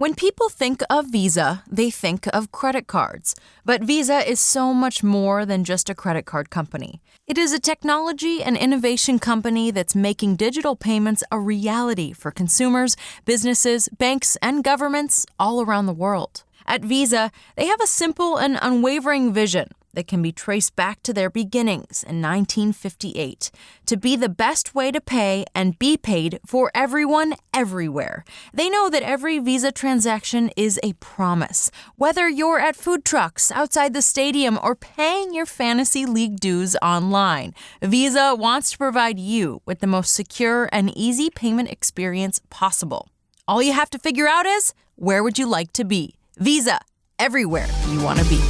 When people think of Visa, they think of credit cards. But Visa is so much more than just a credit card company. It is a technology and innovation company that's making digital payments a reality for consumers, businesses, banks, and governments all around the world. At Visa, they have a simple and unwavering vision that can be traced back to their beginnings in 1958 to be the best way to pay and be paid for everyone, everywhere. They know that every Visa transaction is a promise. Whether you're at food trucks, outside the stadium, or paying your fantasy league dues online, Visa wants to provide you with the most secure and easy payment experience possible. All you have to figure out is, where would you like to be? Visa, everywhere you want to be.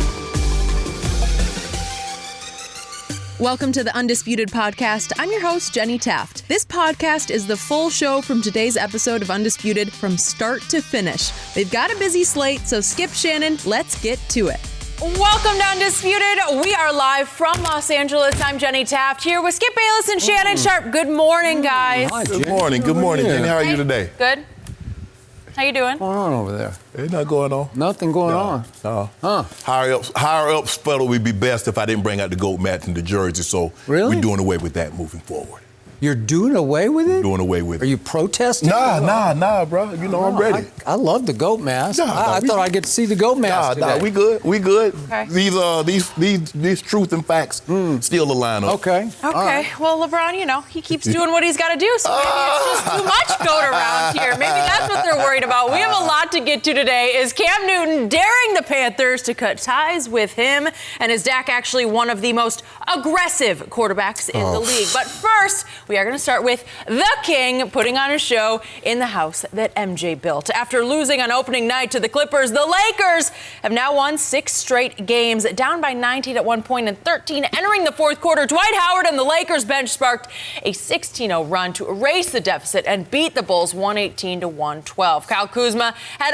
Welcome to the Undisputed podcast. I'm your host, Jenny Taft. This podcast is the full show from today's episode of Undisputed from start to finish. They've got a busy slate, so skip Shannon. Let's get to it. Welcome to Undisputed. We are live from Los Angeles. I'm Jenny Taft here with Skip Bayless and Shannon Sharpe. Good morning, guys. Hi, Good morning. Good morning, Jenny. How are you today? Good. How you doing? What's going on over there? Ain't nothing going on. Nothing going on. No. Huh. Higher up spell would be best if I didn't bring out the goat match and the jersey. So Really? we're doing away with that moving forward. You're doing away with it? Doing away with Are it. you protesting? Nah, bro. You know I'm ready. I love the goat mask. Nah, I thought I'd get to see the goat mask today. We good. Okay. These truth and facts still align up. Okay. Okay. Well, LeBron, he keeps doing what he's got to do, so maybe it's just too much goat around here. Maybe that's what they're worried about. We have a lot to get to today. Is Cam Newton daring the Panthers to cut ties with him? And is Dak actually one of the most aggressive quarterbacks in the league? But first, we are going to start with the King putting on a show in the house that MJ built. After losing on opening night to the Clippers, the Lakers have now won 6 straight games, down by 19 at one point and 13 entering the fourth quarter. Dwight Howard and the Lakers bench sparked a 16-0 run to erase the deficit and beat the Bulls 118-112. Kyle Kuzma had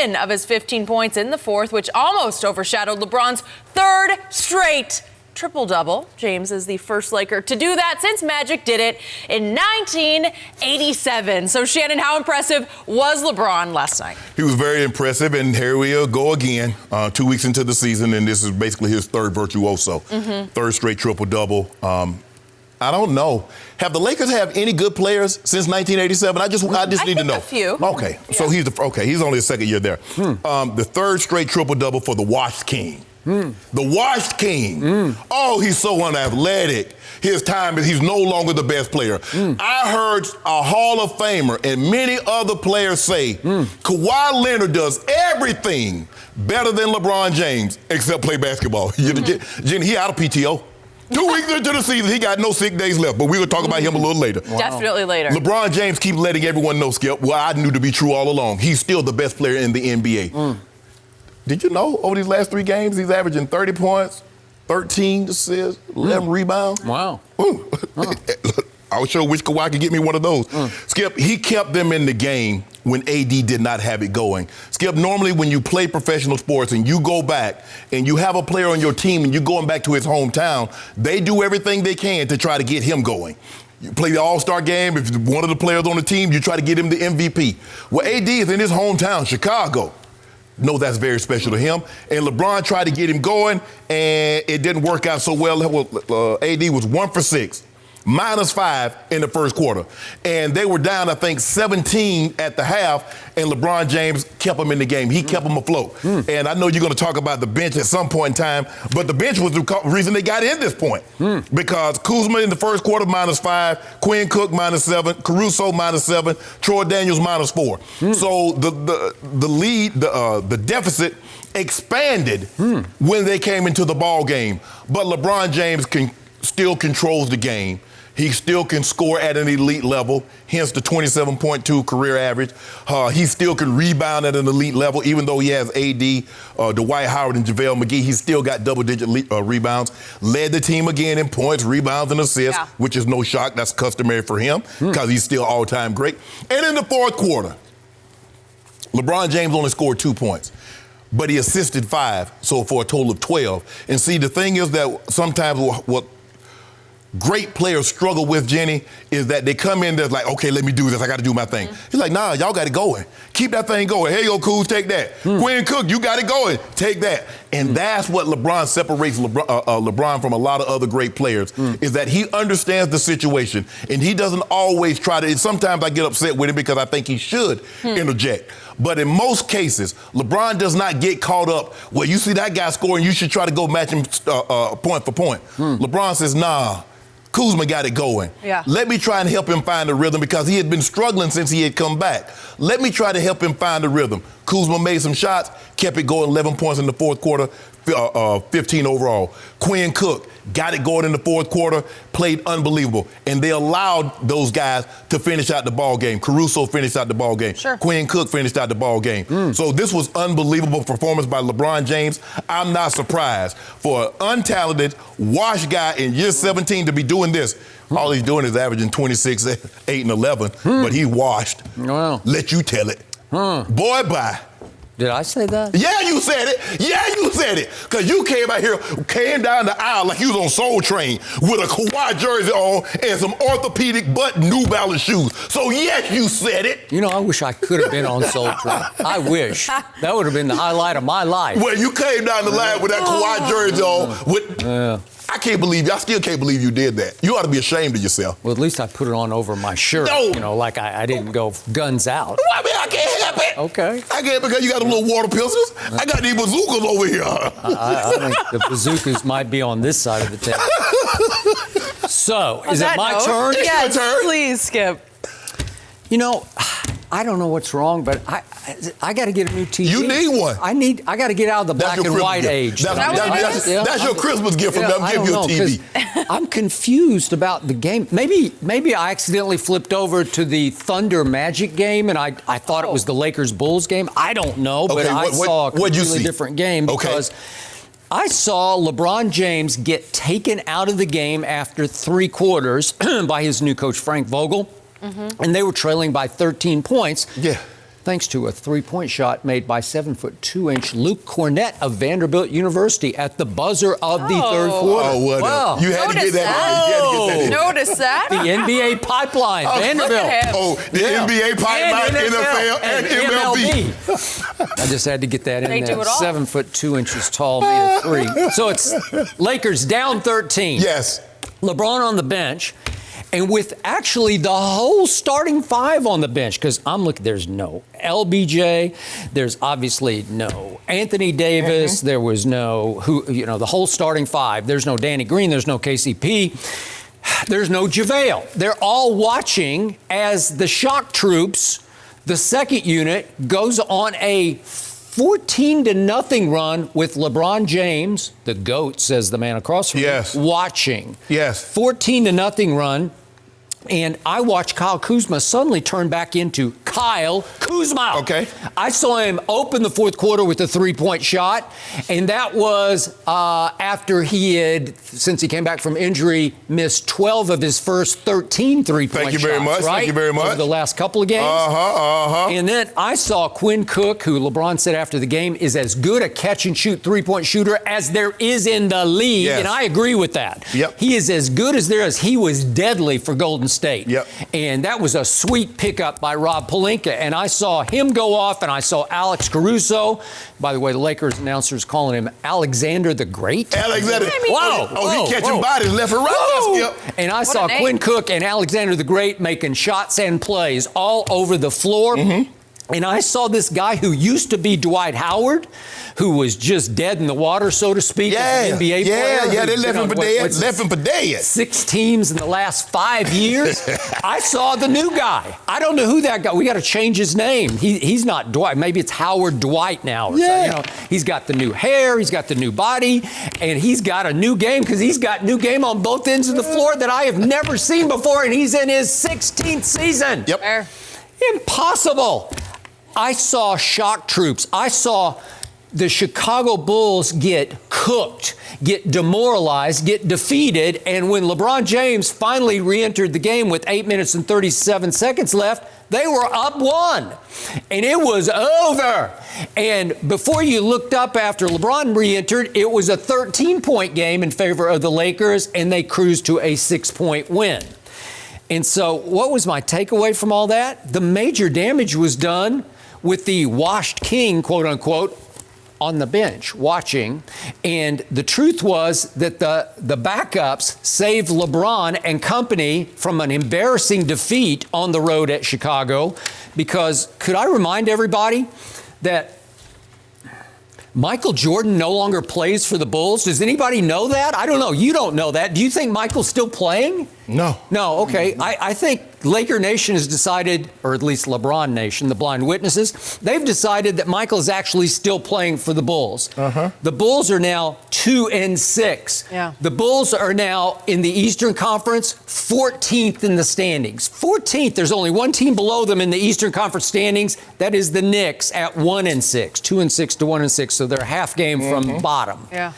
11 of his 15 points in the fourth, which almost overshadowed LeBron's third straight triple-double. James is the first Laker to do that since Magic did it in 1987. So, Shannon, how impressive was LeBron last night? He was very impressive, and here we go again, 2 weeks into the season, and this is basically his third virtuoso. Third straight triple-double. I don't know. Have the Lakers have any good players since 1987? I just need to know. A few. Okay, yeah. So he's only his second year there. The third straight triple-double for the Washed King. The Washed King. Oh, he's so unathletic. He's no longer the best player. I heard a Hall of Famer and many other players say Kawhi Leonard does everything better than LeBron James except play basketball. Jenny, he out of PTO. 2 weeks into the season, he got no sick days left, but we're going to talk about him a little later. Wow. Definitely later. LeBron James keeps letting everyone know, Skip, what I knew to be true all along. He's still the best player in the NBA. Did you know over these last 3 games, he's averaging 30 points, 13 assists, 11 rebounds? Wow. I was sure wish Kawhi could get me one of those. Skip, he kept them in the game when AD did not have it going. Skip, normally when you play professional sports and you go back and you have a player on your team and you're going back to his hometown, they do everything they can to try to get him going. You play the All-Star game, if one of the players on the team, you try to get him the MVP. Well, AD is in his hometown, Chicago. No, that's very special to him. And LeBron tried to get him going, and it didn't work out so well. AD was 1 for 6, -5 in the first quarter. And they were down, I think, 17 at the half, and LeBron James kept them in the game. He kept them afloat. And I know you're going to talk about the bench at some point in time, but the bench was the reason they got in this point. Because Kuzma in the first quarter, -5, Quinn Cook, -7, Caruso, -7, Troy Daniels, -4. So the lead, the deficit expanded when they came into the ball game. But LeBron James still controls the game. He still can score at an elite level, hence the 27.2 career average. He still can rebound at an elite level, even though he has AD, Dwight Howard, and JaVale McGee. He's still got double-digit rebounds. Led the team again in points, rebounds, and assists, which is no shock. That's customary for him because he's still all-time great. And in the fourth quarter, LeBron James only scored 2 points. But he assisted 5, so for a total of 12. And see, the thing is that sometimes great players struggle with, Jenny, is that they come in there like, okay, let me do this. I got to do my thing. He's like, nah, y'all got it going. Keep that thing going. Hey, yo, Kuz, take that. Quinn Cook, you got it going. Take that. And that's what LeBron separates LeBron from a lot of other great players, is that he understands the situation, and he doesn't always try to. Sometimes I get upset with him because I think he should interject. But in most cases, LeBron does not get caught up, well, you see that guy scoring, you should try to go match him point for point. LeBron says, nah, Kuzma got it going. Yeah. Let me try and help him find the rhythm because he had been struggling since he had come back. Let me try to help him find the rhythm. Kuzma made some shots, kept it going, 11 points in the fourth quarter, 15 overall. Quinn Cook got it going in the fourth quarter, played unbelievable. And they allowed those guys to finish out the ball game. Caruso finished out the ball game. Sure. Quinn Cook finished out the ball game. So this was unbelievable performance by LeBron James. I'm not surprised for an untalented, washed guy in year 17 to be doing this. All he's doing is averaging 26, 8, and 11, but he washed. Wow. Let you tell it. Boy, bye. Did I say that? Yeah, you said it. Yeah, you said it. Because you came out here, came down the aisle like you was on Soul Train with a Kawhi jersey on and some orthopedic but New Balance shoes. So, yes, you said it. You know, I wish I could have been on Soul Train. I wish. That would have been the highlight of my life. Well, you came down the line with that Kawhi jersey on. I can't believe, I still can't believe you did that. You ought to be ashamed of yourself. Well, at least I put it on over my shirt. No. You know, like I didn't go guns out. Well, I mean, I can't help it. Okay. I can't because you got the little water pistols. I got these bazookas over here. I think the bazookas might be on this side of the table. So, is it my turn? Yes, your turn. please, Skip. You know, I don't know what's wrong, but I got to get a new TV. You need one. I got to get out of the black and white age. That's your Christmas gift from them. Give you a TV. I'm confused about the game. Maybe I accidentally flipped over to the Thunder Magic game, and I thought it was the Lakers Bulls game. I don't know, but I saw a completely different game because I saw LeBron James get taken out of the game after 3 quarters by his new coach, Frank Vogel. And they were trailing by 13 points. Yeah. Thanks to a 3-point shot made by 7'2" Luke Cornett of Vanderbilt University at the buzzer of the third quarter. Oh, well, you had to get that in. Notice that. The NBA pipeline, Vanderbilt. The NBA pipeline, NFL, and MLB. I just had to get that in there. 7'2" tall, made a 3. So it's Lakers down 13. Yes. LeBron on the bench. And with actually the whole starting 5 on the bench, because I'm looking, there's no LBJ, there's obviously no Anthony Davis, there was no, the whole starting 5. There's no Danny Green, there's no KCP, there's no JaVale. They're all watching as the shock troops, the second unit, goes on a 14-0 run with LeBron James, the GOAT, says the man across from me, watching. 14-0 run. And I watched Kyle Kuzma suddenly turn back into Kyle Kuzma. Okay. I saw him open the fourth quarter with a 3-point shot, and that was after he had, since he came back from injury, missed 12 of his first 13 3-point shots. Thank you very much. Right? Thank you very much. Over the last couple of games. And then I saw Quinn Cook, who LeBron said after the game is as good a catch-and-shoot 3-point shooter as there is in the league, and I agree with that. He is as good as there is. He was deadly for Golden State. And that was a sweet pickup by Rob Pelinka. And I saw him go off, and I saw Alex Caruso. By the way, the Lakers announcers calling him Alexander the Great. Alexander. Wow. He catching bodies left and right. And I saw Quinn Cook and Alexander the Great making shots and plays all over the floor. And I saw this guy who used to be Dwight Howard, who was just dead in the water, so to speak, as an NBA player. They left him for dead. Left him for dead. 6 teams in the last 5 years. I saw the new guy. I don't know who that guy. We got to change his name. He's not Dwight. Maybe it's Howard Dwight now. Or something. He's got the new hair. He's got the new body, and he's got a new game because he's got new game on both ends of the floor that I have never seen before, and he's in his 16th season. Impossible. I saw shock troops. I saw the Chicago Bulls get cooked, get demoralized, get defeated, and when LeBron James finally re-entered the game with 8 minutes and 37 seconds left, They were up 1, and it was over. And before you looked up after LeBron re-entered, it was a 13-point game in favor of the Lakers, and they cruised to a 6-point win. And so what was my takeaway from all that? The major damage was done with the washed king, quote unquote, on the bench watching. And the truth was that the backups saved LeBron and company from an embarrassing defeat on the road at Chicago. Because could I remind everybody that Michael Jordan no longer plays for the Bulls? Does anybody know that? I don't know. You don't know that. Do you think Michael's still playing? No. No, okay. I think Laker Nation has decided, or at least LeBron Nation, the blind witnesses, they've decided that Michael is actually still playing for the Bulls. The Bulls are now 2-6. Yeah. The Bulls are now in the Eastern Conference 14th in the standings. 14th. There's only one team below them in the Eastern Conference standings. That is the Knicks at 1-6. 2-6 to 1-6. So they're a half game from bottom. Yeah.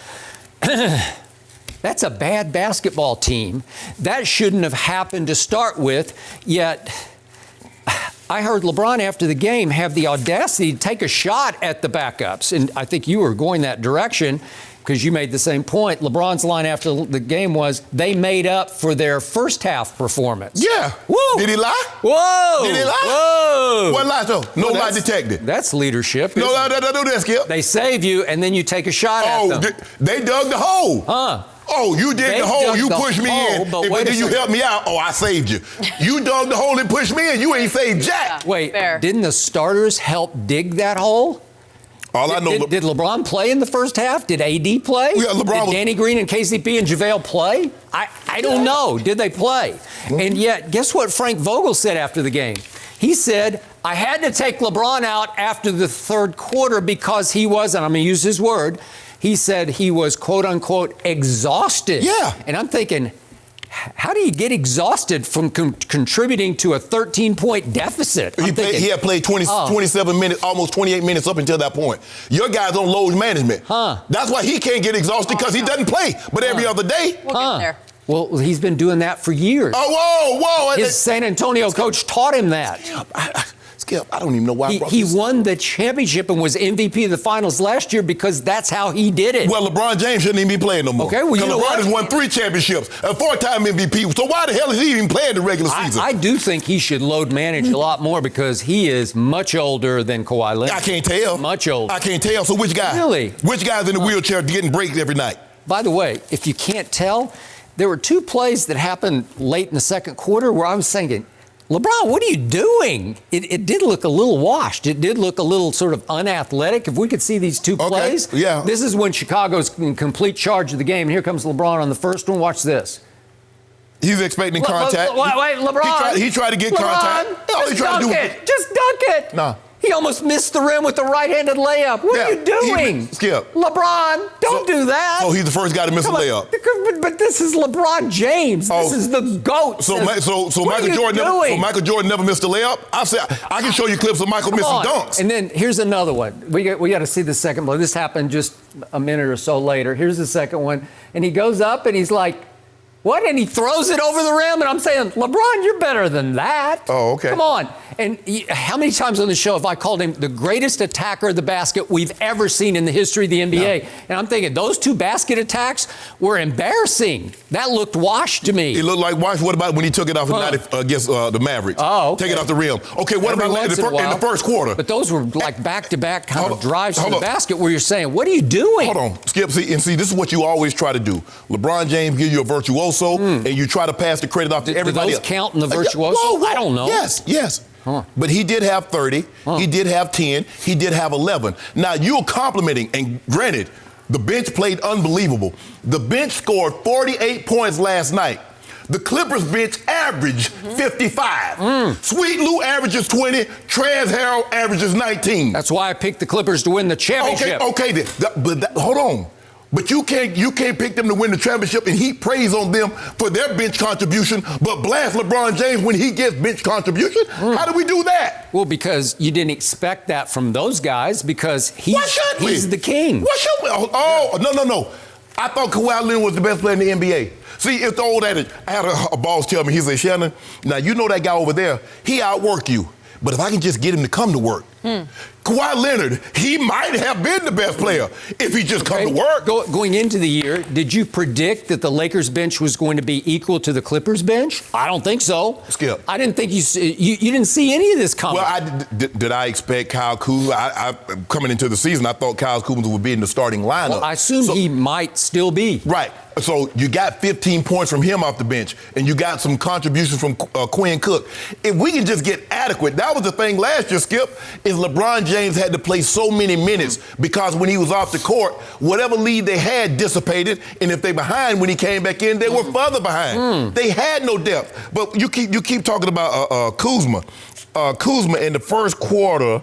That's a bad basketball team. That shouldn't have happened to start with, yet I heard LeBron after the game have the audacity to take a shot at the backups, and I think you were going that direction because you made the same point. LeBron's line after the game was, they made up for their first half performance. Yeah. Woo! Did he lie? Whoa! Did he lie? Whoa! What lie though? No lie detected. That's leadership. No, that, Skip. They save you, and then you take a shot at them. They dug the hole. Huh? Oh, you dig the hole, you pushed me in, but then you helped me out. Oh, I saved you. You dug the hole and pushed me in, you ain't saved jack. Wait, fair. Didn't the starters help dig that hole? All I know, Did LeBron play in the first half? Did AD play? Yeah, LeBron Did Danny Green and KCP and JaVale play? I don't know. Did they play? And yet, guess what Frank Vogel said after the game? He said, I had to take LeBron out after the third quarter because he was, and I'm going to use his word, he said he was, quote unquote, exhausted. Yeah. And I'm thinking, how do you get exhausted from contributing to a 13-point deficit? He had played 27 minutes, almost 28 minutes up until that point. Your guy's on load management. That's why he can't get exhausted because he doesn't play. But every other day. We'll get there. Well, he's been doing that for years. Oh, whoa. His San Antonio coach taught him that. Skip, I don't even know why I brought He this. won the championship and was MVP of the finals last year because that's how he did it. Well, LeBron James shouldn't even be playing no more. Okay, well, you know LeBron what? has won 3 championships, a 4-time MVP. So why the hell is he even playing the regular season? I do think he should load manage a lot more because he is much older than Kawhi Leonard. I can't tell. Much older. I can't tell. So which guy? Really? Which guy's in the wheelchair getting breaks every night? By the way, if you can't tell, there were 2 plays that happened late in the second quarter where I was thinking, LeBron, what are you doing? It did look a little washed. It did look a little sort of unathletic. If we could see these 2 plays, yeah. This is when Chicago's in complete charge of the game. And here comes LeBron on the first one. Watch this. He's expecting contact. Wait, LeBron. He tried to get contact. All he tried to do was Just dunk it. Nah. He almost missed the rim with the right-handed layup. What are you doing? Skip. LeBron, don't do that. Oh, he's the first guy to miss a layup. But this is LeBron James. This is the GOAT. So Michael Jordan never missed a layup? I can show you clips of Michael missing dunks. And then here's another one. We got to see the second play. This happened just a minute or so later. Here's the second one. And he goes up and he's like, what? And he throws it over the rim. And I'm saying, LeBron, you're better than that. Oh, okay. Come on. And how many times on the show have I called him the greatest attacker of the basket we've ever seen in the history of the NBA? No. And I'm thinking, those 2 basket attacks were embarrassing. That looked washed to me. It looked like washed. What about when he took it off against the Mavericks? Oh, okay. Take it off the rim. Okay, what about in the first quarter? But those were like back-to-back kind of drives to the basket where you're saying, what are you doing? Hold on, Skip. See, this is what you always try to do. LeBron James gives you a virtuoso, and you try to pass the credit off to everybody else. Do those count in the virtuoso? I don't know. Yes. But he did have 30. He did have 10. He did have 11. Now, you're complimenting, and granted, the bench played unbelievable. The bench scored 48 points last night. The Clippers bench averaged 55. Sweet Lou averages 20. Trez Harrell averages 19. That's why I picked the Clippers to win the championship. Okay, then. Hold on. But you can't pick them to win the championship and heap praise on them for their bench contribution, but blast LeBron James when he gets bench contribution? How do we do that? Well, because you didn't expect that from those guys because he's the king. What should we? Oh, no. I thought Kawhi Leonard was the best player in the NBA. See, it's the old adage. I had a boss tell me, he said, Shannon, now you know that guy over there, he outwork you. but if I can just get him to come to work. Kawhi Leonard, he might have been the best player if he just come to work. Going into the year, did you predict that the Lakers bench was going to be equal to the Clippers bench? I don't think so. Skip. I didn't think you didn't see any of this coming. Well, did I expect Kyle Kuzma? I coming into the season, I thought Kyle Kuzma would be in the starting lineup. Well, I assume he might still be. Right. So you got 15 points from him off the bench, and you got some contributions from Quinn Cook. If we can just get adequate, that was the thing last year, Skip, is LeBron James had to play so many minutes because when he was off the court, whatever lead they had dissipated, and if they behind when he came back in, they were further behind. They had no depth. But you keep talking about Kuzma. Kuzma in the first quarter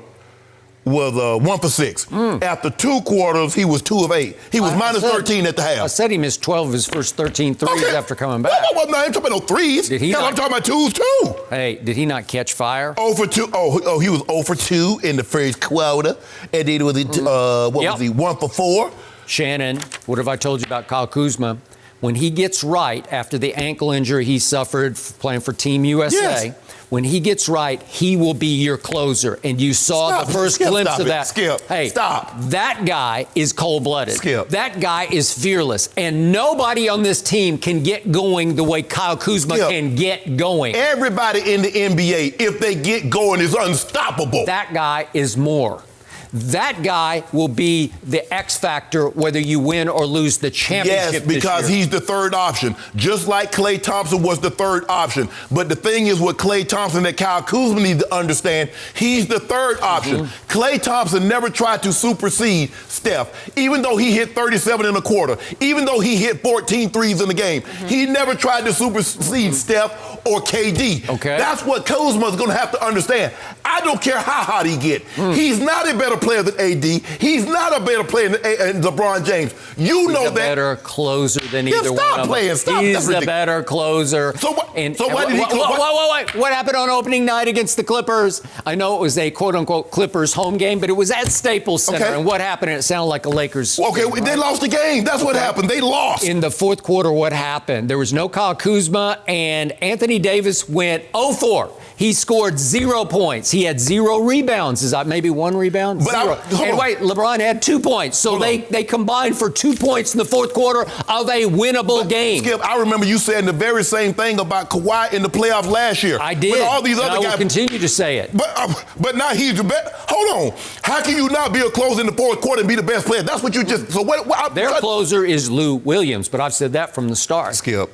was 1 for 6. After 2 quarters, he was 2 of 8. He was minus 13 at the half. I said he missed 12 of his first 13 threes after coming back. No, I'm talking about no threes. Did he Hell, I'm talking about 2s too. Hey, did he not catch fire? 0 for 2. Oh, he was 0 for 2 in the first quarter. And then it was, was he, 1 for 4? Shannon, what have I told you about Kyle Kuzma? When he gets right after the ankle injury he suffered playing for Team USA, when he gets right, he will be your closer. And you saw the first glimpse of that. Hey, that guy is cold-blooded. That guy is fearless. And nobody on this team can get going the way Kyle Kuzma can get going. Everybody in the NBA, if they get going, is unstoppable. That guy is more. That guy will be the X factor whether you win or lose the championship. Yes, because this year. he's the third option, just like Klay Thompson was the third option. But the thing is with Klay Thompson that Kyle Kuzma needs to understand, he's the third option. Klay Thompson never tried to supersede Steph, even though he hit 37 in a quarter, even though he hit 14 threes in the game. He never tried to supersede Steph or KD. Okay. That's what Kuzma's going to have to understand. I don't care how hot he get. He's not a better player than AD. He's not a better player than LeBron James. You know that. He's a better closer than either one of them. Stop. He's a better closer. So why did he? Wait. What happened on opening night against the Clippers? I know it was a quote-unquote Clippers home game, but it was at Staples Center. And what happened? It sounded like a Lakers. Okay, they lost the game. That's what happened. They lost. In the fourth quarter, what happened? There was no Kyle Kuzma, and Anthony Davis went 0-4. He scored 0 points. He had 0 rebounds. Is that maybe 1 rebound? Zero. And wait, LeBron had 2 points. So they combined for 2 points in the fourth quarter of a winnable game. Skip, I remember you saying the very same thing about Kawhi in the playoffs last year. I did. With all these other guys. I will continue to say it. But now he's the best. Hold on. How can you not be a closer in the fourth quarter and be the best player? That's what you just. So Their closer is Lou Williams, but I've said that from the start. Skip,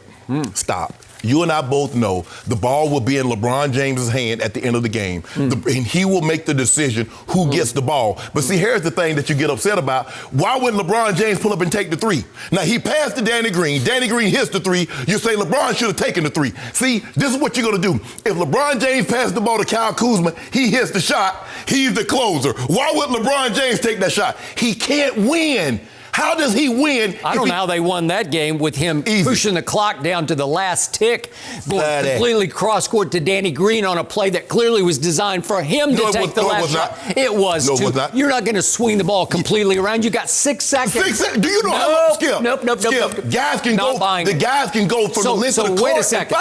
stop. You and I both know the ball will be in LeBron James' hand at the end of the game. And he will make the decision who gets the ball. But see, here's the thing that you get upset about. Why wouldn't LeBron James pull up and take the 3? Now, he passed to Danny Green. Danny Green hits the 3. You say LeBron should have taken the 3. See, this is what you're going to do. If LeBron James passes the ball to Kyle Kuzma, he hits the shot. He's the closer. Why would LeBron James take that shot? He can't win. How does he win? I don't know how they won that game with him pushing the clock down to the last tick, going completely cross-court to Danny Green on a play that clearly was designed for him to take the last shot. It was. No, it was not. You're not going to swing the ball completely around. You got 6 seconds. 6 seconds? Do you know how? Skip. Nope. Guys can go. The guys can go from the length of the court. Wait a second.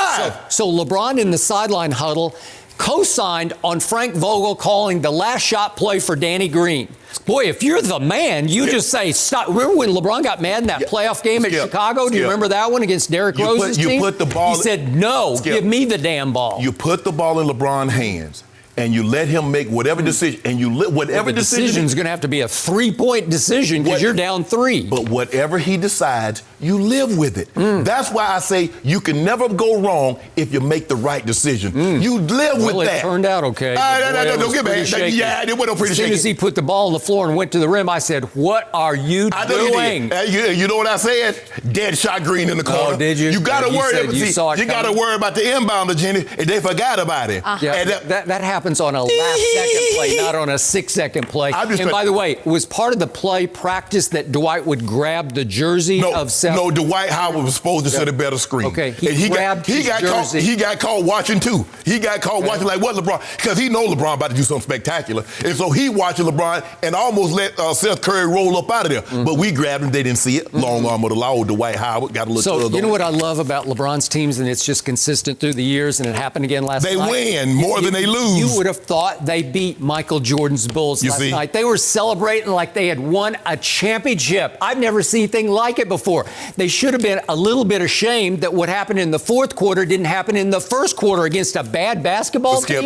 So LeBron in the sideline huddle co-signed on Frank Vogel calling the last shot play for Danny Green. Boy, if you're the man, you just say, stop. Remember when LeBron got mad in that playoff game at Chicago? Do you remember that one against Derrick Rose's team? You put the ball. He said, no, give me the damn ball. You put the ball in LeBron's hands, and you let him make whatever decision, and you let whatever decision is going to have to be a 3-point decision because you're down 3. But whatever he decides, you live with it. That's why I say you can never go wrong if you make the right decision. You live with that. It turned out okay. Don't get mad. Yeah, it went pretty shaky. As soon as he put the ball on the floor and went to the rim, I said, what are you doing? You know what I said? Dead shot Green in the corner. Oh, did you? You got to worry about the inbound, Jenny, and they forgot about it. That happens on a last-second play, not on a 6-second play. And by the way, was part of the play practice that Dwight would grab the jersey of Seth? No, Dwight Howard was supposed to set a better screen. Okay, he grabbed his jersey. He got caught watching, too. He got caught watching like, what, LeBron? Because he know LeBron about to do something spectacular. And so he watching LeBron and almost let Seth Curry roll up out of there. But we grabbed him. They didn't see it. Long arm of the law. Dwight Howard got a little So you know what I love about LeBron's teams, and it's just consistent through the years, and it happened again last night? They win more than they lose. You lose. Who would have thought they beat Michael Jordan's Bulls last night? They were celebrating like they had won a championship. I've never seen anything like it before. They should have been a little bit ashamed that what happened in the fourth quarter didn't happen in the first quarter against a bad basketball team.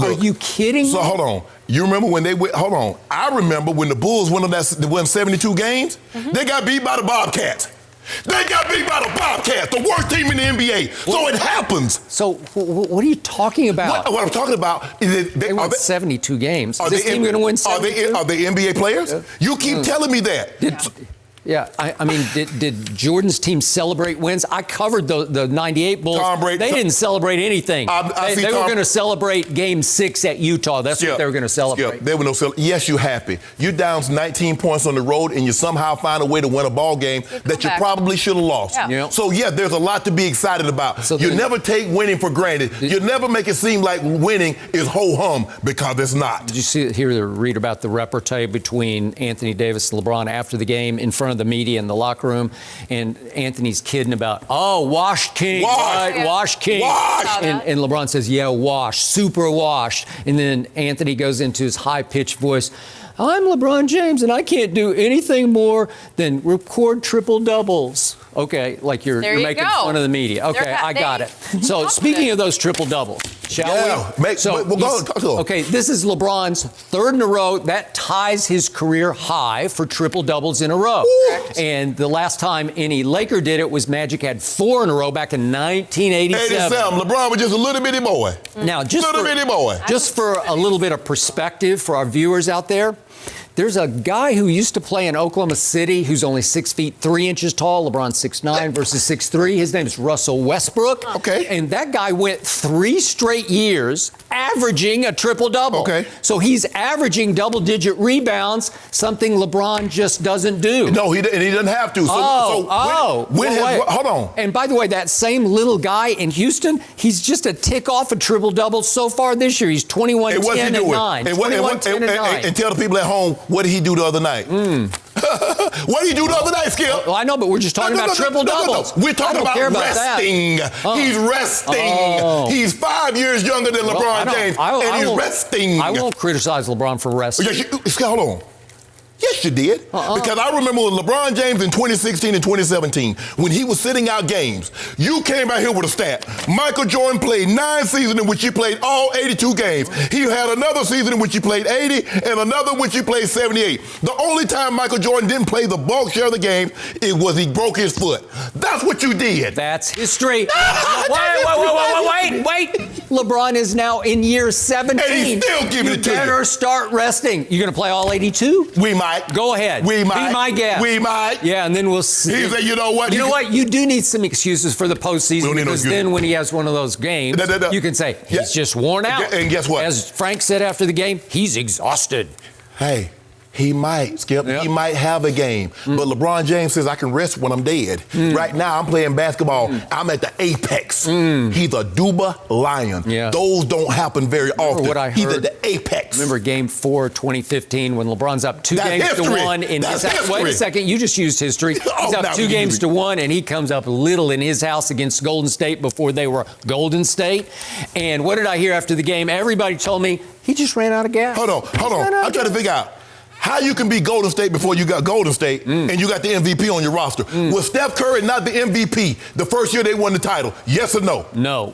Are you kidding me? So hold on. You remember when they went? Hold on. I remember when the Bulls won 72 games. They got beat by the Bobcats. They got beat by the Bobcats, the worst team in the NBA. So it happens. So what are you talking about? What I'm talking about is they won 72 games. Is this team going to win 72? Are they NBA players? Yeah. You keep telling me that. I mean, did Jordan's team celebrate wins? I covered the 98 Bulls. They didn't celebrate anything. They were going to celebrate Game 6 at Utah. That's what they were going to celebrate. They were no celebration. Yes, you're happy. You're down 19 points on the road, and you somehow find a way to win a ball game that you probably should have lost. Yeah. So, there's a lot to be excited about. So you never take winning for granted. You never make it seem like winning is ho-hum, because it's not. Did you read about the repartee between Anthony Davis and LeBron after the game in front of the media in the locker room, and Anthony's kidding about, washed king, washed king. Wash. And LeBron says, washed, super washed. And then Anthony goes into his high-pitched voice, I'm LeBron James, and I can't do anything more than record triple doubles. Okay, like you're making fun of the media. Okay, I got it. So speaking of those triple doubles, shall we? Okay, this is LeBron's third in a row. That ties his career high for triple doubles in a row. And the last time any Laker did it was Magic had 4 in a row back in 1987. LeBron was just a little bitty boy. Now, just for a little bit of perspective for our viewers out there, there's a guy who used to play in Oklahoma City who's only 6 feet 3 inches tall. LeBron's 6'9" versus 6'3". His name is Russell Westbrook. Okay. And that guy went 3 straight years averaging a triple-double. Okay. So he's averaging double-digit rebounds, something LeBron just doesn't do. No, he doesn't have to. Hold on. And by the way, that same little guy in Houston, he's just a tick off a triple-double so far this year. He's 21, 10, and 9. And tell the people at home, what did he do the other night? What did he do the other night, Skip? Well, I know, but we're just talking about triple doubles. We're talking about resting. He's resting. He's 5 years younger than LeBron James, and he's resting. I won't criticize LeBron for resting. Hold on. Yes, you did. Because I remember when LeBron James in 2016 and 2017, when he was sitting out games, you came out here with a stat. Michael Jordan played 9 seasons in which he played all 82 games. He had another season in which he played 80 and another in which he played 78. The only time Michael Jordan didn't play the bulk share of the game was he broke his foot. That's what you did. That's history. Wait. LeBron is now in year 17. And he's still giving it to you. You better start resting. You going to play all 82? We might. Go ahead. We might. Be my guest. We might. Yeah, and then we'll see. He said, you know what? You do need some excuses for the postseason, because then when he has one of those games, you can say, he's just worn out. And guess what? As Frank said after the game, he's exhausted. Hey. He might, Skip. Yep. He might have a game. But LeBron James says, I can rest when I'm dead. Right now, I'm playing basketball. I'm at the apex. He's a Duba lion. Yeah. Those don't happen very often. What I heard, he's at the apex. Remember Game 4, 2015, when LeBron's up 2 games to 1. In his house. Wait a second. You just used history. He's up 2 games to 1, and he comes up little in his house against Golden State before they were Golden State. And what did I hear after the game? Everybody told me he just ran out of gas. Hold on. I'm trying to figure out how you can be Golden State before you got Golden State and you got the MVP on your roster. Was Steph Curry not the MVP the first year they won the title? Yes or no? No.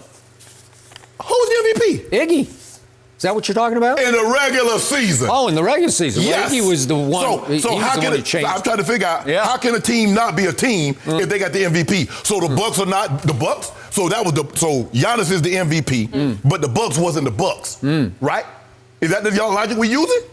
Who was the MVP? Iggy. Is that what you're talking about? In the regular season. Oh, in the regular season. Yes. Iggy was the one. So how can I'm trying to figure out how can a team not be a team if they got the MVP? So the Bucks are not the Bucks. So Giannis is the MVP, but the Bucks wasn't the Bucks, right? Is that the logic we using?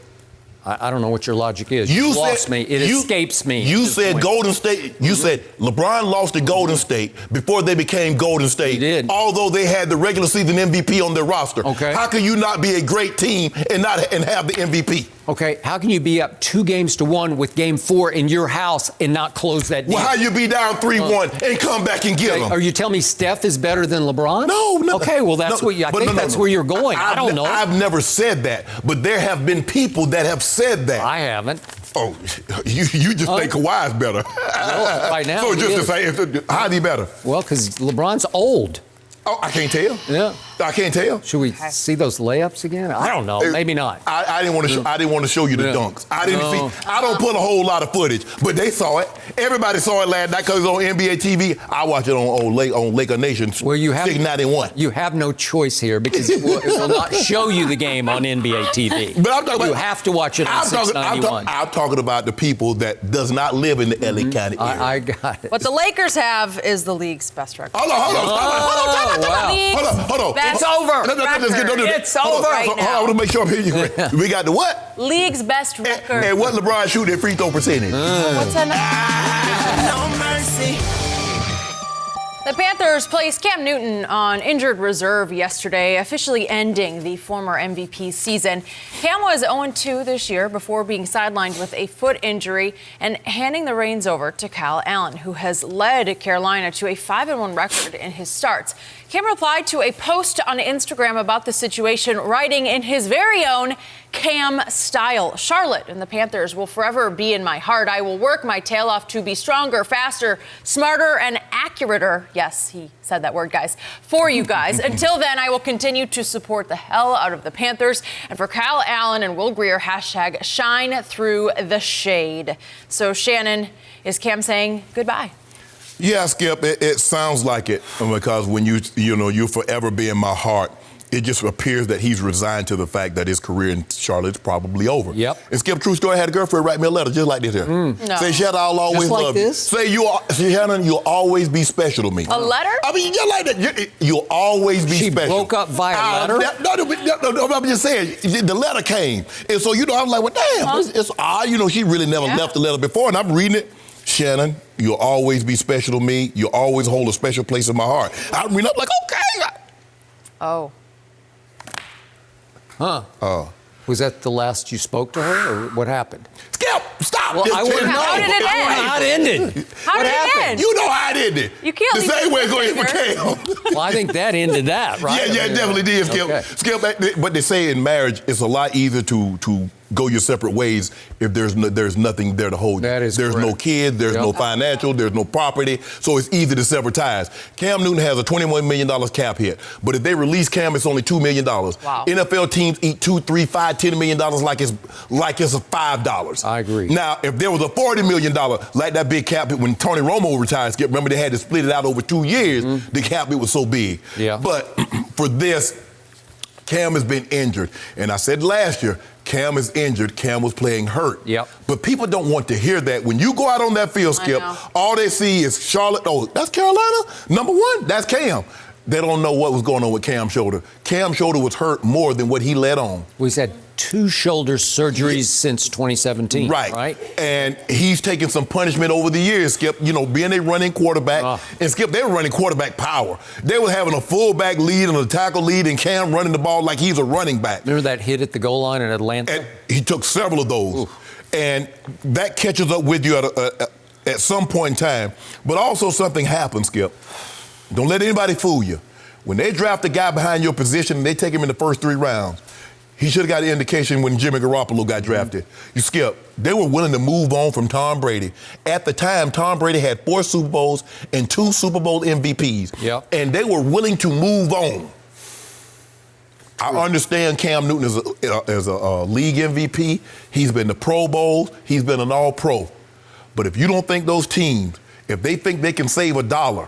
I don't know what your logic is. You lost me. It escapes me. You said Golden State. You said LeBron lost to Golden State before they became Golden State. He did. Although they had the regular season MVP on their roster. Okay. How can you not be a great team and have the MVP? Okay, how can you be up 2 games to 1 with Game 4 in your house and not close that deal? Well, how you be down 3-1 and come back and get them? Are you telling me Steph is better than LeBron? No. Okay, well, that's what I think that's where you're going. I don't know. I've never said that, but there have been people that have said that. I haven't. Oh, you just think Kawhi's better. Well, right now, so just to say, how's he better? Well, because LeBron's old. Oh, I can't tell. Yeah. I can't tell. Should we see those layups again? I don't know. Maybe not. I didn't want to. I didn't want to show you the dunks. I didn't see. I don't put a whole lot of footage, but they saw it. Everybody saw it last night because it's on NBA TV. I watch it on Laker Nation. Well, you have 691. You have no choice here because it will not show you the game on NBA TV. But I'm talking you about, have to watch it on 691. I'm talking about the people that does not live in the LA County area. I got it. What the Lakers have is the league's best record. Hold on. Hold on. It's over. It's over right now. Hold on, I want to make sure I'm hearing you. We got the what? League's best record. And what LeBron shoot at free throw percentage? What's that? No mercy. The Panthers placed Cam Newton on injured reserve yesterday, officially ending the former MVP season. Cam was 0-2 this year before being sidelined with a foot injury and handing the reins over to Kyle Allen, who has led Carolina to a 5-1 record in his starts. Cam replied to a post on Instagram about the situation, writing in his very own Cam style. Charlotte and the Panthers will forever be in my heart. I will work my tail off to be stronger, faster, smarter, and accurater. Yes, he said that word, guys. For you guys. Until then, I will continue to support the hell out of the Panthers. And for Kyle Allen and Will Greer, hashtag shine through the shade. So, Shannon, is Cam saying goodbye? Yeah, Skip, it sounds like it because when you'll forever be in my heart, it just appears that he's resigned to the fact that his career in Charlotte's probably over. Yep. And Skip, true story, I had a girlfriend write me a letter just like this here. No. Say, Shannon, I'll always just like love this? you. Say, Shannon, you'll always be special to me. A letter? I mean, just like that. You'll always be She special. broke up via letter? No, I'm just saying, the letter came. And so, I'm like, well, damn, it's odd. She really never left the letter before, and I'm reading it. Shannon, you'll always be special to me. You'll always hold a special place in my heart. I'm reading up like, okay. Oh. Huh. Oh. Was that the last you spoke to her, or what happened? Skip, stop. Well, I wouldn't know. How did it end? How it ended. How did it end? You know how it ended. You can't the leave same it way it's going for there. Cam. Well, I think that ended that, right? Yeah, it definitely did, Skip. Okay. Skip, but they say in marriage, it's a lot easier to go your separate ways if there's nothing there to hold you. That is There's no correct. kids, there's no financial, there's no property, so it's easy to sever ties. Cam Newton has a $21 million cap hit, but if they release Cam, it's only $2 million. Wow. NFL teams eat $2, $3, $5, $10 million like it's $5. I agree. Now, if there was a $40 million, like that big cap hit when Tony Romo retired, Skip, remember they had to split it out over 2 years, the cap hit was so big. Yeah. But for this, Cam has been injured. And I said last year, Cam is injured. Cam was playing hurt. Yep. But people don't want to hear that. When you go out on that field, Skip, all they see is Charlotte. Oh, that's Carolina? Number one? That's Cam. They don't know what was going on with Cam's shoulder. Cam's shoulder was hurt more than what he let on. We've had 2 shoulder surgeries since 2017. Right. And he's taken some punishment over the years, Skip, being a running quarterback. And Skip, they were running quarterback power. They were having a fullback lead and a tackle lead and Cam running the ball like he's a running back. Remember that hit at the goal line in Atlanta? And he took several of those. Oof. And that catches up with you at some point in time. But also something happens, Skip. Don't let anybody fool you. When they draft a guy behind your position and they take him in the first 3 rounds, he should have got an indication when Jimmy Garoppolo got drafted. You Skip, they were willing to move on from Tom Brady. At the time, Tom Brady had 4 Super Bowls and 2 Super Bowl MVPs. Yep. And they were willing to move on. I understand Cam Newton is a league MVP. He's been to Pro Bowls. He's been an All-Pro. But if you don't think those teams, if they think they can save $1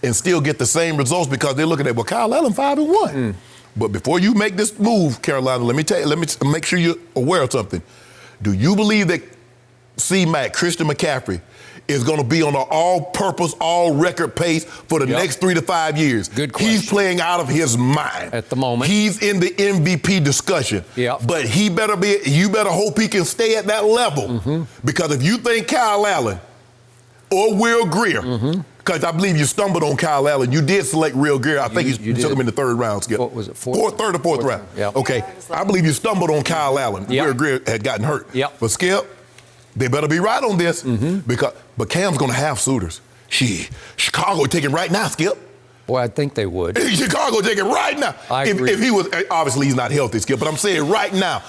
and still get the same results because they're looking at, well, Kyle Allen 5-1. But before you make this move, Carolina, let me make sure you're aware of something. Do you believe that C-Mac, Christian McCaffrey, is going to be on an all-purpose, all-record pace for the next 3 to 5 years? Good question. He's playing out of his mind. At the moment. He's in the MVP discussion. Yep. But you better hope he can stay at that level. Because if you think Kyle Allen or Will Greer, because I believe you stumbled on Kyle Allen. You did select Will Greer. I think you took him in the 3rd round, Skip. What was it, 4th? Third or fourth round. Yep. Okay. I believe you stumbled on Kyle Allen. Yep. Will Greer had gotten hurt. Yep. But Skip, they better be right on this. But Cam's going to have suitors. Chicago take it right now, Skip. Boy, I think they would. Chicago take it right now. I agree. If he was, obviously he's not healthy, Skip, but I'm saying right now,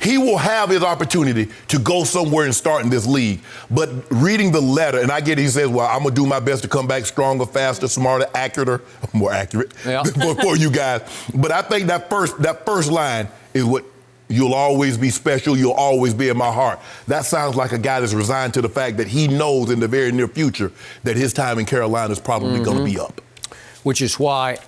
He will have his opportunity to go somewhere and start in this league. But reading the letter, and I get it, he says, well, I'm going to do my best to come back stronger, faster, smarter, more accurate for you guys. But I think that first line is what, you'll always be special, you'll always be in my heart. That sounds like a guy that's resigned to the fact that he knows in the very near future that his time in Carolina is probably going to be up. Which is why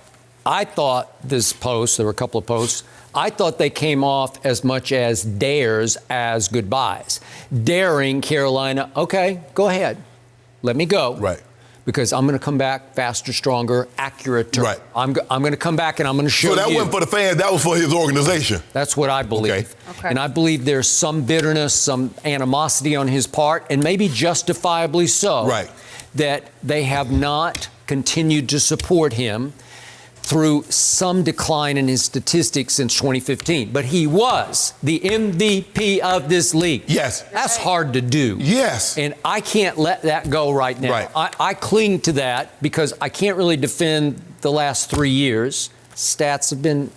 I thought this post, there were a couple of posts, I thought they came off as much as dares as goodbyes. Daring Carolina, okay, go ahead. Let me go. Right. Because I'm going to come back faster, stronger, accurate. Right. I'm going to come back and I'm going to show you. So that wasn't for the fans, that was for his organization. That's what I believe. Okay. And I believe there's some bitterness, some animosity on his part, and maybe justifiably so, right, that they have not continued to support him through some decline in his statistics since 2015. But he was the MVP of this league. Yes. That's hard to do. Yes. And I can't let that go right now. Right. I cling to that because I can't really defend the last 3 years. Stats have been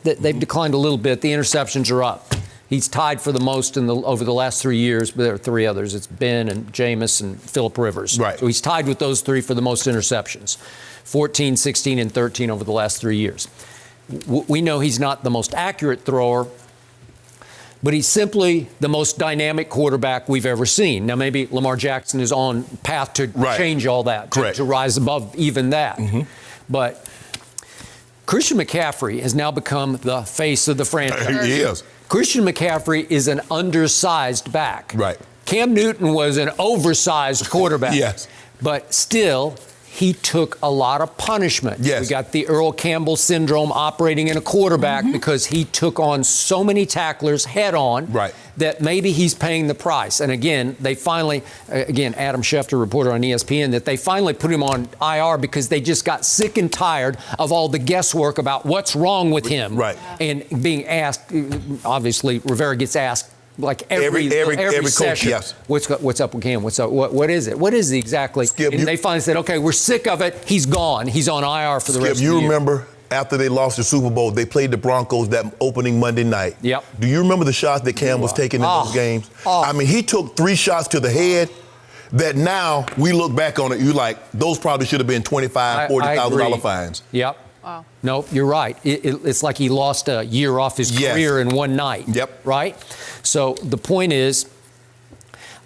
they've declined a little bit. The interceptions are up. He's tied for the most over the last 3 years, but there are three others. It's Ben and Jameis and Phillip Rivers. Right. So he's tied with those three for the most interceptions. 14, 16, and 13 over the last 3 years. We know he's not the most accurate thrower, but he's simply the most dynamic quarterback we've ever seen. Now, maybe Lamar Jackson is on path to change all that, to rise above even that. But Christian McCaffrey has now become the face of the franchise. He is. Christian McCaffrey is an undersized back. Right. Cam Newton was an oversized quarterback. Yes. But still, he took a lot of punishment. Yes. We got the Earl Campbell syndrome operating in a quarterback because he took on so many tacklers head on that maybe he's paying the price. And again, they finally, Adam Schefter, reporter on ESPN, that they finally put him on IR because they just got sick and tired of all the guesswork about what's wrong with him. Right. And being asked, obviously, Rivera gets asked like every session, coach, yes. What's up with Cam? What's up? What is it? What is it exactly? Skip, and they finally said, okay, we're sick of it. He's gone. He's on IR for the rest of the year. You remember after they lost the Super Bowl, they played the Broncos that opening Monday night. Yep. Do you remember the shots that Cam was taking in those games? I mean, he took 3 shots to the head that now we look back on it, you like, those probably should have been $25,000, $40,000 fines. Yep. Wow. No, you're right. It's like he lost a year off his career in one night. Yep. Right? So the point is,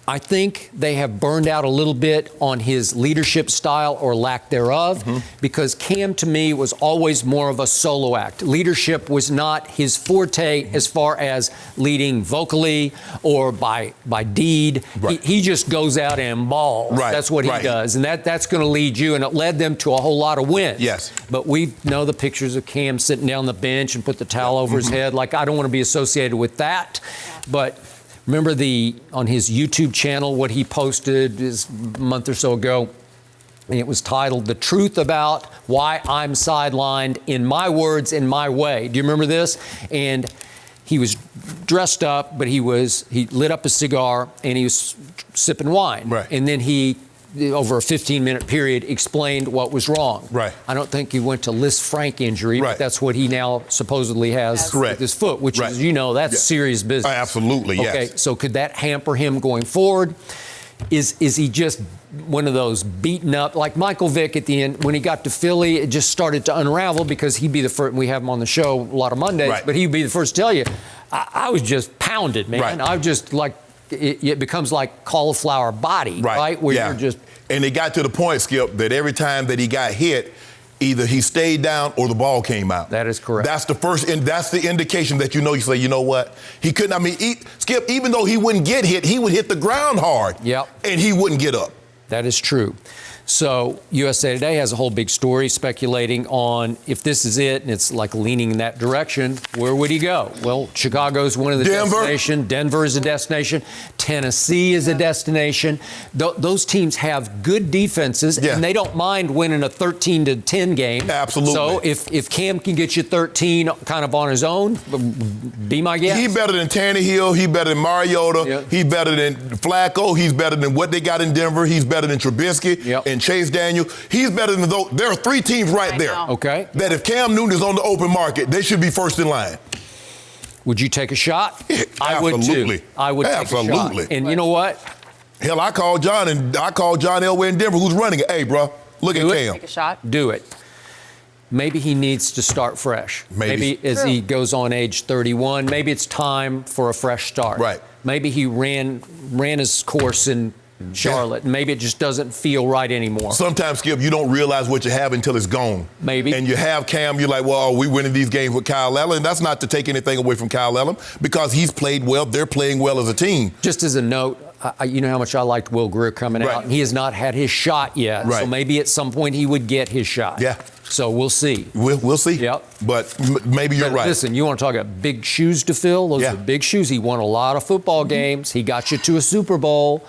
I think they have burned out a little bit on his leadership style or lack thereof because Cam, to me, was always more of a solo act. Leadership was not his forte as far as leading vocally or by deed. He just goes out and balls. That's what he does. And that's going to lead you, and it led them to a whole lot of wins. Yes. But we know the pictures of Cam sitting down the bench and put the towel over his head. Like, I don't want to be associated with that. But remember on his YouTube channel, what he posted a month or so ago, and it was titled, "The Truth About Why I'm Sidelined, in My Words, in My Way." Do you remember this? And he was dressed up, but he lit up a cigar and he was sipping wine. And then he, over a 15-minute period, explained what was wrong. I don't think he went to Liz Frank injury, but that's what he now supposedly has with his foot, which is, that's serious business. Absolutely, yes. Okay, so could that hamper him going forward? Is he just one of those beaten up, like Michael Vick at the end, when he got to Philly, it just started to unravel because he'd be the first, we have him on the show a lot of Mondays, but he'd be the first to tell you, I was just pounded, man. I was just like, it becomes like cauliflower body, right? Where you're just. And it got to the point, Skip, that every time that he got hit, either he stayed down or the ball came out. That is correct. That's the first, and that's the indication that you say, you know what? He couldn't, Skip, even though he wouldn't get hit, he would hit the ground hard. And he wouldn't get up. That is true. So USA Today has a whole big story speculating on if this is it, and it's like leaning in that direction, where would he go? Well, Chicago's one of the destinations. Denver is a destination. Tennessee is a destination. Those teams have good defenses, and they don't mind winning a 13-10 game. Absolutely. So if Cam can get you 13 kind of on his own, be my guest. He's better than Tannehill. He's better than Mariota. He's better than Flacco. He's better than what they got in Denver. He's better than Trubisky. And Chase Daniel, he's better than those. There are 3 teams right there. Okay. That if Cam Newton is on the open market, they should be first in line. Would you take a shot? I would Absolutely. too. I would Absolutely. take a shot. And you know what? Hell, I called John Elway in Denver, who's running it. Hey, bro, look at Cam. Take a shot. Do it. Maybe he needs to start fresh. Maybe as he goes on age 31, maybe it's time for a fresh start. Right. Maybe he ran his course in Charlotte. Maybe it just doesn't feel right anymore. Sometimes, Skip, you don't realize what you have until it's gone. Maybe. And you have Cam, you're like, well, are we winning these games with Kyle Allen? And that's not to take anything away from Kyle Allen because he's played well. They're playing well as a team. Just as a note, you know how much I liked Will Greer coming out. He has not had his shot yet. Right. So maybe at some point he would get his shot. Yeah. So we'll see. We'll see. Yep. But maybe you're right. Listen, you want to talk about big shoes to fill? Those are big shoes. He won a lot of football games. He got you to a Super Bowl.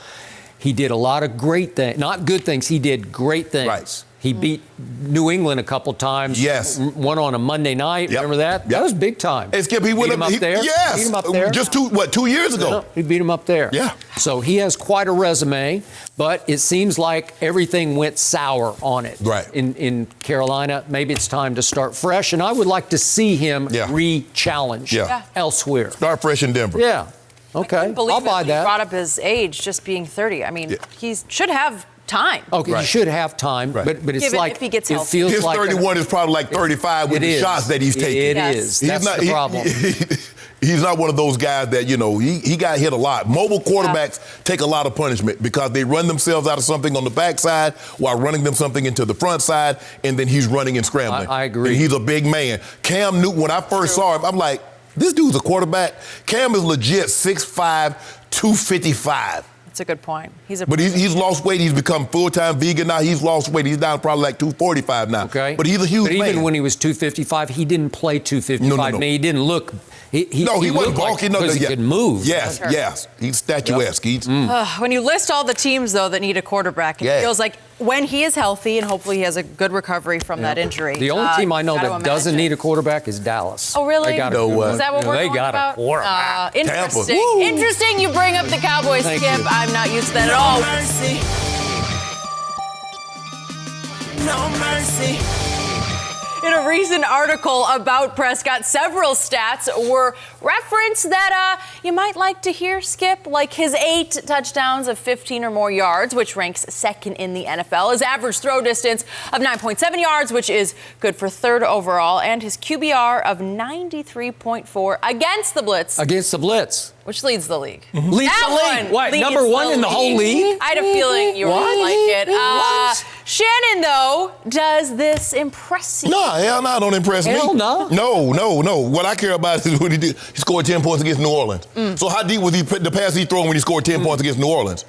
He did a lot of great things. Not good things. He did great things. Right. He beat New England a couple times. Yes. One on a Monday night. Yep. Remember that? Yep. That was big time. Hey, Skip, he beat went him up there. Yes. Beat him up there. Just 2 years ago. Yeah, he beat him up there. Yeah. So he has quite a resume, but it seems like everything went sour on it. Right. In Carolina. Maybe it's time to start fresh, and I would like to see him re-challenge elsewhere. Start fresh in Denver. Yeah. Okay. I can't believe I'll buy it. that. You brought up his age, just being 30. I mean, he should have time. Okay, he should have time, Right. but it's Given like if he gets it healthy. feels His like 31 is probably like 35 with the shots that he's taking. It Yes. is. That's the problem. He's not one of those guys that, he got hit a lot. Mobile quarterbacks take a lot of punishment because they run themselves out of something on the backside while running them something into the front side, and then he's running and scrambling. I agree. And he's a big man. Cam Newton, when I first saw him, I'm like, this dude's a quarterback. Cam is legit 6'5", 255. That's a good point. But he's lost weight. He's become full-time vegan now. He's lost weight. He's down probably like 245 now. Okay. But he's a huge man. But even when he was 255, he didn't play 255. No. I mean, he didn't look. He wasn't looked bulky. like, because he could move. Yes. He's statuesque. When you list all the teams, though, that need a quarterback, it feels like when he is healthy, and hopefully he has a good recovery from that injury. The only team I know gotta that doesn't need a quarterback is Dallas. Oh, really? They got No way. Is that what we're They talking got about? a quarterback. Interesting. Tampa. Interesting you bring up the Cowboys, Thank Skip. you. I'm not used to that at all. Mercy. No mercy. In a recent article about Prescott, several stats were referenced that you might like to hear, Skip, like his 8 touchdowns of 15 or more yards, which ranks second in the NFL, his average throw distance of 9.7 yards, which is good for third overall, and his QBR of 93.4 against the blitz. Against the blitz. Which leads the league. Leads That the league. one What, leads number one in the whole league? I had a feeling you were going to like it. What? Shannon, though, does this impress you? No, hell no, don't impress me. Hell no. No. What I care about is what he did. He scored 10 points against New Orleans. So how deep was the pass he threw when he scored 10 points against New Orleans?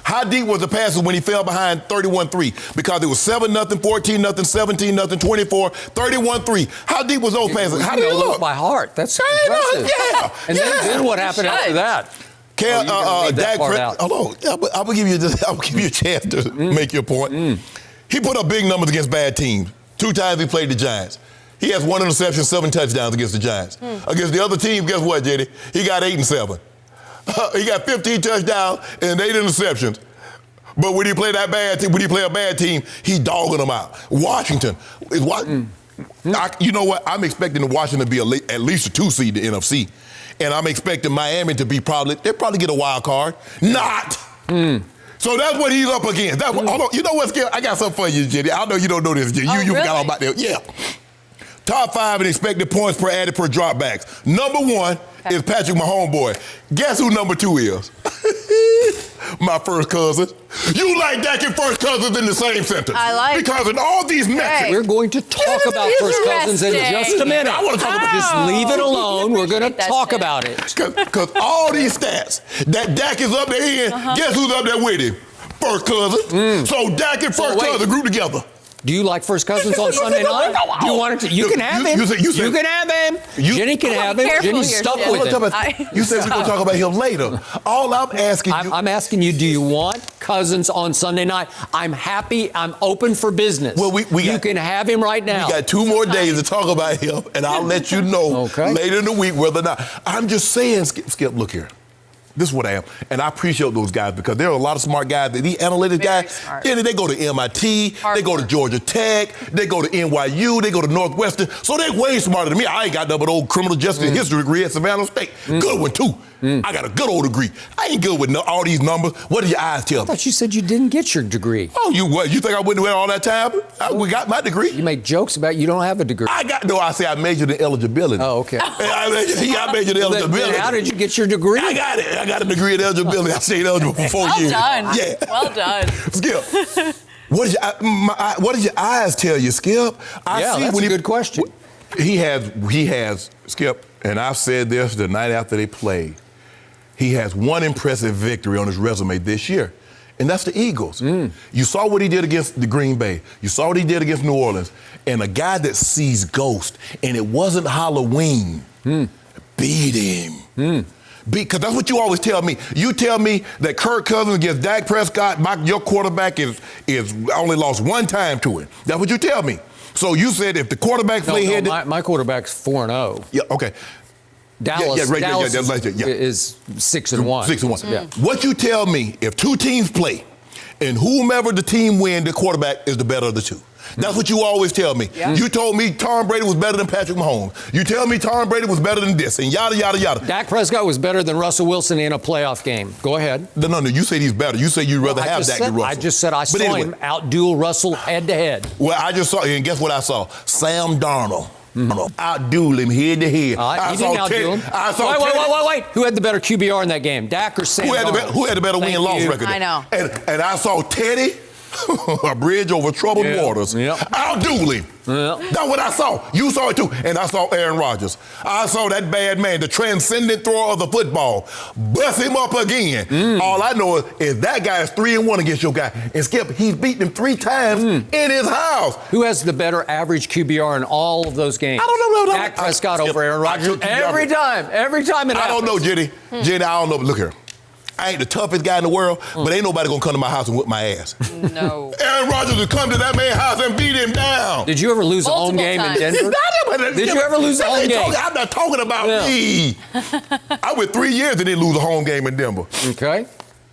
How deep was the passes when he fell behind 31-3? Because it was 7-0, 14-0, 17-0, 24, 31-3. How deep was those passes? How did it look? By heart. That's impressive. And then what happened after that? Dak Prescott. Hold on. I'm gonna give you a chance to make your point. He put up big numbers against bad teams. 2 times he played the Giants. He has 1 interception, 7 touchdowns against the Giants. Against the other team, guess what, JD? He got 8 and 7. He got 15 touchdowns and 8 interceptions. But when he play a bad team, he dogging them out. Washington is what? You know what? I'm expecting Washington to be at least a 2 seed in the NFC. And I'm expecting Miami to be they'll probably get a wild card. Not. So that's what he's up against. Hold on. You know what, Skip? I got something for you, Jenny. I know you don't know this, Jenny. You really? forgot all about that. Yeah. Top 5 in expected points per added per dropbacks. Number 1 is Patrick Mahomes' boy. Guess who number 2 is? My first cousin. You like Dak and first cousins in the same sentence. I like Because in all these metrics. We're going to talk about first cousins in just a minute. I want to talk about Just leave it alone. We're going to Appreciate that talk shit. about it. Because all these stats that Dak is up there in, guess who's up there with him? First cousin. So Dak and first cousin group together. Do you like first cousins on Sunday night? Do you want it to? You can have him. You can have him. Jenny can have him. Careful Jenny's here, stuck Shannon. with him. You said we're going to talk about him later. All I'm asking you. I'm asking you, do you want Cousins on Sunday night? I'm happy. I'm open for business. Well, you can have him right now. We got 2 more days to talk about him, and I'll let you know later in the week whether or not. I'm just saying, Skip, look here. This is what I am. And I appreciate those guys because there are a lot of smart guys. These analytics guys, smart. they go to MIT, they go to Georgia Tech, they go to NYU, they go to Northwestern. So they're way smarter than me. I ain't got no but old criminal justice history degree at Savannah State. Good one, too. I got a good old degree. I ain't good with all these numbers. What do your eyes tell I me? thought you said you didn't get your degree. Oh, you what? You think I wouldn't wait all that time? We got my degree. You make jokes about you don't have a degree. I say I majored in eligibility. Oh, okay. I majored in eligibility. Then how did you get your degree? I got it. I got a degree in eligibility. I stayed eligible for 4 years. Well done. Yeah. Well done. Skip. What did your eyes tell you, Skip? That's a good question. He has, Skip, and I've said this the night after they played. He has one impressive victory on his resume this year, and that's the Eagles. You saw what he did against the Green Bay. You saw what he did against New Orleans. And a guy that sees ghosts, and it wasn't Halloween, beat him. Because that's what you always tell me. You tell me that Kirk Cousins against Dak Prescott, your quarterback is only lost one time to him. That's what you tell me. So you said if the quarterback play head... my quarterback's 4-0. Yeah, okay. Dallas is 6-1. 6-1. Yeah. What you tell me, if two teams play, and whomever the team win, the quarterback is the better of the two. That's what you always tell me. Yeah. You told me Tom Brady was better than Patrick Mahomes. You tell me Tom Brady was better than this, and yada, yada, yada. Dak Prescott was better than Russell Wilson in a playoff game. Go ahead. No, you said he's better. You say you'd rather have Dak than Russell. I just said I saw him outduel Russell head-to-head. Well, I just saw, and guess what I saw? Sam Darnold. Outduel him head to head. He didn't outduel him. Wait. Who had the better QBR in that game? Dak or Sam Darnold? Who had the better win-loss record? I know. And I saw Teddy, a bridge over troubled waters. Outduel him. That's what I saw. You saw it too. And I saw Aaron Rodgers. I saw that bad man, the transcendent thrower of the football, bust him up again. All I know is that guy is 3-1 against your guy. And Skip, he's beaten him 3 times in his house. Who has the better average QBR in all of those games? I don't know. Dak Prescott over Aaron Rodgers. Every time. I don't know, Jenny. Jenny, I don't know. But look here. I ain't the toughest guy in the world, but ain't nobody gonna come to my house and whip my ass. No. Aaron Rodgers would come to that man's house and beat him down. Did you ever lose a home game in Denver? Did you ever lose a home game? I'm not talking about me. I went 3 years and didn't lose a home game in Denver. Okay.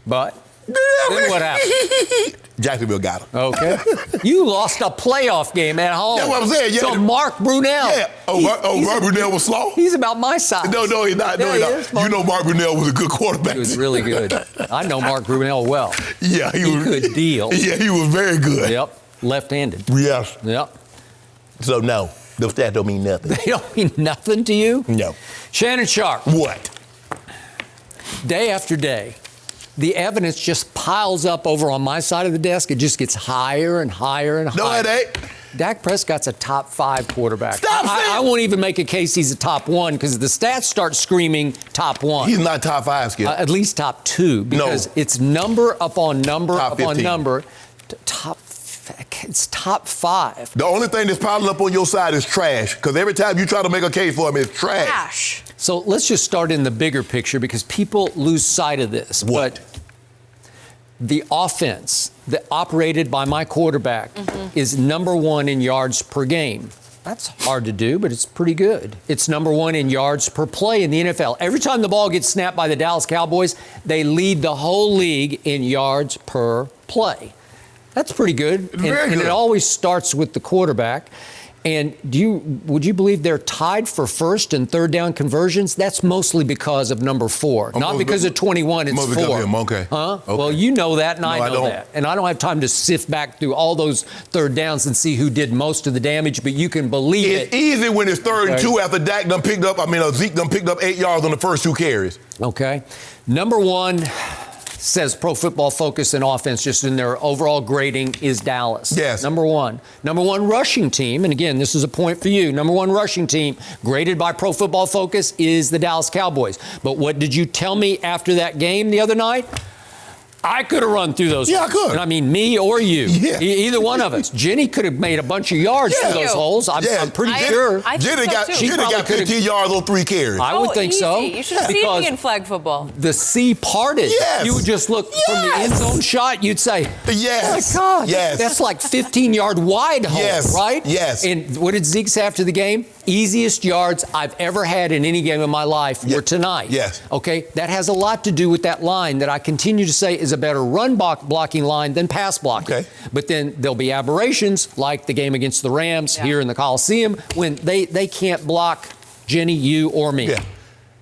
But then what happened? Jacksonville got him. Okay. You lost a playoff game at home. That's what I'm saying. Yeah. So Mark Brunell. Yeah. Mark Brunell was slow? He's about my size. No, he's not. No, he's not. You know Mark Brunell was a good quarterback. He was really good. I know Mark Brunell well. Yeah. He could deal. Yeah, he was very good. Yep. Left-handed. Yes. Yep. So, no. Those stats don't mean nothing. They don't mean nothing to you? No. Shannon Sharpe. What? Day after day, the evidence just piles up over on my side of the desk. It just gets higher and higher and higher. No, it ain't. Dak Prescott's a top 5 quarterback. Stop saying I won't even make a case he's a top 1 because the stats start screaming top 1. He's not top 5, Skip. At least top 2 because it's number upon number top upon 15. number. It's top 5. The only thing that's piling up on your side is trash because every time you try to make a case for him, it's trash. So let's just start in the bigger picture because people lose sight of this. What? But the offense that operated by my quarterback is number 1 in yards per game. That's hard to do, but it's pretty good. It's number 1 in yards per play in the NFL. Every time the ball gets snapped by the Dallas Cowboys, they lead the whole league in yards per play. That's pretty good. Very good. And it always starts with the quarterback. And would you believe they're tied for first and third down conversions? That's mostly because of number 4, not because of 21. It's 4. Because of him, okay. Huh? Okay. Well, you know that, and I know don't. that. And I don't have time to sift back through all those third downs and see who did most of the damage, but you can believe It's easy when it's 3rd and 2 after Zeke done picked up 8 yards on the first 2 carries. Okay. Number 1 says Pro Football Focus and offense, just in their overall grading, is Dallas. Yes. Number 1. Number 1 rushing team, and again, this is a point for you. Number 1 rushing team, graded by Pro Football Focus, is the Dallas Cowboys. But what did you tell me after that game the other night? I could have run through those. Yeah, I could. And I mean, me or you. Yeah. Either one of us. Jenny could have made a bunch of yards through those holes. I'm pretty sure. I think Jenny so, got too. Jenny got 15 yards on 3 carries. I would think easy. so. You should have seen Because me in flag football. the sea parted. Yes. You would just look from the end zone shot, you'd say, Yes. oh my God, Yes. that's like 15-yard wide hole, Yes. right? Yes. And what did Zeke say after the game? Easiest yards I've ever had in any game in my life were tonight. Yes. Okay, that has a lot to do with that line that I continue to say is a better run blocking line than pass blocking. Okay. But then there'll be aberrations like the game against the Rams here in the Coliseum when they can't block Jenny, you, or me. Yeah.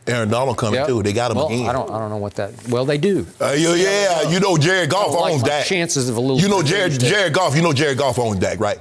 Aaron Donald coming Yep. too. They got him well, again. I don't know what that. Well, they do. You know Jared Goff Like owns my Dak. chances of a little. You know Jared Goff. You know Jared Goff owns Dak, right?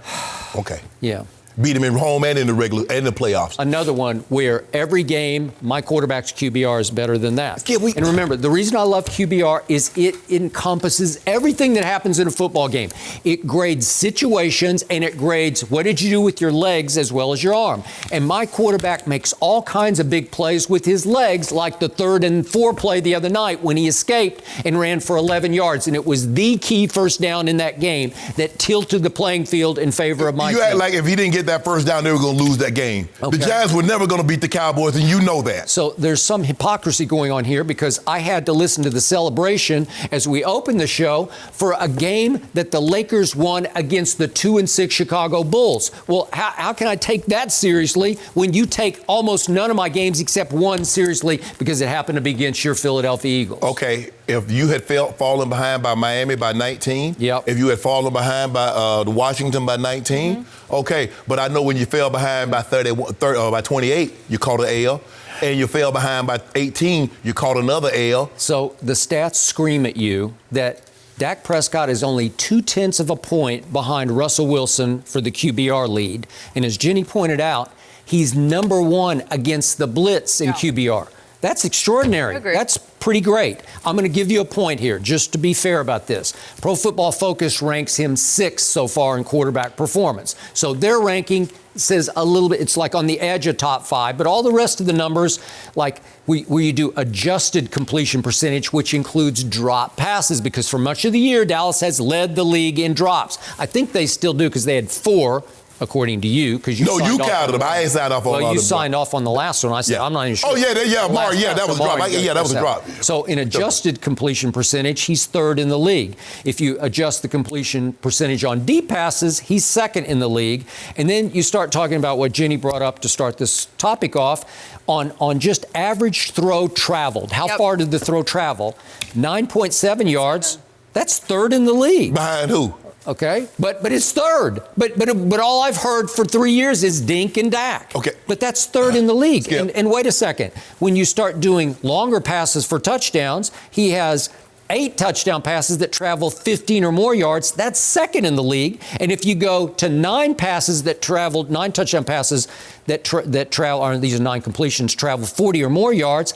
Okay. Yeah. Beat him in home and in the regular and the playoffs. Another one where every game my quarterback's QBR is better than that. Yeah, and remember, the reason I love QBR is it encompasses everything that happens in a football game. It grades situations and it grades what did you do with your legs as well as your arm. And my quarterback makes all kinds of big plays with his legs, like the 3rd and 4 play the other night when he escaped and ran for 11 yards. And it was the key first down in that game that tilted the playing field in favor of my You team. act like if he didn't get that first down, they were going to lose that game. Okay. The Giants were never going to beat the Cowboys, and you know that. So there's some hypocrisy going on here because I had to listen to the celebration as we opened the show for a game that the Lakers won against the 2-6 Chicago Bulls. Well, how can I take that seriously when you take almost none of my games except one seriously because it happened to be against your Philadelphia Eagles? Okay, if you had fallen behind by Miami by 19, if you had fallen behind by Washington by 19, okay, but I know when you fell behind by 28, you caught an L, and you fell behind by 18, you caught another L. So the stats scream at you that Dak Prescott is only 0.2 of a point behind Russell Wilson for the QBR lead. And as Jenny pointed out, he's number 1 against the blitz in QBR. That's extraordinary. That's pretty great. I'm going to give you a point here, just to be fair about this. Pro Football Focus ranks him 6th so far in quarterback performance. So their ranking says a little bit, it's like on the edge of top 5, but all the rest of the numbers, like where you do adjusted completion percentage, which includes drop passes, because for much of the year, Dallas has led the league in drops. I think they still do because they had 4. According to you, because you you counted them. I ain't signed off on all of them. Well, you signed off on the last one. I said, I'm not even sure. Oh, yeah, that was a drop. That was a drop. So in adjusted completion percentage, he's 3rd in the league. If you adjust the completion percentage on deep passes, he's 2nd in the league. And then you start talking about what Jenny brought up to start this topic off on just average throw traveled. How far did the throw travel? 9.7 yards. That's 3rd in the league. Behind who? Okay, but it's 3rd. But all I've heard for 3 years is Dink and Dak. Okay, but that's 3rd in the league. And wait a second, when you start doing longer passes for touchdowns, he has 8 touchdown passes that travel 15 or more yards. That's 2nd in the league. And if you go to 9 passes that traveled, 9 touchdown passes that travel, these are 9 completions, travel 40 or more yards.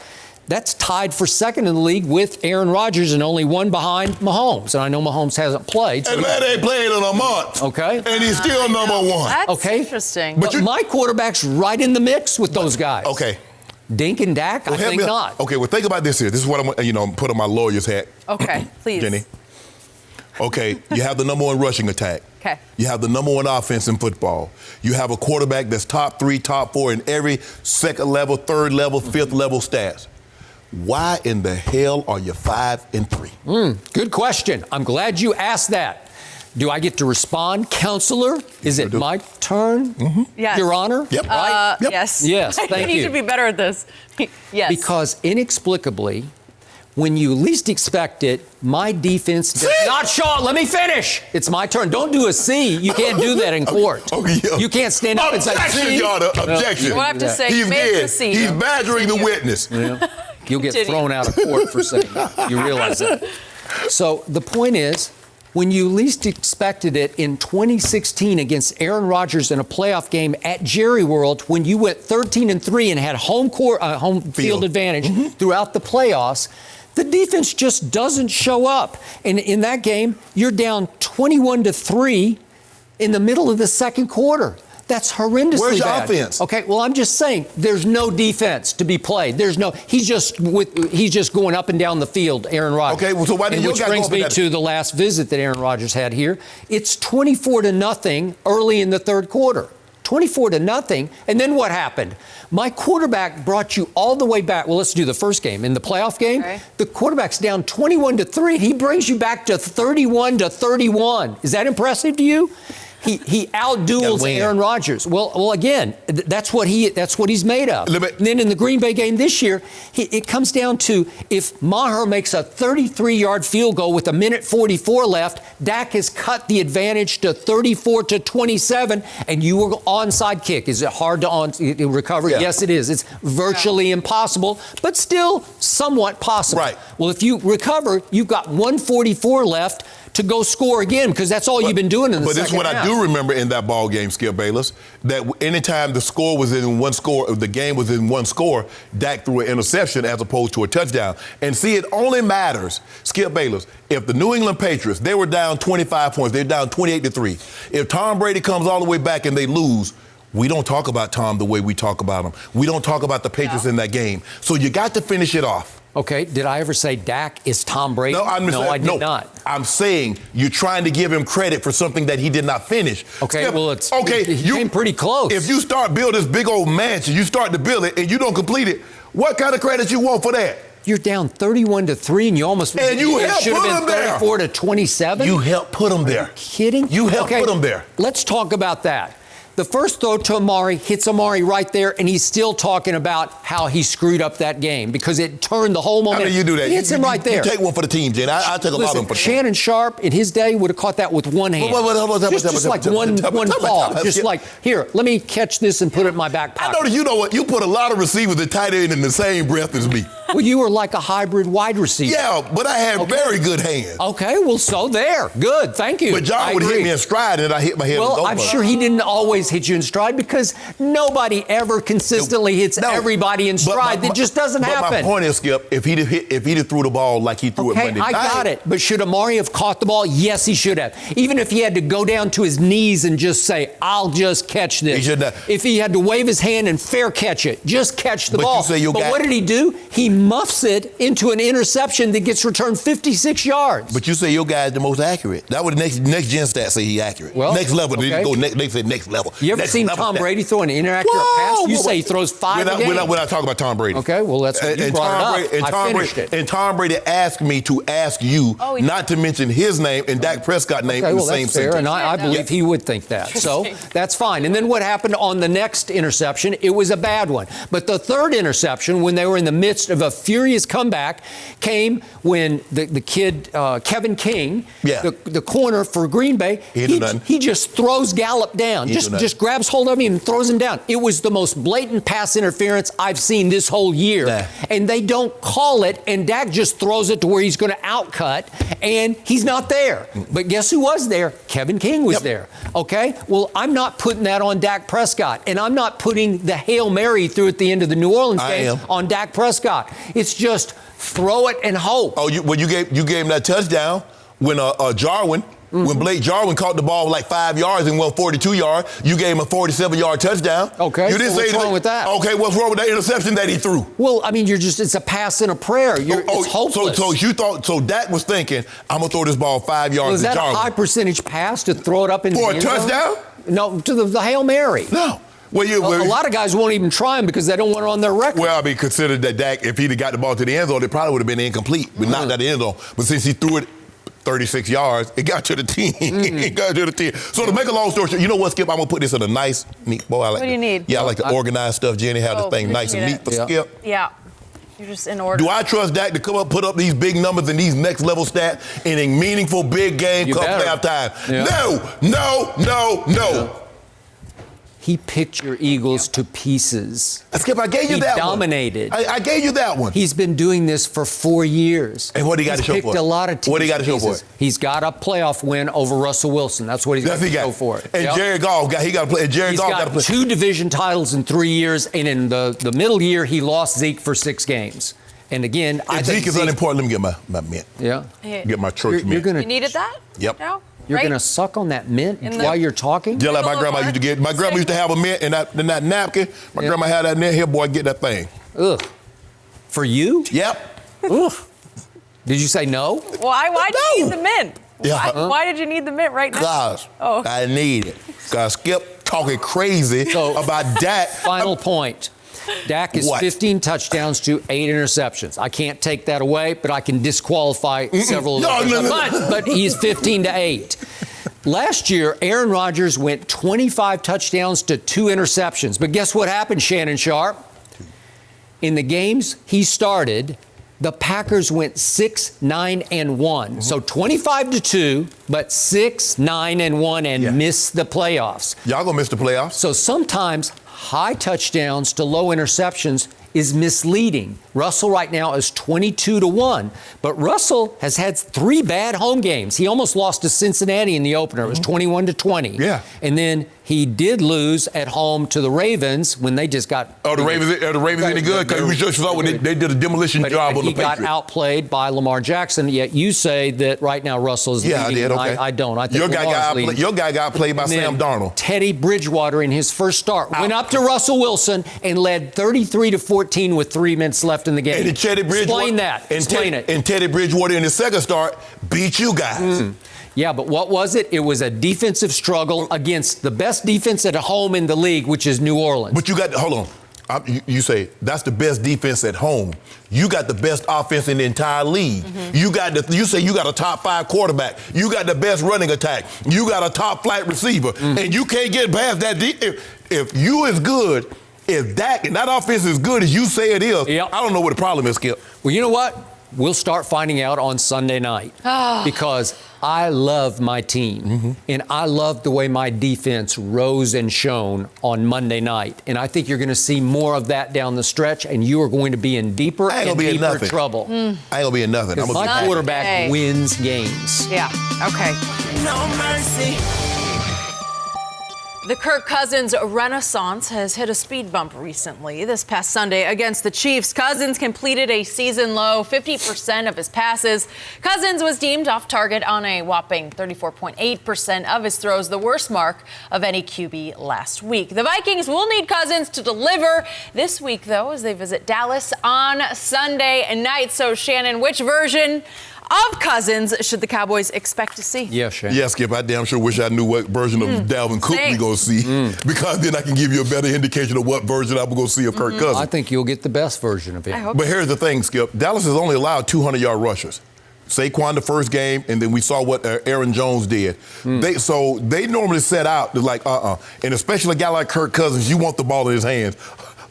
That's tied for 2nd in the league with Aaron Rodgers and only 1 behind Mahomes. And I know Mahomes hasn't played. And man ain't played in a month. Okay. And he's still number 1. That's interesting. But my quarterback's right in the mix with those guys. Okay. Dink and Dak, I think not. Okay, well, think about this here. This is what I'm put on my lawyer's hat. Okay, please. Jenny. Okay, you have the number 1 rushing attack. Okay. You have the number 1 offense in football. You have a quarterback that's top 3, top 4 in every 2nd level, 3rd level, 5th level stats. Why in the hell are you 5-3? Good question. I'm glad you asked that. Do I get to respond, counselor? Is it my turn? Yes. Your Honor? Yep. Right? Yep. Yes. Yes, I thank think you. should be better at this. Yes. Because inexplicably, when you least expect it, my defense does not show up. Let me finish. It's my turn. Don't do a C. You can't do that in court. You can't stand up and say C. Objection. We'll have to say He's make dead. the C. He's badgering the witness. You'll get thrown out of court for saying that. You realize that. So the point is, when you least expected it in 2016 against Aaron Rodgers in a playoff game at Jerry World, when you went 13-3 and had home field advantage throughout the playoffs, the defense just doesn't show up. And in that game, you're down 21-3 in the middle of the 2nd quarter. That's horrendously Where's your bad. offense? Okay, well, I'm just saying there's no defense to be played. He's just going up and down the field, Aaron Rodgers. Okay, well, so why didn't you Which guys brings go up me and to the last visit that Aaron Rodgers had here. It's 24-0 early in the third quarter. 24-0, and then what happened? My quarterback brought you all the way back. Well, let's do the first game. In the playoff game, the quarterback's down 21-3. He brings you back to 31-31. Is that impressive to you? He outduels Aaron Rodgers. Well, again, that's what he's made of. And then in the Green Bay game this year, it comes down to if Maher makes a 33-yard field goal with 1:44 left, Dak has cut the advantage to 34-27, and you were onside kick. Is it hard to recover? Yeah. Yes, it is. It's virtually impossible, but still somewhat possible. Right. Well, if you recover, you've got 1:44 left to go score again, because that's all you've been doing in the second half. But this is what I do remember in that ball game, Skip Bayless, that anytime the score was in one score, the game was in one score, Dak threw an interception as opposed to a touchdown. And see, it only matters, Skip Bayless, if the New England Patriots, they were down 25 points, they're down 28-3. If Tom Brady comes all the way back and they lose, we don't talk about Tom the way we talk about him. We don't talk about the Patriots in that game. So you got to finish it off. Okay, did I ever say Dak is Tom Brady? No, I did not. I'm saying you're trying to give him credit for something that he did not finish. Okay, Skip, well, he came pretty close. If you start building this big old mansion, you start to build it, and you don't complete it, what kind of credit you want for that? You're down 31-3, and you almost should have been 34-27. You helped put him there. Are you kidding? You helped put him there. Let's talk about that. The first throw to Amari hits Amari right there, and he's still talking about how he screwed up that game because it turned the whole momentum. How do you do that? He hits him right there. You take one for the team, Jen. I take a lot of them for the team. Shannon Sharpe in his day would have caught that with one hand. Just like one paw. Just like, here, let me catch this and put it in my back pocket. I know that you know what? You put a lot of receivers and tight end in the same breath as me. Well, you were like a hybrid wide receiver. Yeah, but I had very good hands. Okay, well, so there. Good, thank you. But John would hit me in stride, and I hit my head. Well, I'm sure he didn't always hit you in stride because nobody ever consistently hits everybody in stride. That just doesn't happen. My point is, Skip, if he'd threw the ball like he threw it Monday night. I got it. But should Amari have caught the ball? Yes, he should have. Even if he had to go down to his knees and just say, I'll just catch this. He should have. If he had to wave his hand and fair catch it, just catch the ball. But what did he do? He muffs it into an interception that gets returned 56 yards. But you say your guy's the most accurate. That would the next gen stat say he's accurate. Well, next level. They say next level. You ever seen Tom Brady throw an inaccurate pass? You say he throws 5 a game. When I talk about Tom Brady. Okay, well, that's what you brought it up. I finished it. And Tom Brady asked me to ask you not to mention his name and Dak Prescott name in the same that's fair, sentence. and I believe he would think that. So that's fine. And then what happened on the next interception? It was a bad one. But the third interception, when they were in the midst of a furious comeback, came when the kid, Kevin King, the corner for Green Bay, he just throws Gallup down. Just grabs hold of him and throws him down. It was the most blatant pass interference I've seen this whole year. Yeah. And they don't call it, and Dak just throws it to where he's going to outcut, and he's not there. But guess who was there? Kevin King was there. Okay? Well, I'm not putting that on Dak Prescott, and I'm not putting the Hail Mary through at the end of the New Orleans game on Dak Prescott. It's just throw it and hope. Oh, you gave him that touchdown when Jarwin. Mm-hmm. When Blake Jarwin caught the ball like 5 yards and went 42 yards, you gave him a 47-yard touchdown. Okay, you didn't what's wrong with that? Okay, what's wrong with that interception that he threw? Well, I mean, it's a pass and a prayer. It's hopeless. So Dak was thinking, I'm going to throw this ball 5 yards to Jarwin. Is that a high percentage pass to throw it up in the end zone? For a touchdown? No, to the Hail Mary. No. Well, a lot of guys won't even try him because they don't want it on their record. Well, I mean, consider that Dak, if he'd have got the ball to the end zone, it probably would have been incomplete. But not at the end zone. But since he threw it 36 yards, it got to the team. It got to the team. So to make a long story short, you know what, Skip? I'm going to put this in a nice, neat, boy, I like what do you need? Yeah, I like to organize stuff. Jenny, have the thing nice and neat for Skip. Yeah. You're just in order. Do I trust Dak to come up, put up these big numbers and these next level stats in a meaningful big game come playoff time? Yeah. No. He picked your Eagles to pieces. Skip, I gave you that one. He dominated. I gave you that one. He's been doing this for 4 years. And what do you got to show for it? He's picked a lot of teams. What do you got to show for it? He's got a playoff win over Russell Wilson. That's what he's got to show for it. And Jared Goff, he got to play. He's got 2 division titles in 3 years, and in the middle year, he lost Zeke for 6 games. And again, I think Zeke is unimportant. Let me get my mint. Yeah. Get my church mint. You needed that? Yep. No? You're right? going to suck on that mint In the- while you're talking? Just like my Middle of grandma used to get. My grandma used to have a mint in that napkin. My grandma had that in there. Here, boy, get that thing. Ugh. For you? Yep. Ugh. Did you say no? Why did you need the mint? Yeah. Why did you need the mint right now? Gosh, Oh. I need it. Cause Skip talking crazy about Dak. Final point. Dak is What? 15 touchdowns to 8 interceptions. I can't take that away, but I can disqualify several of No, those. no, no. But he's 15 to 8. Last year, Aaron Rodgers went 25 touchdowns to 2 interceptions. But guess what happened, Shannon Sharpe? In the games he started, the Packers went 6-9-1. So 25 to 2, but 6-9-1 and missed the playoffs. Y'all gonna miss the playoffs. So sometimes high touchdowns to low interceptions is misleading. Russell right now is 22 to 1, but Russell has had 3 bad home games. He almost lost to Cincinnati in the opener. It was 21 to 20. Yeah. And then he did lose at home to the Ravens when they just got. Oh, the Ravens any good? Because we just saw when they did a demolition job on the He got Patriots. outplayed by Lamar Jackson. Yet you say that right now Russell is leading. I did. Okay. I don't. I think Your guy Lamar's got leading. your guy got played by And then Sam Darnold. Teddy Bridgewater in his first start went up to Russell Wilson and led 33 to 14 with 3 minutes left in the game. And then Teddy Bridgewater. Explain that. Explain it. And Teddy Bridgewater in his second start beat you guys. Yeah, but what was it? It was a defensive struggle against the best defense at home in the league, which is New Orleans. But you got, hold on. You say that's the best defense at home. You got the best offense in the entire league. You say you got a top 5 quarterback. You got the best running attack. You got a top flight receiver, and you can't get past that. If you as good as Dak and that offense is good as you say it is, Yep. I don't know what the problem is, Skip. Well, you know what? We'll start finding out on Sunday night because I love my team and I love the way my defense rose and shone on Monday night. And I think you're going to see more of that down the stretch, and you are going to be in deeper and deeper trouble. I ain't gonna be in nothing. Because my Sunday. quarterback wins games. Yeah. Okay. No mercy. The Kirk Cousins renaissance has hit a speed bump recently. This past Sunday against the Chiefs, Cousins completed a season-low 50% of his passes. Cousins was deemed off target on a whopping 34.8% of his throws, the worst mark of any QB last week. The Vikings will need Cousins to deliver this week, though, as they visit Dallas on Sunday night. So, Shannon, which version of Cousins should the Cowboys expect to see? Yeah, Shannon. Yeah, Skip, I damn sure wish I knew what version of Dalvin Cook we going to see, because then I can give you a better indication of what version I'm going to see of Kirk Cousins. I think you'll get the best version of him. I hope But here's the thing, Skip. Dallas has only allowed 200-yard rushers. Saquon the first game, and then we saw what Aaron Jones did. They normally set out to like, and especially a guy like Kirk Cousins, you want the ball in his hands.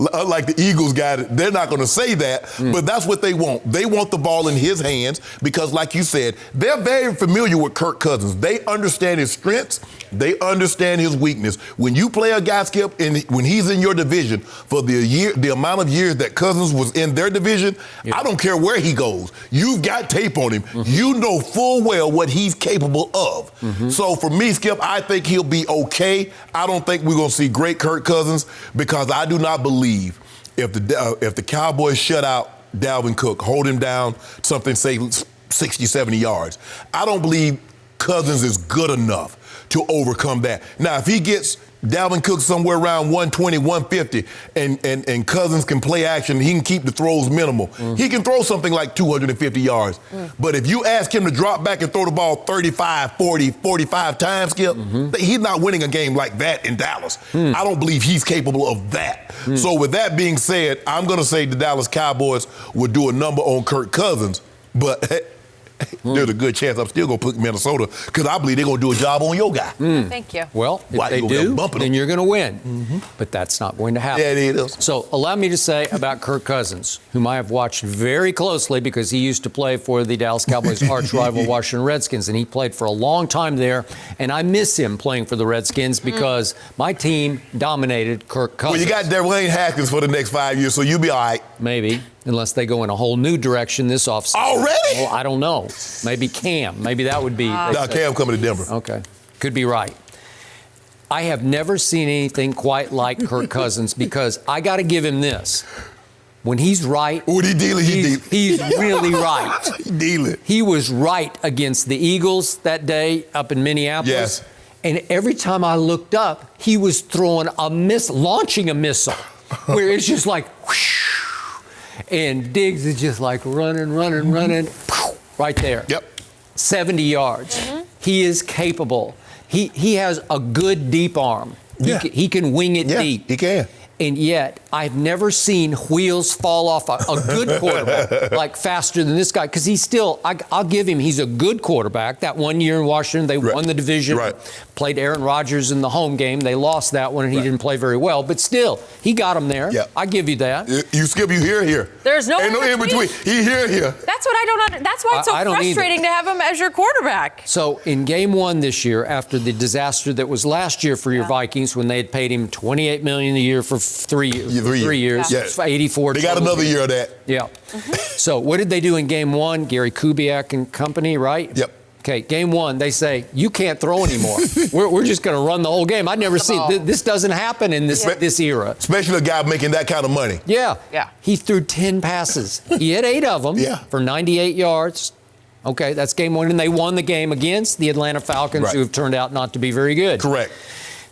Like the Eagles got it, they're not going to say that, but that's what they want. They want the ball in his hands because, like you said, they're very familiar with Kirk Cousins. They understand his strengths. They understand his weakness. When you play a guy, Skip, and when he's in your division for the amount of years that Cousins was in their division, I don't care where he goes. You've got tape on him. You know full well what he's capable of. So for me, Skip, I think he'll be okay. I don't think we're going to see great Kirk Cousins because I do not believe if the Cowboys shut out Dalvin Cook, hold him down something, say 60, 70 yards, I don't believe Cousins is good enough to overcome that. Now, if he gets Dalvin Cook somewhere around 120, 150, and Cousins can play action, he can keep the throws minimal. He can throw something like 250 yards. But if you ask him to drop back and throw the ball 35, 40, 45 times, Skip, he's not winning a game like that in Dallas. I don't believe he's capable of that. So with that being said, I'm going to say the Dallas Cowboys will do a number on Kirk Cousins, but there's a good chance I'm still going to pick Minnesota because I believe they're going to do a job on your guy. Thank you. Well, if Why they you gonna do, bump it then up? you're going to win. But that's not going to happen. Yeah, it is. So allow me to say about Kirk Cousins, whom I have watched very closely because he used to play for the Dallas Cowboys' arch rival Washington Redskins, and he played for a long time there. And I miss him playing for the Redskins because my team dominated Kirk Cousins. Well, you got Dwayne Haskins for the next 5 years, so you'll be all right. Maybe, unless they go in a whole new direction this offseason. Already? Well, I don't know. Maybe Cam. Maybe that would be. Now, Cam coming to Denver. Okay. Could be right. I have never seen anything quite like Kirk Cousins because I got to give him this. When he's right, he's really right. Dealing. He was right against the Eagles that day up in Minneapolis. Yes. And every time I looked up, he was throwing a missile, launching a missile, where it's just like, whoosh, and Diggs is just like running, right there. Yep. 70 yards. He is capable. He has a good deep arm. Yeah. He can wing it deep. He can. And yet, I've never seen wheels fall off a good quarterback like faster than this guy, because he's still, I'll give him, he's a good quarterback. That 1 year in Washington, they won the division, played Aaron Rodgers in the home game. They lost that one, and he didn't play very well. But still, he got him there. Yeah. I give you that. You Skip, you here. There's no Ain't no in between. He here. That's what I don't understand. That's why it's so frustrating to have him as your quarterback. So in game one this year, after the disaster that was last year for your Vikings, when they had paid him $28 million a year for 3 years, Yes. 84. They got another year of that. Yeah. So what did they do in game one? Gary Kubiak and company, right? Yep. Okay, game one, they say, you can't throw anymore. we're just going to run the whole game. I've never seen this doesn't happen in this era. Especially a guy making that kind of money. Yeah. Yeah. He threw 10 passes. He hit 8 of them for 98 yards. Okay, that's game one. And they won the game against the Atlanta Falcons, who have turned out not to be very good. Correct.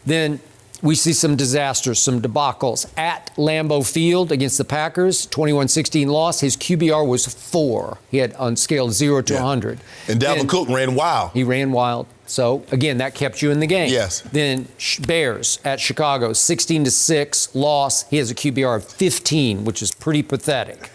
Then we see some disasters, some debacles. At Lambeau Field against the Packers, 21-16 loss. His QBR was 4. He had on scale 0 to 100. And Dalvin Cook ran wild. He ran wild. So, again, that kept you in the game. Yes. Then Bears at Chicago, 16-6 loss. He has a QBR of 15, which is pretty pathetic.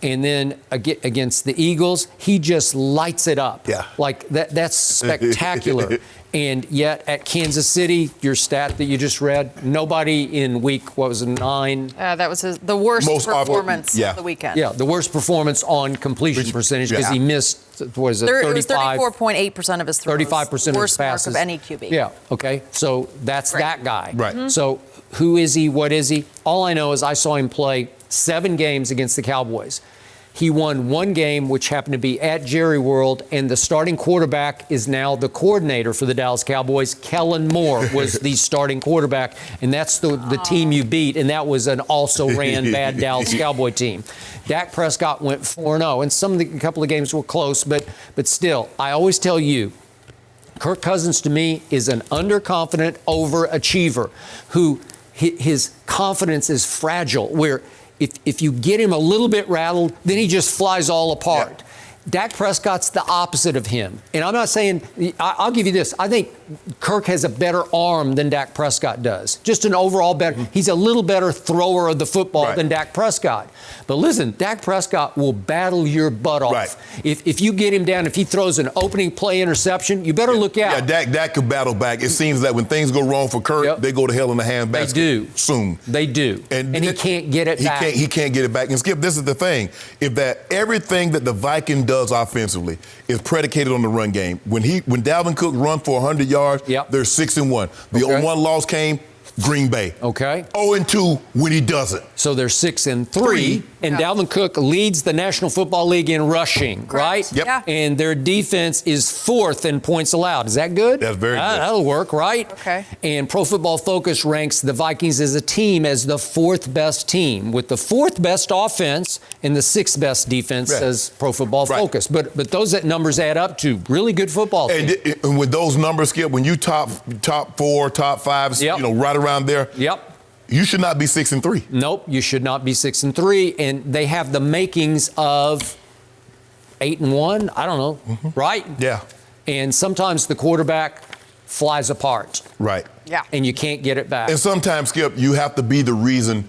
And then against the Eagles, he just lights it up. Yeah. Like, that's spectacular. And yet at Kansas City, your stat that you just read, nobody in week, 9? That was the worst performance of the weekend. Yeah, the worst performance on completion percentage, because he missed, what was it, 35? It was 34.8% of his throws. 35% of his worst passes. mark of any QB. Yeah, okay. So that's that guy. Right. So who is he? What is he? All I know is I saw him play 7 games against the Cowboys. He won 1 game, which happened to be at Jerry World, and the starting quarterback is now the coordinator for the Dallas Cowboys. Kellen Moore was the starting quarterback, and that's the team you beat, and that was an also-ran bad Dallas Cowboy team. Dak Prescott went 4-0, and a couple of games were close, but still, I always tell you, Kirk Cousins to me is an underconfident overachiever who his confidence is fragile, where if you get him a little bit rattled, then he just flies all apart. Yeah. Dak Prescott's the opposite of him. And I'm not saying, I'll give you this. I think Kirk has a better arm than Dak Prescott does. Just an overall better. He's a little better thrower of the football than Dak Prescott. But listen, Dak Prescott will battle your butt off. Right. If you get him down, if he throws an opening play interception, you better look out. Yeah, Dak could battle back. It seems that when things go wrong for Kirk, they go to hell in the handbasket. They do. Soon. They do. And he can't get it back. He can't get it back. And Skip, this is the thing. If everything that the Viking does offensively is predicated on the run game. When Dalvin Cook run for 100 yards, they're 6-1. The one loss came Green Bay. Okay. 0-2 when he doesn't. So they're 6-3. And Dalvin Cook leads the National Football League in rushing, right? Yep. Yeah. And their defense is 4th in points allowed. Is that good? That's very good. That'll work, right? Okay. And Pro Football Focus ranks the Vikings as a team as the 4th best team, with the 4th best offense and the 6th best defense as Pro Football Focus. But those numbers add up to really good football team. And with those numbers, Skip, when you top 4, top 5, right around there. Yep. You should not be 6-3. Nope, you should not be 6-3, and they have the makings of 8-1. I don't know, right? Yeah. And sometimes the quarterback flies apart. Right. Yeah. And you can't get it back. And sometimes, Skip, you have to be the reason.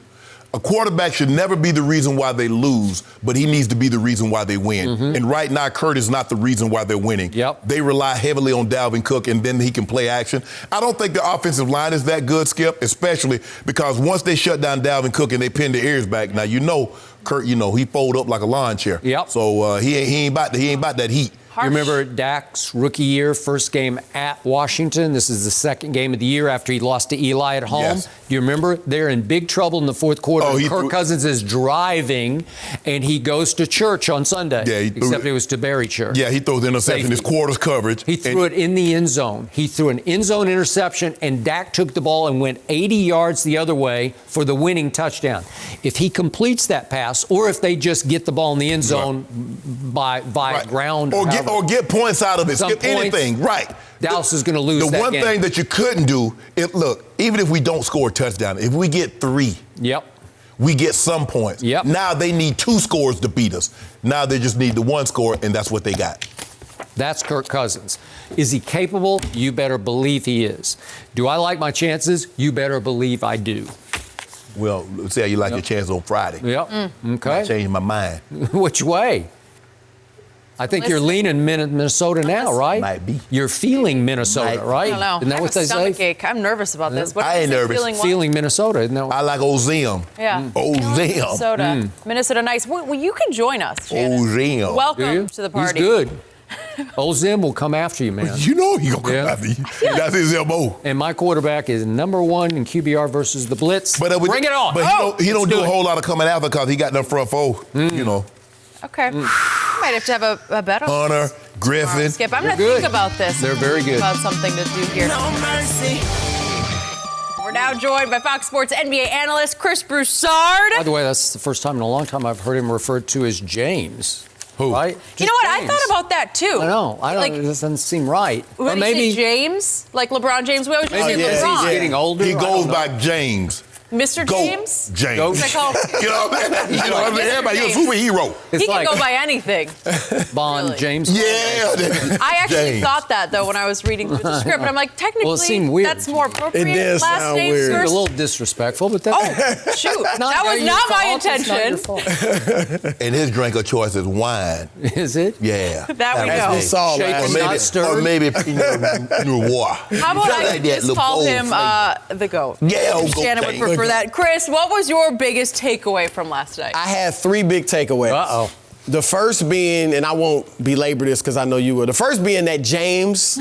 A quarterback should never be the reason why they lose, but he needs to be the reason why they win. And right now, Kurt is not the reason why they're winning. Yep. They rely heavily on Dalvin Cook, and then he can play action. I don't think the offensive line is that good, Skip, especially because once they shut down Dalvin Cook and they pin their ears back, now Kurt, he fold up like a lawn chair. Yep. So he ain't about that heat. You remember Dak's rookie year, first game at Washington? This is the second game of the year after he lost to Eli at home. Yes. Do you remember? They're in big trouble in the fourth quarter. Oh, Kirk Cousins is driving, and he goes to church on Sunday. Yeah, except it was to Berry Church. Yeah, he throws the interception, his quarters coverage. He threw it in the end zone. He threw an end zone interception, and Dak took the ball and went 80 yards the other way for the winning touchdown. If he completes that pass, or if they just get the ball in the end zone by ground or get points out of it, skip anything, right? Dallas is going to lose that game. The one thing that you couldn't do, look, even if we don't score a touchdown, if we get 3, we get some points. Now they need 2 scores to beat us. Now they just need the 1 score, and that's what they got. That's Kirk Cousins. Is he capable? You better believe he is. Do I like my chances? You better believe I do. Well, let's see how you like your chance on Friday. Okay. I changed my mind. Which way? I think you're leaning Minnesota now, right? Might be. You're feeling Minnesota, right? I don't know. Isn't that what they say? Ache. I'm nervous about this. I ain't nervous. Feeling Minnesota, isn't that what? I like Ozim. Yeah. Ozim. Minnesota. Minnesota nice. Well, you can join us, Shannon. Ozim. Welcome to the party. He's good. Ozim will come after you, man. You know he gonna come after you. That's his MO. And my quarterback is #1 in QBR versus the blitz. Bring it on. But he don't do a whole lot of coming after because he got them front 4, you know. Okay. You might have to have a bet on Hunter, Griffin. Skip, I'm going to think about this. They're very good. About something to do here. No mercy. We're now joined by Fox Sports NBA analyst Chris Broussard. By the way, that's the first time in a long time I've heard him referred to as James. Who? Right? You know what? I thought about that too. I know. It doesn't seem right. When maybe James, like LeBron James. We always say LeBron. He's getting older. He goes by James. Mr. James? James. Go. You know what I mean? Everybody, you're a superhero. He can go by anything. Bond really. James. Yeah. I actually James. thought that, though, when I was reading through the script. And I'm like, technically, Well, it seemed weird. that's more appropriate. It did Last sound name weird. A first. little disrespectful, but that, Oh, shoot. That was not my intention. And his drink of choice is wine. Is it? Yeah. That we know. We saw Shaken, last not stirred. Or maybe Pinot Noir. How about I Like that just call LeBeau him flavor. the GOAT? Yeah, old Shannon goat would prefer thing. that. Chris, what was your biggest takeaway from last night? I had 3 big takeaways. Uh-oh. The first being, and I won't belabor this because I know you will. The first being that James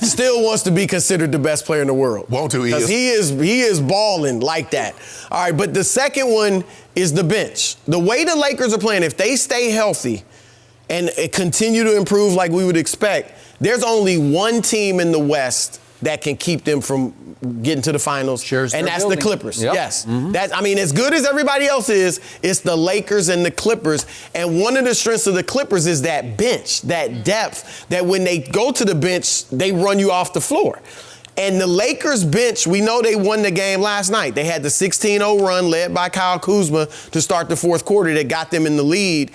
still wants to be considered the best player in the world. Want to, Because he is balling like that. All right, but the second one is the bench. The way the Lakers are playing, if they stay healthy and continue to improve like we would expect, there's only one team in the West that can keep them from getting to the finals, and that's the Clippers. Yep. Yes. As good as everybody else is, it's the Lakers and the Clippers. And one of the strengths of the Clippers is that bench, that depth, that when they go to the bench, they run you off the floor. And the Lakers bench, we know they won the game last night. They had the 16-0 run led by Kyle Kuzma to start the fourth quarter that got them in the lead.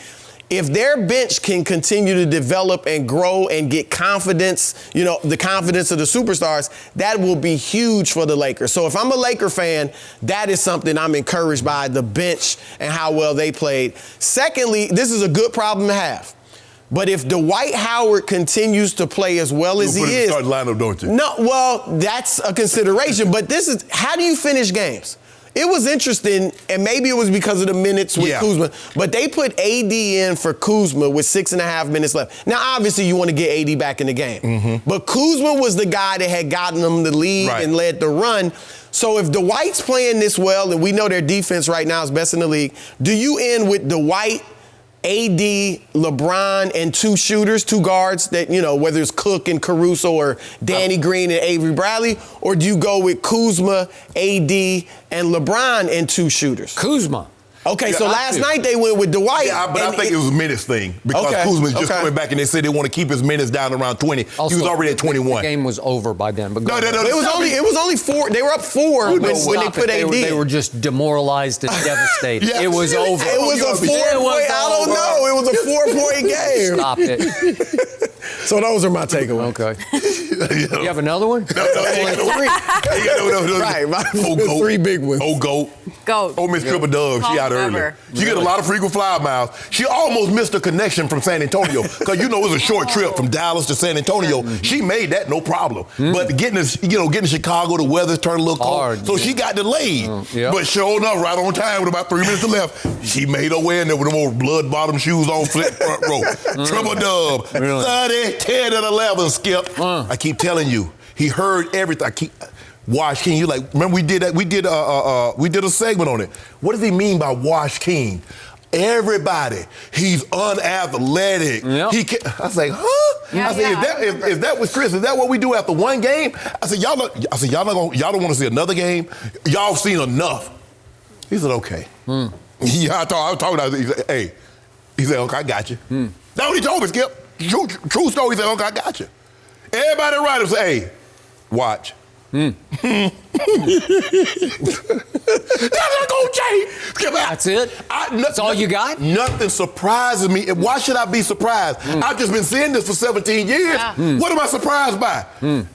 If their bench can continue to develop and grow and get confidence, the confidence of the superstars, that will be huge for the Lakers. So if I'm a Laker fan, that is something I'm encouraged by, the bench and how well they played. Secondly, this is a good problem to have. But if Dwight Howard continues to play as well as he is, start lineup, don't you? No, well, that's a consideration. But this is, how do you finish games? It was interesting, and maybe it was because of the minutes with Kuzma, but they put AD in for Kuzma with 6.5 minutes left. Now, obviously, you want to get AD back in the game. But Kuzma was the guy that had gotten them the lead and led the run. So if Dwight's playing this well, and we know their defense right now is best in the league, do you end with Dwight, AD, LeBron, and 2 shooters, 2 guards that, whether it's Cook and Caruso or Danny Green and Avery Bradley? Or do you go with Kuzma, AD, and LeBron and 2 shooters? Kuzma. Okay, so last night they went with Dwight. Yeah, but I think it was a minutes thing because Kuzma's just coming back, and they said they want to keep his minutes down around 20. Also, he was already at 21. The game was over by then. But No, It was only 4. They were up 4 when they put AD. They were just demoralized and devastated. Yeah. It was over. It was a 4-point. I don't know. It was a 4-point game. Stop it. So those are my takeaways. Okay. You have another one? No, Right, Goat. 3 big ones. Goat. Goat. Miss Triple Dove, she out early. She get a lot of frequent flyer miles. She almost missed a connection from San Antonio because it was a short trip from Dallas to San Antonio. She made that no problem. But getting to Chicago, the weather's turned a little cold, so she got delayed. But sure enough, right on time with about 3 minutes left, she made her way in there with them old blood bottom shoes on, flip front row. Triple Dub, 30, 10, and 11. Skip. I keep telling you, he heard everything. Wash King, remember we did that? We did a segment on it. What does he mean by Wash King? Everybody, he's unathletic. Yep. I say, huh? I said, if that was Chris, is that what we do after one game? I said, y'all don't want to see another game? Y'all seen enough. He said, okay. Yeah, I was talking about it. He said, hey. He said, okay, I got you. That's what he told me, Skip. True story. He said, okay, I got you. Everybody around him said, hey, watch. That's not gonna change. That's it? That's all you got? Nothing surprises me. Why should I be surprised? I've just been seeing this for 17 years. What am I surprised by?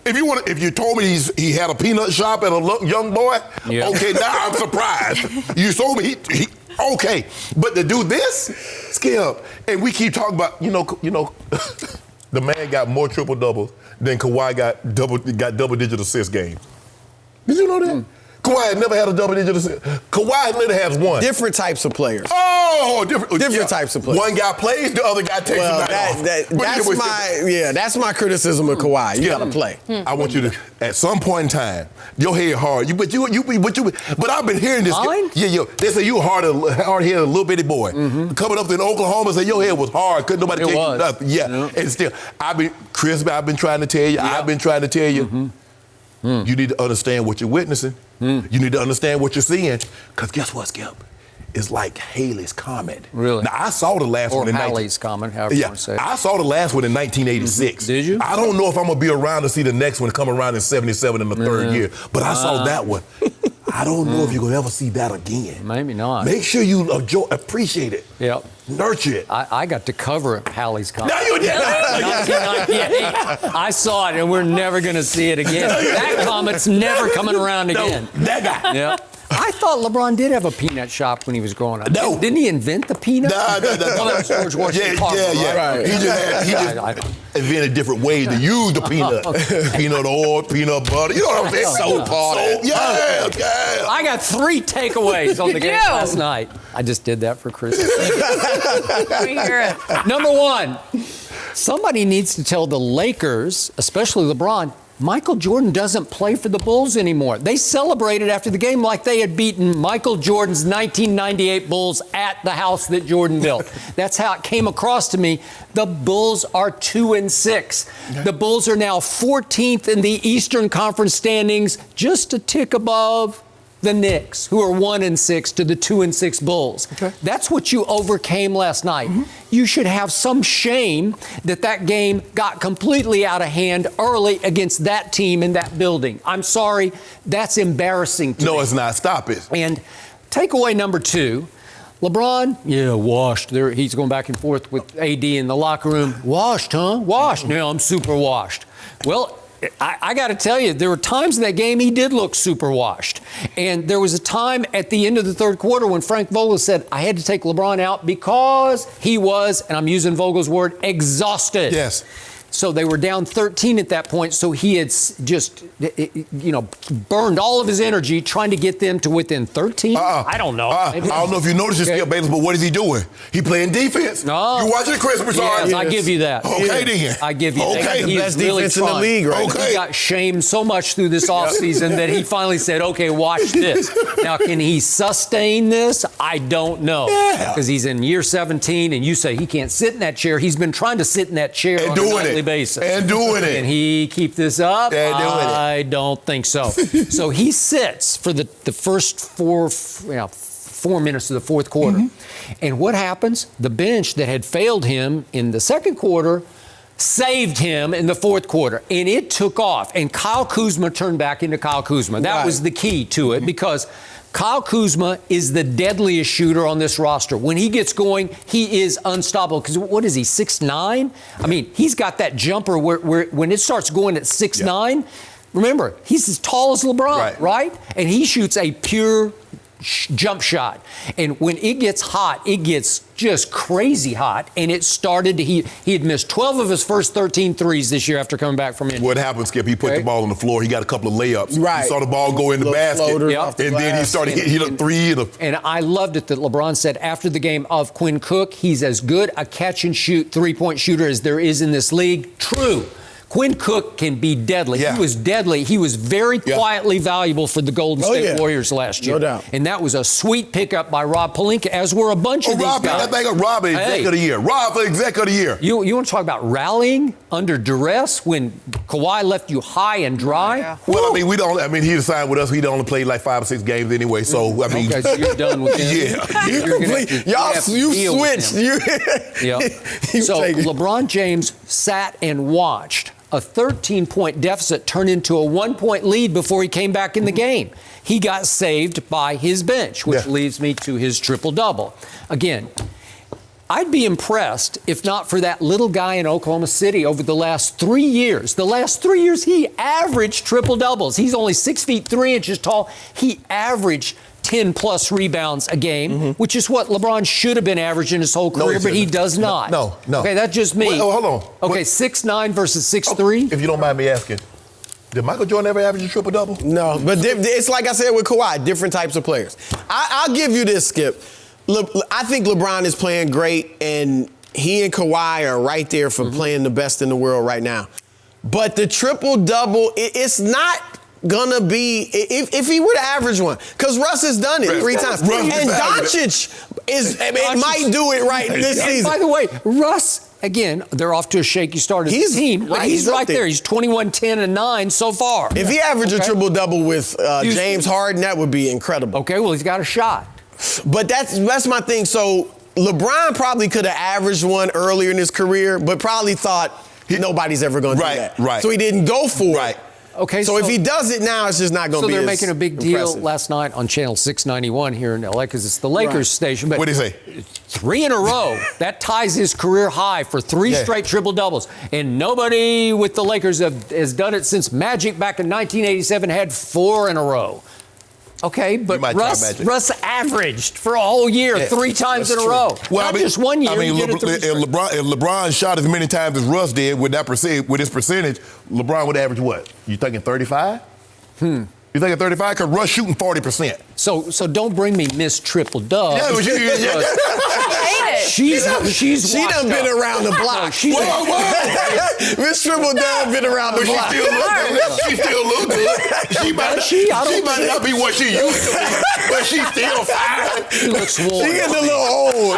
If you told me he had a peanut shop and a young boy, okay, now I'm surprised. You told me he okay. But to do this, Skip, and we keep talking about, the man got more triple doubles than Kawhi got double-digit assist game. Did you know that? Kawhi had never had a double-digit assist. Kawhi literally has one. Different types of players. Oh, different types of players. One guy plays, the other guy takes him off. That's my criticism of Kawhi. You gotta play. I want you to, at some point in time, your head hard. But I've been hearing this. Mine? They say you hard-headed little bitty boy. Coming up in Oklahoma, say your head was hard. Couldn't nobody tell you nothing. Yeah, and still, I've been trying to tell you. I've been trying to tell you. You need to understand what you're witnessing. You need to understand what you're seeing. Because guess what, Skip? It's like Haley's Comet. Really? Now, I saw the last one in Halley's Comet, however you want to say it. I saw the last one in 1986. Did you? I don't know if I'm going to be around to see the next one come around in 77 in the third year. But I saw that one. I don't know if you're going to ever see that again. Maybe not. Make sure you appreciate it. Yep. Nurture it. I got to cover Halley's Comet. No, you didn't. 1998. I saw it, and we're never going to see it again. That comet's never coming around again. No, that guy. Yep. I thought LeBron did have a peanut shop when he was growing up. No. Didn't he invent the peanut? No. Well, that was George Washington Carver, right? He just invented different ways to use the peanut. Peanut oil, peanut butter. You know what I'm saying? Soap. Yeah. I got 3 takeaways on the game last night. I just did that for Christmas. Let me hear it. Number 1, somebody needs to tell the Lakers, especially LeBron, Michael Jordan doesn't play for the Bulls anymore. They celebrated after the game like they had beaten Michael Jordan's 1998 Bulls at the house that Jordan built. That's how it came across to me. The Bulls are 2-6. The Bulls are now 14th in the Eastern Conference standings, just a tick above the Knicks, who are 1-6 to the 2-6 Bulls. Okay. That's what you overcame last night. You should have some shame that game got completely out of hand early against that team in that building. I'm sorry, that's embarrassing to me. No, it's not. Stop it. And takeaway number 2, LeBron, washed. He's going back and forth with AD in the locker room. Washed, huh? Washed. No, I'm super washed. Well, I got to tell you, there were times in that game he did look super washed. And there was a time at the end of the third quarter when Frank Vogel said, I had to take LeBron out because he was, and I'm using Vogel's word, exhausted. Yes. So they were down 13 at that point, so he had just, burned all of his energy trying to get them to within 13? I don't know. I don't know if you noticed this, Skip Bayless, but what is he doing? He playing defense. No. You watching Chris Broussard? Yes, I give you that. Okay, then. I give you that. Okay. The best defense in the league, right? Okay. He got shamed so much through this offseason that he finally said, okay, watch this. Now, can he sustain this? I don't know. Because he's in year 17, and you say he can't sit in that chair. He's been trying to sit in that chair on a nightly basis. And doing it. Can he keep this up? I don't think so. So he sits for the first 4 minutes of the fourth quarter. And what happens? The bench that had failed him in the second quarter saved him in the fourth quarter. And it took off. And Kyle Kuzma turned back into Kyle Kuzma. That was the key to it because Kyle Kuzma is the deadliest shooter on this roster. When he gets going, he is unstoppable. Because what is he, 6'9"? I mean, he's got that jumper where when it starts going at 6'9", remember, he's as tall as LeBron, right? And he shoots a pure jump shot. And when it gets hot, it gets just crazy hot. And it started, he had missed 12 of his first 13 threes this year after coming back from injury. What happened, Skip? He put the ball on the floor. He got a couple of layups. Right. He saw the ball go in the basket. And then he started hitting a three. And I loved it that LeBron said after the game of Quinn Cook, he's as good a catch and shoot three-point shooter as there is in this league. True. Quinn Cook can be deadly. He was deadly. He was very quietly valuable for the Golden State Warriors last year. No doubt. And that was a sweet pickup by Rob Pelinka, as were a bunch of these guys. I think Rob is exec of the year. Rob is exec of the year. You want to talk about rallying under duress when Kawhi left you high and dry? Yeah. Well, I mean, he signed with us. He'd only played like 5 or 6 games anyway. So, I mean. Okay, so you're done with him. You switched. So LeBron James sat and watched a 13-point deficit turn into a 1-point lead before he came back in the game. He got saved by his bench, which leads me to his triple-double. Again, I'd be impressed if not for that little guy in Oklahoma City over the last 3 years. The last 3 years, he averaged triple-doubles. He's only 6 feet 3 inches tall. He averaged 10-plus rebounds a game, which is what LeBron should have been averaging his whole career, but he does not. No. Okay, that's just me. Wait, hold on. Okay, 6'9" versus 6'3"? If you don't mind me asking, did Michael Jordan ever average a triple-double? No, but it's like I said with Kawhi, different types of players. I'll give you this, Skip. I think LeBron is playing great, and he and Kawhi are right there for playing the best in the world right now. But the triple-double, it's not gonna be, if he were to average one, because Russ has done it 3 times. And Doncic might do it right this season. By the way, Russ, again, they're off to a shaky start as a team, but he's right there. He's 21, 10, and 9 so far. If he averaged a triple-double with James Harden, that would be incredible. Okay, well, he's got a shot. But that's my thing. So LeBron probably could have averaged one earlier in his career, but probably thought nobody's ever going to do that. Right. So he didn't go for it. Okay, so if he does it now, it's just not going to be So they're as making a big deal impressive. last night on Channel 691 here in L.A. because it's the Lakers station. But what did he say? 3 in a row. That ties his career high for 3 straight triple-doubles. And nobody with the Lakers has done it since Magic back in 1987 had 4 in a row. Okay, but Russ averaged for a whole year 3 times in a row. Well, Not just 1 year. I mean, if LeBron shot as many times as Russ did with his percentage, LeBron would average what? You thinking 35? You thinking 35? Because Russ shooting 40%. So don't bring me Miss Triple Dub. Yeah, she done been around the block. Miss Triple Dub been around the block. She still look good. She might not be what she used to be, but she's still fine. She looks warm. She getting a little old.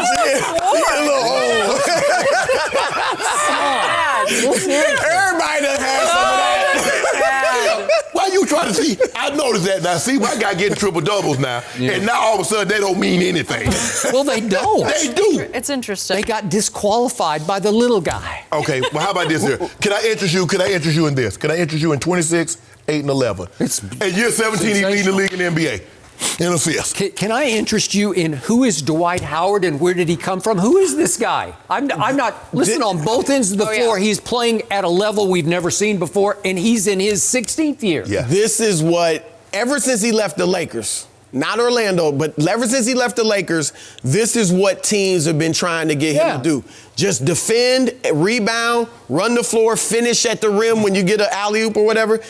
Everybody done had some of that. Why you trying to see? I noticed that now. See, my guy getting triple-doubles now, and now all of a sudden they don't mean anything. Well, they don't. They do. It's interesting. They got disqualified by the little guy. Okay, well, how about this here? Can I interest you in this? Can I interest you in 26, 8, and 11? And year 17, he's leading the league in the NBA. In assists. Can I interest you in who is Dwight Howard and where did he come from? Who is this guy? I'm not. Listen, on both ends of the floor, he's playing at a level we've never seen before, and he's in his 16th year. Yeah. This is what, ever since he left the Lakers, not Orlando, but ever since he left the Lakers, this is what teams have been trying to get him to do. Just defend, rebound, run the floor, finish at the rim when you get an alley-oop or whatever.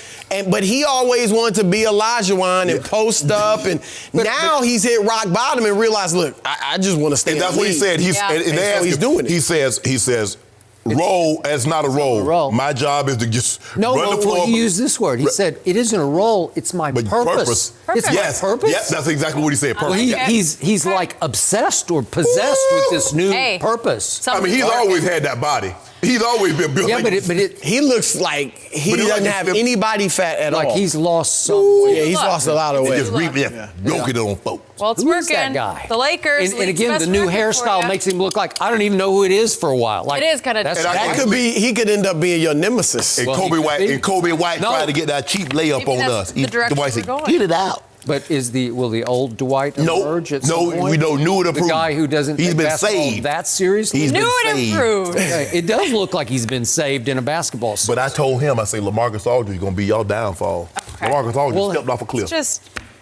But he always wanted to be Olajuwon and post up. And now he's hit rock bottom and realized, look, I just want to stay in the league. And that's what he said. He's doing it. He says, role as not a role. My job is to just run the floor. He used this word. He said, it isn't a role, it's my purpose. It's my purpose? Yes, that's exactly what he said, purpose. Well, he's like obsessed or possessed with this new purpose. I mean, he's always had that body. He's always been built. Yeah, but he looks like he doesn't have any body fat at all. Like he's lost some weight. Yeah, he's lost a lot of weight. Just milk it on folks. Well, it's Who working. is that guy? The Lakers. And again, the new hairstyle makes him look like I don't even know who it is for a while. Like, it is kind of. That could be. He could end up being your nemesis. And Kobe White tried to get that cheap layup on us. The direction Dwight said, we're going. get it out. But will the old Dwight emerge at some point? We don't knew it improved. The guy who doesn't He's take been basketball saved. that seriously? He's Knew been it saved. improved. It does look like he's been saved in a basketball sense. But I told him, I say, LaMarcus Aldridge is going to be your downfall. Okay. LaMarcus Aldridge Well, stepped off a cliff.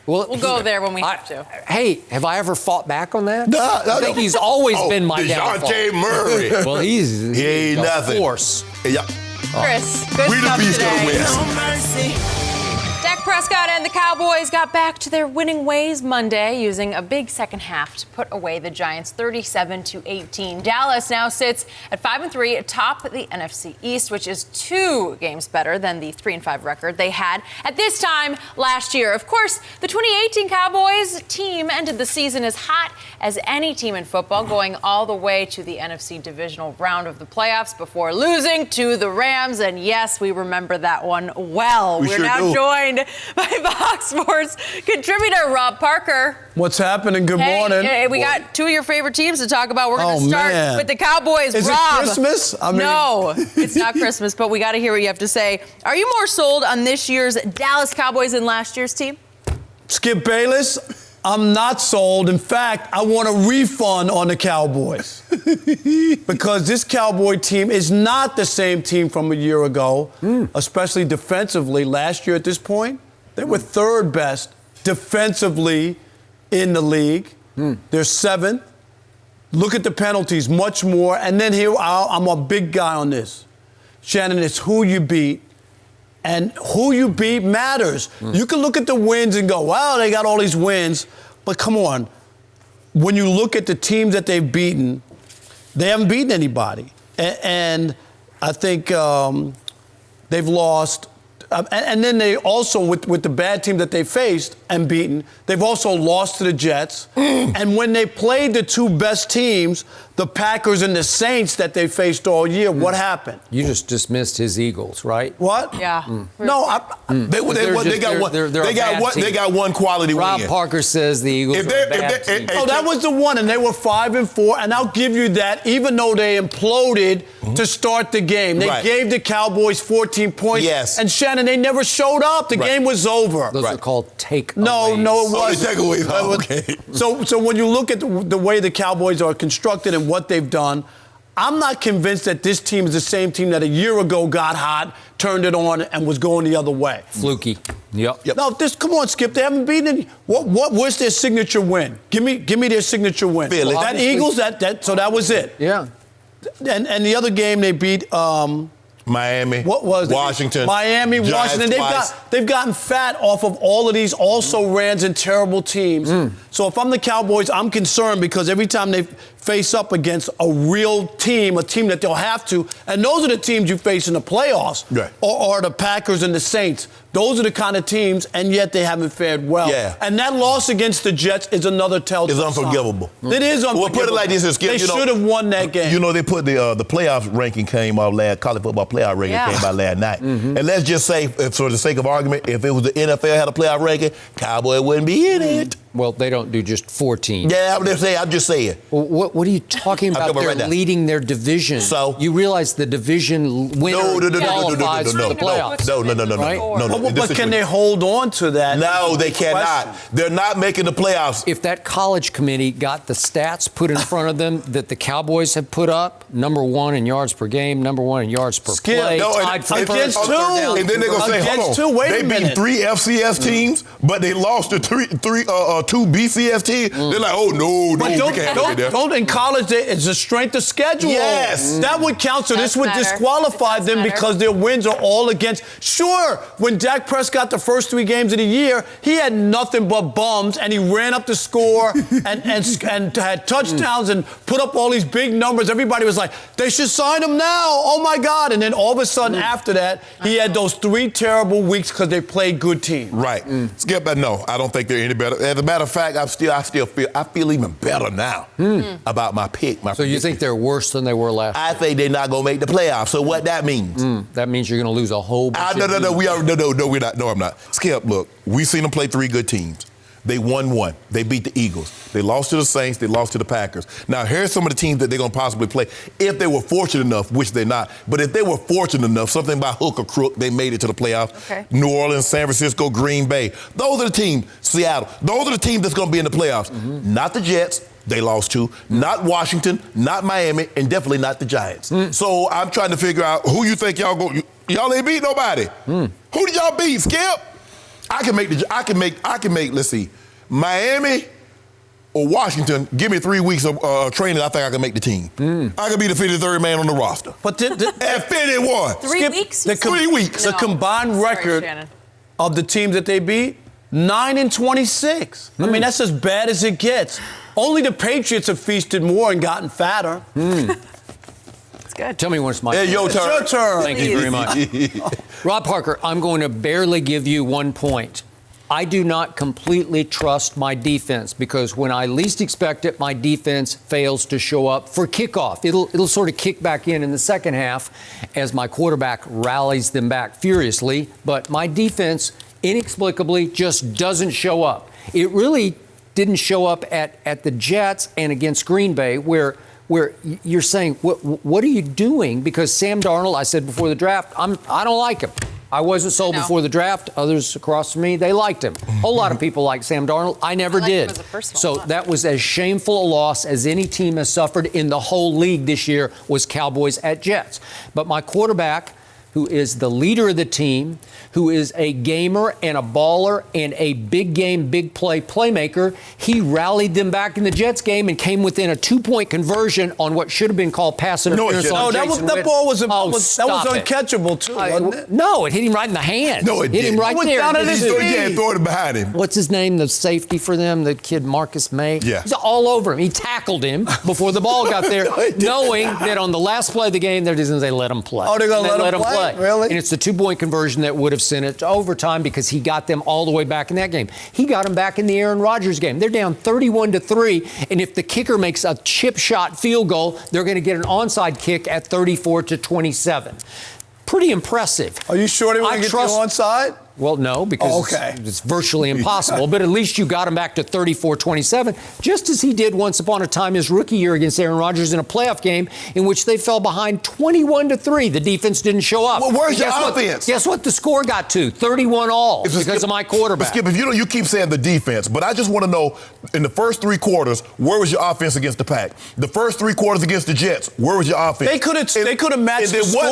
We'll go there when we have to. Hey, have I ever fought back on that? No, I think he's always been my downfall. DeJounte Murray. Well, he ain't a nothing. force. Yeah. Chris, good We the stuff beast of the today. West. No mercy. Dak Prescott and the Cowboys got back to their winning ways Monday, using a big second half to put away the Giants 37-18. Dallas now sits at 5-3 atop the NFC East, which is 2 games better than the 3-5 record they had at this time last year. Of course, the 2018 Cowboys team ended the season as hot as any team in football, going all the way to the NFC divisional round of the playoffs before losing to the Rams. And yes, we remember that one well. We We're sure now do. joined by Fox Sports contributor Rob Parker. What's happening? Good morning. We got 2 of your favorite teams to talk about. We're going to start man. with the Cowboys. Is Rob. it Christmas? No, it's not Christmas, but we got to hear what you have to say. Are you more sold on this year's Dallas Cowboys than last year's team? Skip Bayless, I'm not sold. In fact, I want a refund on the Cowboys. Because this Cowboy team is not the same team from a year ago, especially defensively. Last year at this point, they were 3rd best defensively in the league. They're 7th. Look at the penalties, much more. And then here, I'm a big guy on this. Shannon, it's who you beat. And who you beat matters. You can look at the wins and go, wow, they got all these wins. But come on. When you look at the teams that they've beaten, they haven't beaten anybody. And I think they've lost. And then they also, with the bad team that they faced and beaten, they've also lost to the Jets. And when they played the 2 best teams, the Packers and the Saints that they faced all year, what happened? You just dismissed his Eagles, right? What? Yeah. No, They got one quality Rob win. Parker says the Eagles If are they're- a bad if they- team. Oh, that was the one, and they were 5-4, and I'll give you that. Even though they imploded to start the game, they Right. gave the Cowboys 14 points. Yes. And Shannon, they never showed up. The Right. game was over. Those are called takeaways. No, it Oh, wasn't. the takeaways. Oh, okay. So when you look at the way the Cowboys are constructed and what they've done, I'm not convinced that this team is the same team that a year ago got hot, turned it on, and was going the other way. Fluky. Yep. No, come on, Skip. They haven't beaten any. What's their signature win? Give me their signature win. Philly. That Obviously- Eagles. So that was it. Yeah. And the other game they beat. Miami. What was it? Washington. Miami, Giants Washington. twice. They've gotten fat off of all of these also-rans and terrible teams. So if I'm the Cowboys, I'm concerned because every time they face up against a real team, a team that they'll have to, and those are the teams you face in the playoffs, Right. or the Packers and the Saints. Those are the kind of teams, and yet they haven't fared well. Yeah. And that loss against the Jets is another telltale It's unforgivable. sign. It is unforgivable. Well, put it like this, Skip. They should have won that game. You know, they put the playoffs ranking came out college football playoff ranking Yeah. came out last night. And let's just say, for the sake of argument, if it was the NFL had a playoff ranking, Cowboy wouldn't be in it. Well, they don't do just 14. Yeah, I'm just saying. Well, what are you talking about? coming They're right now. leading their division. So? You realize the division winner qualifies for the playoffs. No. But can they hold on to that? No, they cannot. They're not making the playoffs. If that college committee got the stats put in front of them that the Cowboys have put up, number 1 in yards per game, number 1 in yards per Skip, play, No, tied for against first two. on third down. And then they're gonna say, Against hold two, on. wait a They beat minute. 3 FCS teams, but they lost to 2 BCS teams. They're like, oh no, But we can't do that. don't in college, it's a strength of schedule. Yes. That would count. So this Does would matter. disqualify It does them matter. because their wins are all against. Sure, when Dak Prescott the first 3 games of the year, he had nothing but bums and he ran up the score and had touchdowns and put up all these big numbers. Everybody was like, they should sign him now. Oh my God. And then all of a sudden after that, he had those 3 terrible weeks because they played good teams. Right. Skip, but no, I don't think they're any better. As a matter of fact, I feel even better now about my pick. So you think they're worse than they were last year? I think they're not gonna make the playoffs. So what that means? That means you're going to lose a whole bunch No, of we're not. No, I'm not. Skip, look, we've seen them play 3 good teams. They won one. They beat the Eagles. They lost to the Saints. They lost to the Packers. Now, here's some of the teams that they're going to possibly play if they were fortunate enough, which they're not. But if they were fortunate enough, something by hook or crook, they made it to the playoffs. Okay. New Orleans, San Francisco, Green Bay. Those are the teams. Seattle. Those are the teams that's going to be in the playoffs. Not the Jets. They lost to. Not Washington. Not Miami. And definitely not the Giants. So I'm trying to figure out who you think y'all go. Y'all ain't beat nobody. Who did y'all beat, Skip? I can make, let's see, Miami or Washington, give me 3 weeks of training, I think I can make the team. I can be the 53rd man on the roster. But at 51. 3 weeks? 3 weeks. The combined record Shannon. of the teams that they beat, 9-26. I mean, that's as bad as it gets. Only the Patriots have feasted more and gotten fatter. It's good. Tell me when it's my Hey, your It's turn. your turn. Thank you very much. Rob Parker, I'm going to barely give you 1 point. I do not completely trust my defense because when I least expect it, my defense fails to show up for kickoff. It'll sort of kick back in the second half as my quarterback rallies them back furiously. But my defense inexplicably just doesn't show up. It really didn't show up at the Jets and against Green Bay where you're saying, what are you doing? Because Sam Darnold, I said before the draft, I don't like him. I wasn't sold before the draft. Others across from me, they liked him. A whole lot of people like Sam Darnold. I never liked him did. as a person a So lot. that was as shameful a loss as any team has suffered in the whole league this year was Cowboys at Jets. But my quarterback, who is the leader of the team, who is a gamer and a baller and a big game, big play playmaker, he rallied them back in the Jets game and came within a 2-point conversion on what should have been called pass interference on Jason that Witten. ball was Stop it. uncatchable too, wasn't it? No, it hit him right in the hand. No, it hit him didn't. right It went there. down at his feet. Yeah, throw it behind him. What's his name? The safety for them, the kid Marcus May. Yeah. He's all over him. He tackled him before the ball got there, knowing that on the last play of the game, they're just going to say, let him play. Oh, they're going to let him play? Really? And it's the 2-point conversion that would have sent it to overtime because he got them all the way back in that game. He got them back in the Aaron Rodgers game. They're down 31-3, and if the kicker makes a chip shot field goal, they're going to get an onside kick at 34-27. Pretty impressive. Are you sure they want to get you onside? Well, no, because okay. it's virtually impossible. But at least you got him back to 34-27, just as he did once upon a time his rookie year against Aaron Rodgers in a playoff game in which they fell behind 21-3. The defense didn't show up. Well, where's your Guess offense? Guess what the score got to? 31-all because of my quarterback. But Skip, if you keep saying the defense, but I just want to know, in the first 3 quarters, where was your offense against the Pack? The first 3 quarters against the Jets, where was your offense? They could have matched and then the score.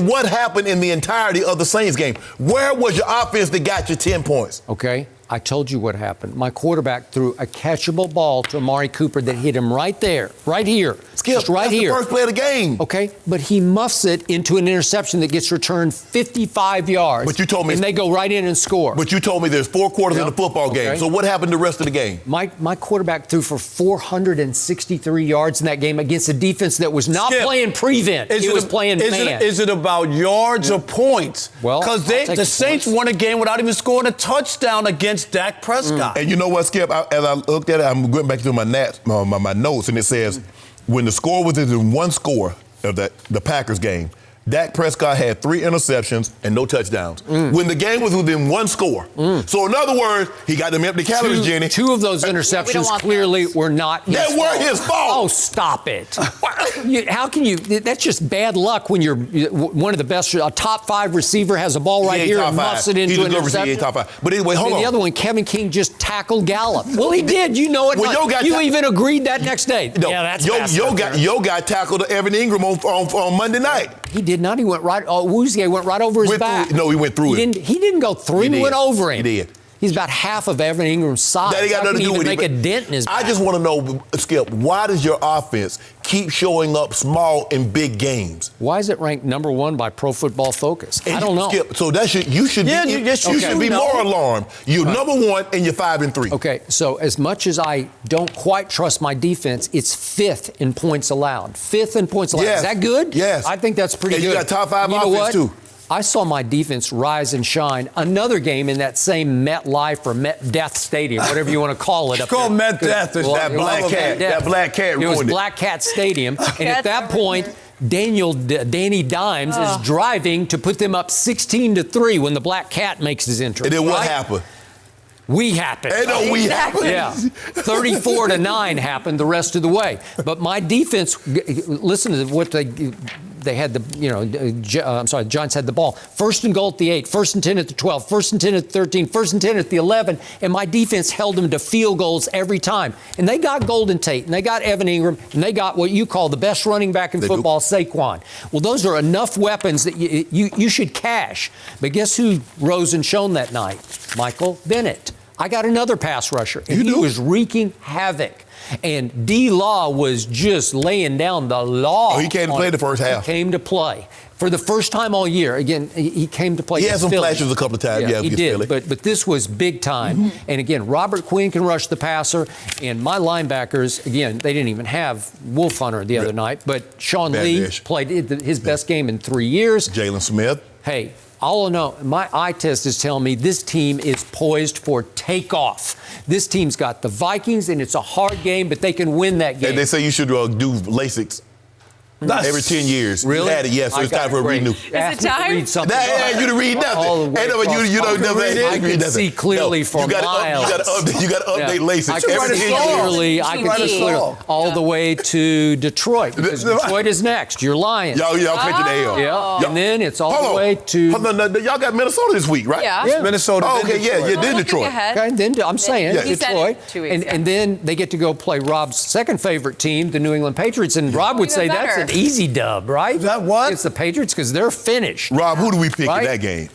What happened in the entirety of the Saints game? Where was your offense that got you 10 points? Okay, I told you what happened. My quarterback threw a catchable ball to Amari Cooper that hit him right there, right here. Skip, just right that's here. the first play of the game. Okay, but he muffs it into an interception that gets returned 55 yards. But you told me, and they go right in and score. But you told me there's 4 quarters in the football game. So what happened the rest of the game? My quarterback threw for 463 yards in that game against a defense that was not playing prevent. It was playing man. Is it about yards or points? Well, because the Saints won a game without even scoring a touchdown against Dak Prescott. And you know what, Skip? As I looked at it, I'm going back to my notes, and it says when the score was in 1 score of the Packers game, Dak Prescott had 3 interceptions and no touchdowns. When the game was within 1 score. So in other words, he got them empty calories, Jenny. 2 of those interceptions clearly were not his fault. They weren't his fault. Oh, stop it. How can you? That's just bad luck when you're one of the best, a top 5 receiver has a ball right here and muffs it into an interception. Top 5. But anyway, hold on. The other one, Kevin King just tackled Gallup. Well, he did. You know it. Well, you even agreed that next day. No, yeah, that's Yo got tackled Evan Ingram on Monday night. He did not. He went right. Woozy went right over his back. No, he went through it. He didn't go through. He went over him. He did. He's about half of Evan Ingram's size. That ain't got nothing to do with make a dent in his back. I just want to know, Skip, why does your offense keep showing up small in big games? Why is it ranked number 1 by Pro Football Focus? I don't know. Skip, so you should be more alarmed. You're number 1 and you're 5-3. Okay, so as much as I don't quite trust my defense, it's 5th in points allowed. 5th in points allowed. Yes. Is that good? Yes. I think that's pretty and good. You got top 5 you know offense what? too. I saw my defense rise and shine. Another game in that same MetLife or Met Death Stadium, whatever you want to call it. It's called Met Death. That black cat. That black cat ruined it. It was Black Cat Stadium. And at that point, Danny Dimes is driving to put them up 16-3 when the Black Cat makes his entrance. And then what happened? We happened. Ain't no we happened. Yeah, 34-9 happened the rest of the way. But my defense, listen to what they had the Giants had the ball. First and goal at the 8, first and 10 at the 12, first and 10 at the 13, first and 10 at the 11, and my defense held them to field goals every time. And they got Golden Tate, and they got Evan Ingram, and they got what you call the best running back in football, Saquon. Well, those are enough weapons that you should cash. But guess who rose and shone that night? Michael Bennett. I got another pass rusher, and he was wreaking havoc. And D-Law was just laying down the law. Oh, he came to play the first half. He came to play. For the first time all year, again, he came to play. He had some Philly. flashes a couple of times. Yeah, he did. But this was big time. And again, Robert Quinn can rush the passer. And my linebackers, again, they didn't even have Wolf Hunter the other night. But Sean Lee played his best game in 3 years. Jalen Smith. Hey, all I know, my eye test is telling me this team is poised for takeoff. This team's got the Vikings, and it's a hard game, but they can win that game. And they say you should do LASIK every 10 years. Really? You had it, yes. So it's time for a renew. Is it time? Read something. Yeah, you to read nothing. I can see clearly for miles. You got to update LASIK. I can see clearly. I can see clearly all the way to Detroit, because Detroit is next. You're Lions. Y'all catching the L. Yeah. And then it's all the way to. Y'all got Minnesota this week, right? Yeah. Minnesota. Oh, okay, yeah, then Detroit. Okay, then I'm saying Detroit, 2 weeks and then they get to go play Rob's second favorite team, the New England Patriots, and Rob would say that's an easy dub, right? That what? It's the Patriots because they're finished. Rob, who do we pick in that game?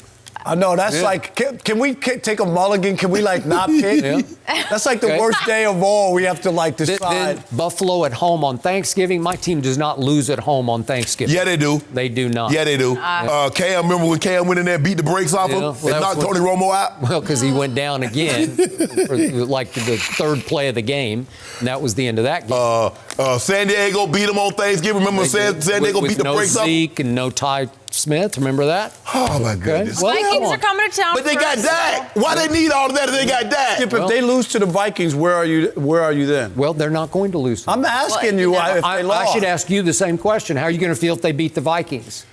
I know, that's like, can we take a mulligan? Can we, not pick? That's like the worst day of all. We have to, decide. Then Buffalo at home on Thanksgiving. My team does not lose at home on Thanksgiving. Yeah, they do. They do not. Yeah, they do. Cam, remember when Cam went in there and beat the brakes off him and knocked Tony Romo out? Well, because he went down again for the third play of the game, and that was the end of that game. San Diego beat him on Thanksgiving. Remember San Diego beat the brakes off him? No Zeke and no Ty Smith, remember that? Oh, my goodness. Well, Vikings are coming to town. But they got Dak. Why they need all of that if they got Dak? If they lose to the Vikings, where are you then? Well, they're not going to lose. I'm asking you if they lost. I should ask you the same question. How are you going to feel if they beat the Vikings?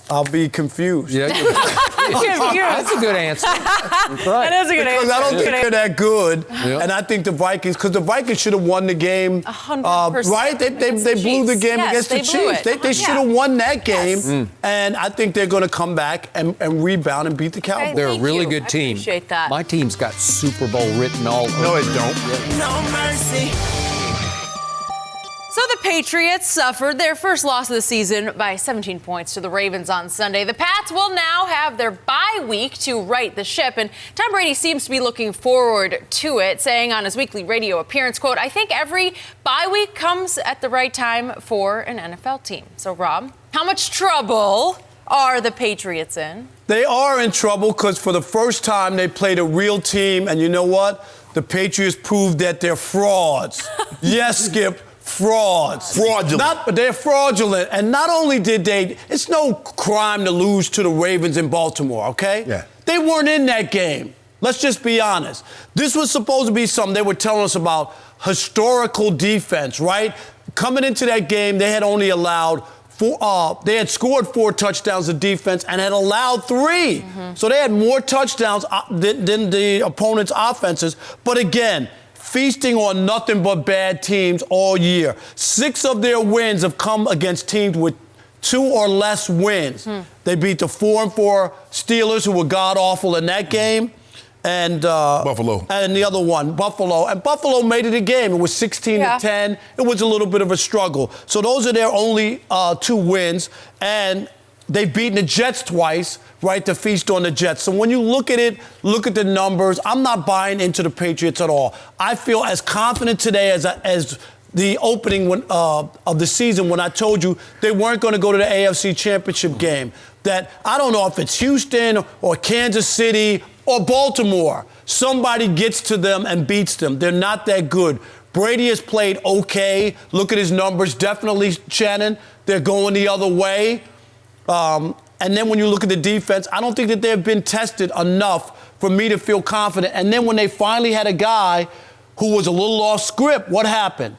I'll be confused. Yeah, that's a good answer. That's right. That is a good answer. Because I don't think they're that good, and I think the Vikings should have won the game. 100%. Right? They blew the game against the Chiefs. They should have won that game, and I think they're going to come back and rebound and beat the Cowboys. They're a really good team. I appreciate that. My team's got Super Bowl written all over. No, it don't. No mercy. So the Patriots suffered their first loss of the season by 17 points to the Ravens on Sunday. The Pats will now have their bye week to right the ship, and Tom Brady seems to be looking forward to it, saying on his weekly radio appearance, quote, "I think every bye week comes at the right time for an NFL team." So, Rob, how much trouble are the Patriots in? They are in trouble because for the first time they played a real team, and you know what? The Patriots proved that they're frauds. Yes, Skip. Frauds. Fraudulent. They're fraudulent. And not only did it's no crime to lose to the Ravens in Baltimore, okay? Yeah. They weren't in that game. Let's just be honest. This was supposed to be something they were telling us about, historical defense, right? Coming into that game, they had only allowed they had scored 4 touchdowns of defense and had allowed 3. So they had more touchdowns than the opponent's offenses. But again, feasting on nothing but bad teams all year. 6 of their wins have come against teams with 2 or less wins. They beat the 4-4 Steelers, who were god-awful in that game, and Buffalo. And the other one, Buffalo. And Buffalo made it a game. It was 16-10. It was a little bit of a struggle. So those are their only 2 wins. And they've beaten the Jets twice, right, to feast on the Jets. So when you look at it, look at the numbers, I'm not buying into the Patriots at all. I feel as confident today as the opening of the season when I told you they weren't going to go to the AFC Championship game. That I don't know if it's Houston or Kansas City or Baltimore. Somebody gets to them and beats them. They're not that good. Brady has played okay. Look at his numbers. Definitely, Shannon, they're going the other way. And then when you look at the defense, I don't think that they've been tested enough for me to feel confident. And then when they finally had a guy who was a little off script, what happened?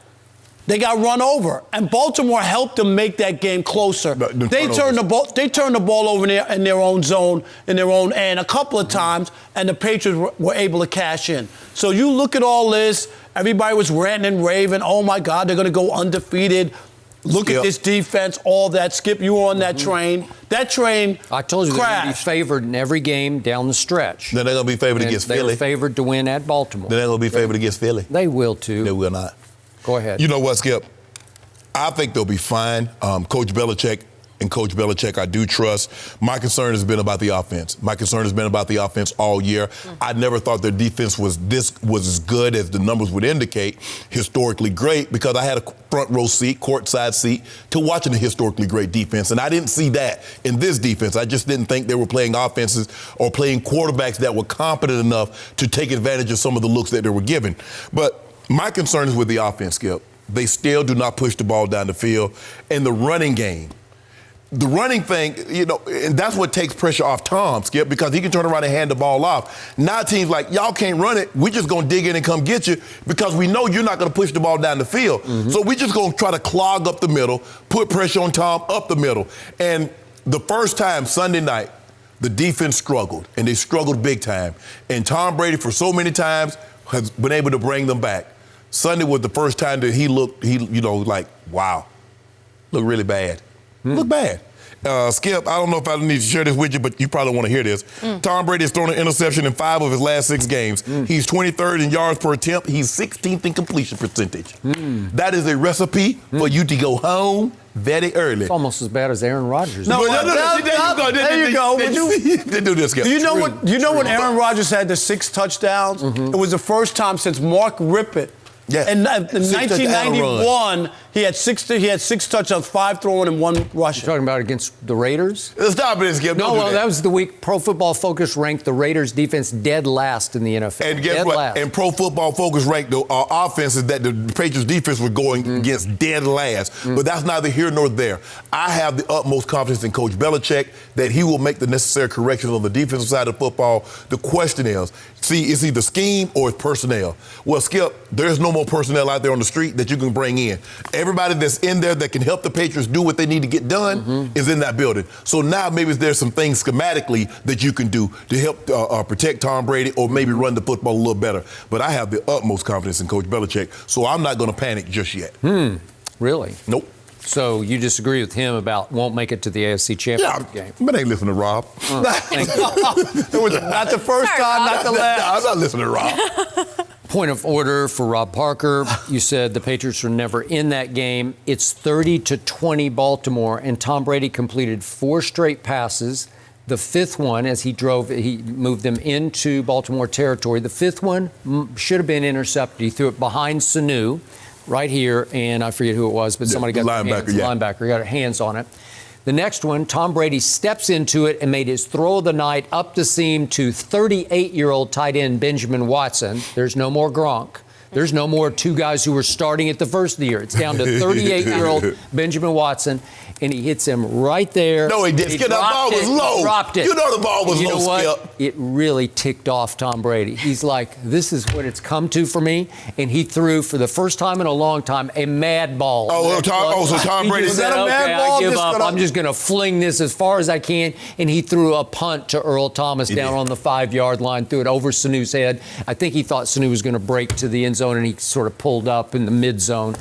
They got run over, and Baltimore helped them make that game closer. They turned the ball over in their own zone, in their own end a couple of times, and the Patriots were able to cash in. So you look at all this, everybody was ranting and raving, oh my God, they're going to go undefeated. Look at this defense, all that. Skip, you were on that train. That train I told you crashed. they're going to be favored in every game down the stretch. Then they're going to be favored against Philly. They're favored to win at Baltimore. Then they're going to be favored against Philly. They will, too. They will not. Go ahead. You know what, Skip? I think they'll be fine. Coach Belichick, I do trust. My concern has been about the offense. My concern has been about the offense all year. I never thought their defense was as good as the numbers would indicate, historically great, because I had a front row seat, courtside seat, to watching a historically great defense. And I didn't see that in this defense. I just didn't think they were playing offenses or playing quarterbacks that were competent enough to take advantage of some of the looks that they were given. But my concern is with the offense, Skip. They still do not push the ball down the field. And the running game, the running thing, and that's what takes pressure off Tom, Skip, because he can turn around and hand the ball off. Now teams like, y'all can't run it. We're just going to dig in and come get you because we know you're not going to push the ball down the field. So we're just going to try to clog up the middle, put pressure on Tom up the middle. And the first time, Sunday night, the defense struggled, and they struggled big time. And Tom Brady, for so many times, has been able to bring them back. Sunday was the first time that he looked, like, wow, looked really bad. Look bad. Skip, I don't know if I need to share this with you, but you probably want to hear this. Tom Brady has thrown an interception in 5 of his last 6 games. He's 23rd in yards per attempt. He's 16th in completion percentage. That is a recipe for you to go home very early. It's almost as bad as Aaron Rodgers. No, there you go. They do this, Skip. Do you know when Aaron Rodgers had the 6 touchdowns? It was the first time since Mark Rippett. Yeah. In 1991, he had 6 touchdowns, 5 throwing and 1 rushing. You're talking about against the Raiders? Stop it, Skip. No, well, that was the week Pro Football Focus ranked the Raiders defense dead last in the NFL. And guess what? Last. And Pro Football Focus ranked the offenses that the Patriots defense was going against dead last. But that's neither here nor there. I have the utmost confidence in Coach Belichick that he will make the necessary corrections on the defensive side of football. The question is either scheme or it's personnel. Well, Skip, there's no more personnel out there on the street that you can bring in. Everybody that's in there that can help the Patriots do what they need to get done is in that building. So now maybe there's some things schematically that you can do to help protect Tom Brady or maybe run the football a little better. But I have the utmost confidence in Coach Belichick, so I'm not going to panic just yet. Really? Nope. So you disagree with him about won't make it to the AFC Championship game? But I ain't listening to Rob. It was not the first time, not the last. I'm not listening to Rob. Point of order for Rob Parker. You said the Patriots were never in that game. It's 30-20 Baltimore, and Tom Brady completed 4 straight passes. The 5th one, as he moved them into Baltimore territory. The 5th one should have been intercepted. He threw it behind Sanu, right here, and I forget who it was, but somebody got linebacker got hands on it. The next one, Tom Brady steps into it and made his throw of the night up the seam to 38-year-old tight end Benjamin Watson. There's no more Gronk. There's no more 2 guys who were starting at the first of the year. It's down to 38-year-old Benjamin Watson, and he hits him right there. No, he didn't. The ball was low. He dropped it. You know the ball was low, You know what? Skip. It really ticked off Tom Brady. He's like, this is what it's come to for me. And he threw, for the first time in a long time, a mad ball. So Tom Brady said, "Is that a mad ball? I give up. I'm just going to fling this as far as I can." And he threw a punt to Earl Thomas down on the 5-yard line, threw it over Sanu's head. I think he thought Sanu was going to break to the end zone, and he sort of pulled up in the mid zone.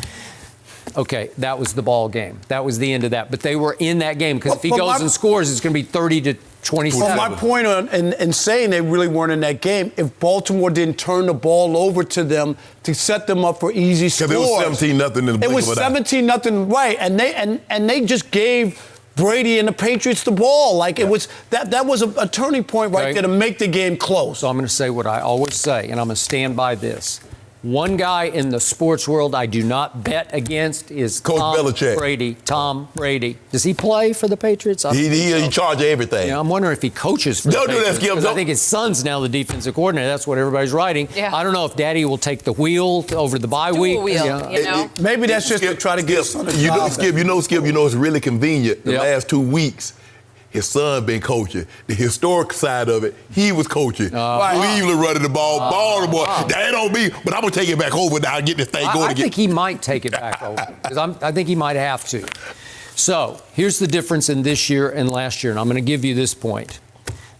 Okay, that was the ball game. That was the end of that. But they were in that game because if he goes and scores, it's going to be 30-27. Well, my point in saying they really weren't in that game, if Baltimore didn't turn the ball over to them to set them up for easy scores. Because it was 17-0 in the blink It was 17-0, right? And they just gave Brady and the Patriots the ball. Like it was that was a turning point right there to make the game close. So I'm going to say what I always say, and I'm going to stand by this. One guy in the sports world I do not bet against is Coach Belichick. Brady. Tom Brady. Does he play for the Patriots? He charge everything. Yeah, I'm wondering if he coaches for the Patriots. Don't do that, Skip. 'Cause I think his son's now the defensive coordinator. That's what everybody's writing. Yeah. I don't know if Daddy will take the wheel over the bye week. Wheel, Maybe that's just to try to get Skip, you know, it's really convenient the last 2 weeks. his son been coaching. The historic side of it, he was coaching. Cleveland running the ball, Baltimore. That ain't on me, but I'm going to take it back over now and get this thing going I again. think he might take it back over because I think he might have to. So here's the difference in this year and last year, and I'm going to give you this point.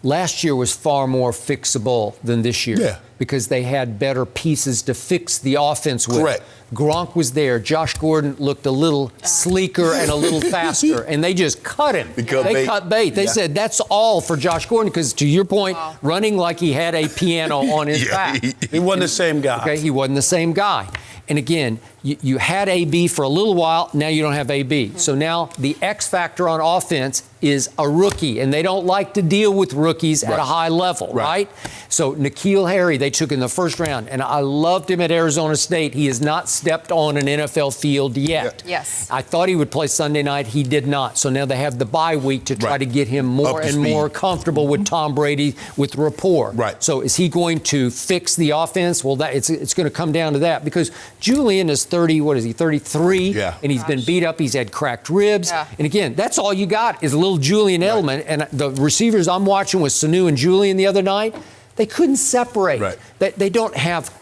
Last year was far more fixable than this year because they had better pieces to fix the offense with. Correct. Gronk was there. Josh Gordon looked a little sleeker and a little faster, and they just cut him. They cut bait. They said that's all for Josh Gordon because, to your point, running like he had a piano on his back. He wasn't the same guy. Okay, he wasn't the same guy. And again, you had AB for a little while. Now you don't have AB. So now the X factor on offense is a rookie, and they don't like to deal with rookies at a high level, right? So N'Keal Harry, they took in the first round, and I loved him at Arizona State. He has not stepped on an NFL field yet. Yes. I thought he would play Sunday night. He did not. So now they have the bye week to try to get him more and more comfortable with Tom Brady with rapport. Right. So is he going to fix the offense? Well, it's going to come down to that because Julian is 33? Yeah. And he's been beat up. He's had cracked ribs. Yeah. And again, that's all you got is a little Julian Edelman. And the receivers I'm watching with Sanu and Julian the other night, they couldn't separate. Right. They don't have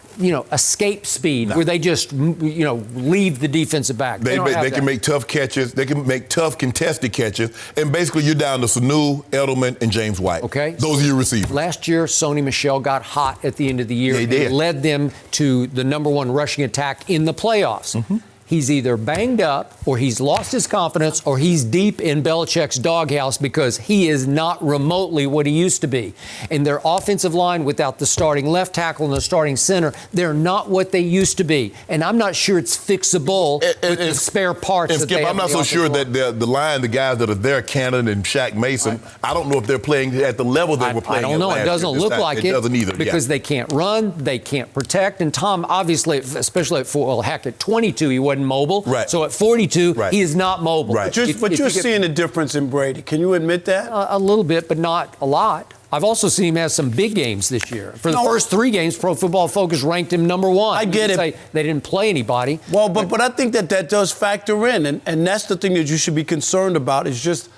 escape speed where they just, leave the defensive back. They can make tough catches. They can make tough contested catches. And basically, you're down to Sanu, Edelman, and James White. Okay. Those are your receivers. Last year, Sony Michel got hot at the end of the year. He did. And led them to the number one rushing attack in the playoffs. He's either banged up or he's lost his confidence or he's deep in Belichick's doghouse because he is not remotely what he used to be. And their offensive line without the starting left tackle and the starting center, they're not what they used to be. And I'm not sure it's fixable with the spare parts and that Skip, they have. I'm not so sure that the line, the guys that are there, Cannon and Shaq Mason, I don't know if they're playing at the level they were playing I don't know. at It doesn't look like it. It doesn't either. Because they can't run, they can't protect. And Tom, obviously, especially at 22, he wasn't mobile. Right. So at 42, he is not mobile. Right. But you're seeing a difference in Brady. Can you admit that? A little bit, but not a lot. I've also seen him have some big games this year. For the first 3 games, Pro Football Focus ranked him number 1. I get it. Say they didn't play anybody. Well, but I think that does factor in. And that's the thing that you should be concerned about is just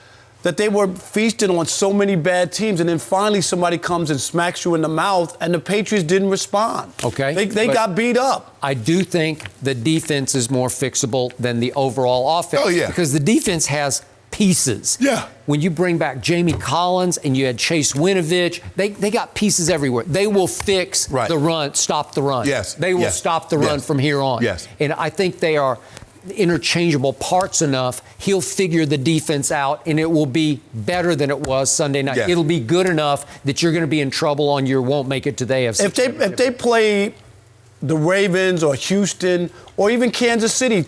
that they were feasting on so many bad teams, and then finally somebody comes and smacks you in the mouth, and the Patriots didn't respond. Okay. They got beat up. I do think the defense is more fixable than the overall offense. Oh, yeah. Because the defense has pieces. Yeah. When you bring back Jamie Collins and you had Chase Winovich, they got pieces everywhere. They will fix the run, stop the run. Yes. They will stop the run from here on. Yes. And I think they are interchangeable parts enough. He'll figure the defense out, and it will be better than it was Sunday night. Yes. It'll be good enough that you're going to be in trouble on your won't make it to the AFC. If they play the Ravens or Houston or even Kansas City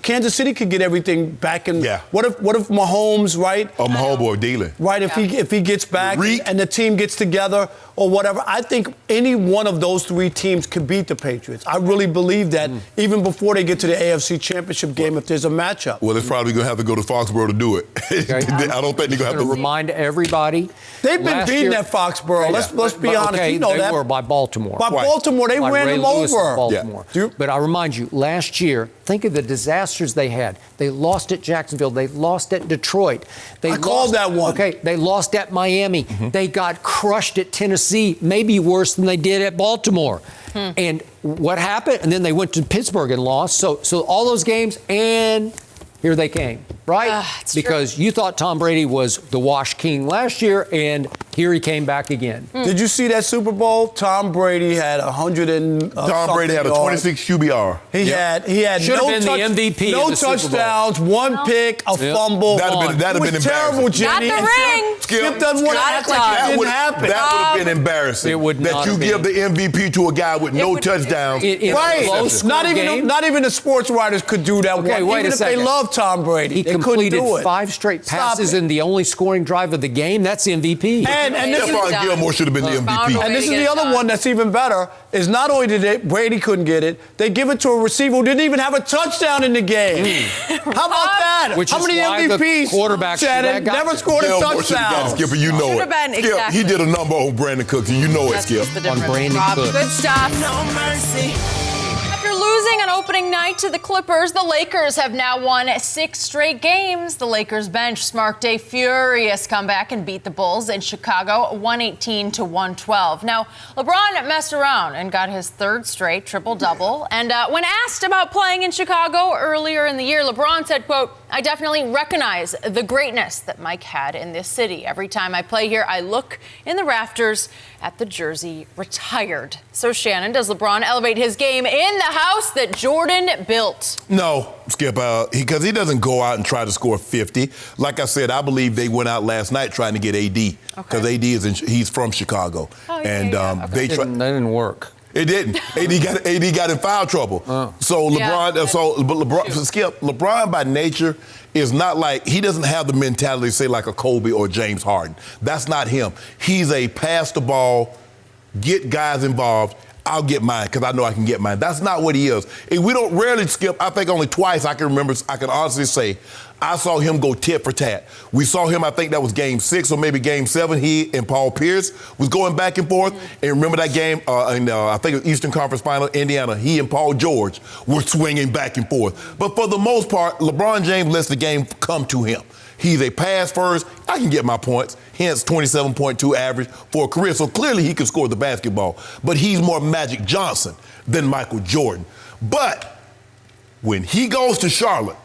could get everything back in. Yeah. What if Mahomes, right? Oh, my homeboy dealing. Right, if he gets back and the team gets together or whatever, I think any one of those 3 teams could beat the Patriots. I really believe that even before they get to the AFC Championship game if there's a matchup. Well, they're probably going to have to go to Foxborough to do it. Okay. I don't think they're going to have to remind everybody. They've been beating at Foxborough. Let's be honest. Okay, you know they that. were by Baltimore. By Baltimore, they By ran Ray them Lewis of over. Baltimore. Yeah. But I remind you, last year, think of the disasters they had. They lost at Jacksonville. They lost at Detroit. I called that one. Okay, they lost at Miami. They got crushed at Tennessee, maybe worse than they did at Baltimore. And what happened? And then they went to Pittsburgh and lost. So all those games, and here they came, right? Because you thought Tom Brady was the wash king last year, and here he came back again. Did you see that Super Bowl? Tom Brady had 100 and Tom Brady had a 26 QBR. He had Should no have been the MVP no of the Super Bowl. touchdowns, 1 pick, a fumble. That'd have been It was terrible, embarrassing. Jenny. Got the ring. Skip doesn't want to Got act it like done. it didn't happen. That would have been embarrassing. It would not that you have give been. the MVP to a guy with no touchdowns. In a Right. low-score Not game. even the sports writers could do that Okay, one. wait Even a if they second. love Tom Brady, He they couldn't completed do it. 5 straight passes Stop it. in the only scoring drive of the game. That's MVP. And this is Stephon Gilmore should have been the MVP. And this is the other one that's even better, is not only did Brady couldn't get it, they give it to a receiver who didn't even have a touchdown in the game. How about that? Which How is many why the MVPs, quarterbacks Shannon, got never it. scored a Gilmore should have got it, touchdown? Skipper. You know Should it. have been, Skip, exactly. he did a number on Brandon Cooks, and you know it, That's Skip. just the difference. Brandon Rob, Cooks. good stuff. No mercy. After losing Losing on opening night to the Clippers, the Lakers have now won 6 straight games. The Lakers bench sparked a furious comeback and beat the Bulls in Chicago 118-112. Now, LeBron messed around and got his 3rd straight triple-double. And when asked about playing in Chicago earlier in the year, LeBron said, quote, "I definitely recognize the greatness that Mike had in this city. Every time I play here, I look in the rafters at the jersey retired." So, Shannon, does LeBron elevate his game in the house that Jordan built? No, Skip, because he doesn't go out and try to score 50. Like I said, I believe they went out last night trying to get AD because AD he's from Chicago, and they that didn't work. It didn't. AD got in foul trouble. So LeBron, Skip, LeBron by nature is not like, he doesn't have the mentality, say, like a Kobe or James Harden. That's not him. He's a pass the ball, get guys involved. I'll get mine because I know I can get mine. That's not what he is. And we don't rarely, Skip, I think only twice I can remember, I can honestly say, I saw him go tit for tat. We saw him, I think that was game 6 or maybe game 7. He and Paul Pierce was going back and forth. And remember that game in, I think it was Eastern Conference Final, Indiana, he and Paul George were swinging back and forth. But for the most part, LeBron James lets the game come to him. He's a pass first. I can get my points. Hence 27.2 average for a career. So clearly he can score the basketball. But he's more Magic Johnson than Michael Jordan. But when he goes to Charlotte,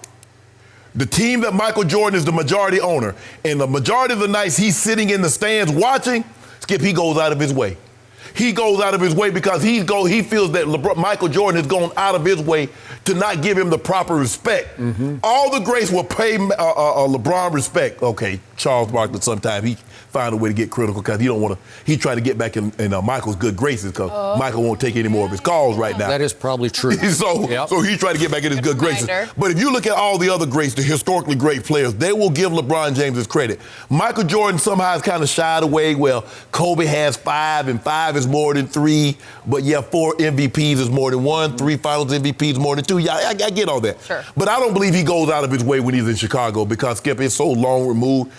the team that Michael Jordan is the majority owner, and the majority of the nights he's sitting in the stands watching, Skip, he goes out of his way. He goes out of his way because he feels that Michael Jordan has gone out of his way to not give him the proper respect. All the greats will pay LeBron respect. Okay, Charles Barkley sometimes he find a way to get critical because he don't want to. He trying to get back in Michael's good graces because Michael won't take any more of his calls right now. That is probably true. So he's trying to get back in his good graces. But if you look at all the other greats, the historically great players, they will give LeBron James his credit. Michael Jordan somehow has kind of shied away. Well, Kobe has 5, and 5 is more than 3. But yeah, 4 MVPs is more than 1. 3 Finals MVPs more than 2. Yeah, I get all that. Sure. But I don't believe he goes out of his way when he's in Chicago because, Skip, it's so long removed.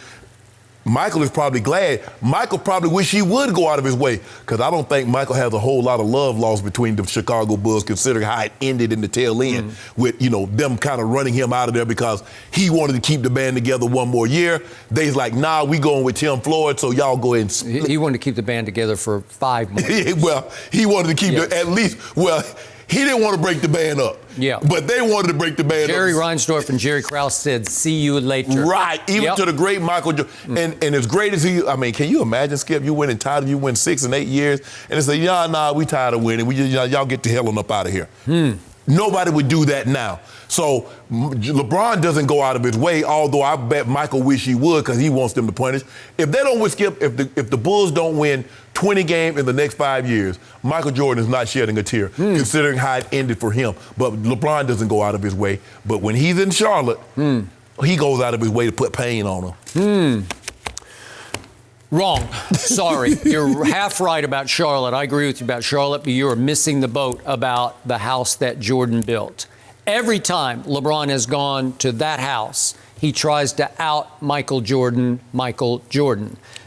Michael is probably glad. Michael probably wish he would go out of his way because I don't think Michael has a whole lot of love lost between the Chicago Bulls considering how it ended in the tail end with, them kind of running him out of there because he wanted to keep the band together one more year. They's like, nah, we going with Tim Floyd, so y'all go ahead and split. He wanted to keep the band together for 5 more years. Well, he wanted to keep at least, he didn't want to break the band up. Yeah. But they wanted to break the band Jerry up. Jerry Reinsdorf and Jerry Krause said, "See you later." Right. Even to the great Michael Jordan. And as great as can you imagine, Skip, you win 6 and 8 years, and they say, nah, we tired of winning. We just, y'all get the hell on up out of here. Nobody would do that now. So LeBron doesn't go out of his way, although I bet Michael wish he would because he wants them to punish. If they don't win, Skip, if the Bulls don't win 20 games in the next 5 years, Michael Jordan is not shedding a tear, considering how it ended for him. But LeBron doesn't go out of his way. But when he's in Charlotte, he goes out of his way to put pain on him. Wrong. Sorry. You're half right about Charlotte. I agree with you about Charlotte, but you're missing the boat about the house that Jordan built. Every time LeBron has gone to that house, he tries to out Michael Jordan.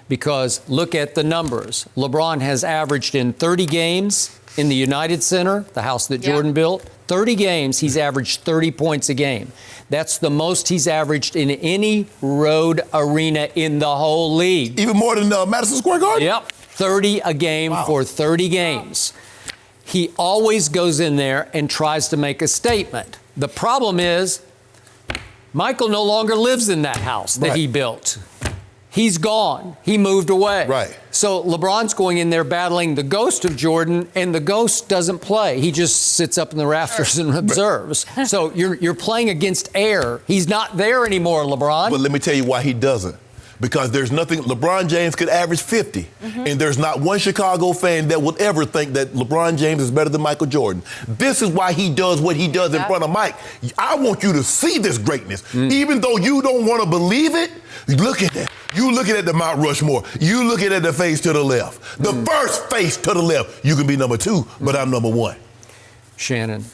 Because look at the numbers. LeBron has averaged in 30 games in the United Center, the house that Jordan built, 30 games, he's averaged 30 points a game. That's the most he's averaged in any road arena in the whole league. Even more than Madison Square Garden? Yep, 30 a game for 30 games. He always goes in there and tries to make a statement. The problem is, Michael no longer lives in that house that he built. He's gone. He moved away. Right. So LeBron's going in there battling the ghost of Jordan, and the ghost doesn't play. He just sits up in the rafters and observes. So you're playing against air. He's not there anymore, LeBron. But let me tell you why he doesn't. Because there's nothing, LeBron James could average 50. And there's not one Chicago fan that would ever think that LeBron James is better than Michael Jordan. This is why he does what he does in front of Mike. I want you to see this greatness. Even though you don't want to believe it, look at that. You looking at the Mount Rushmore. You looking at the face to the left. The first face to the left. You can be number 2, but I'm number 1. Shannon,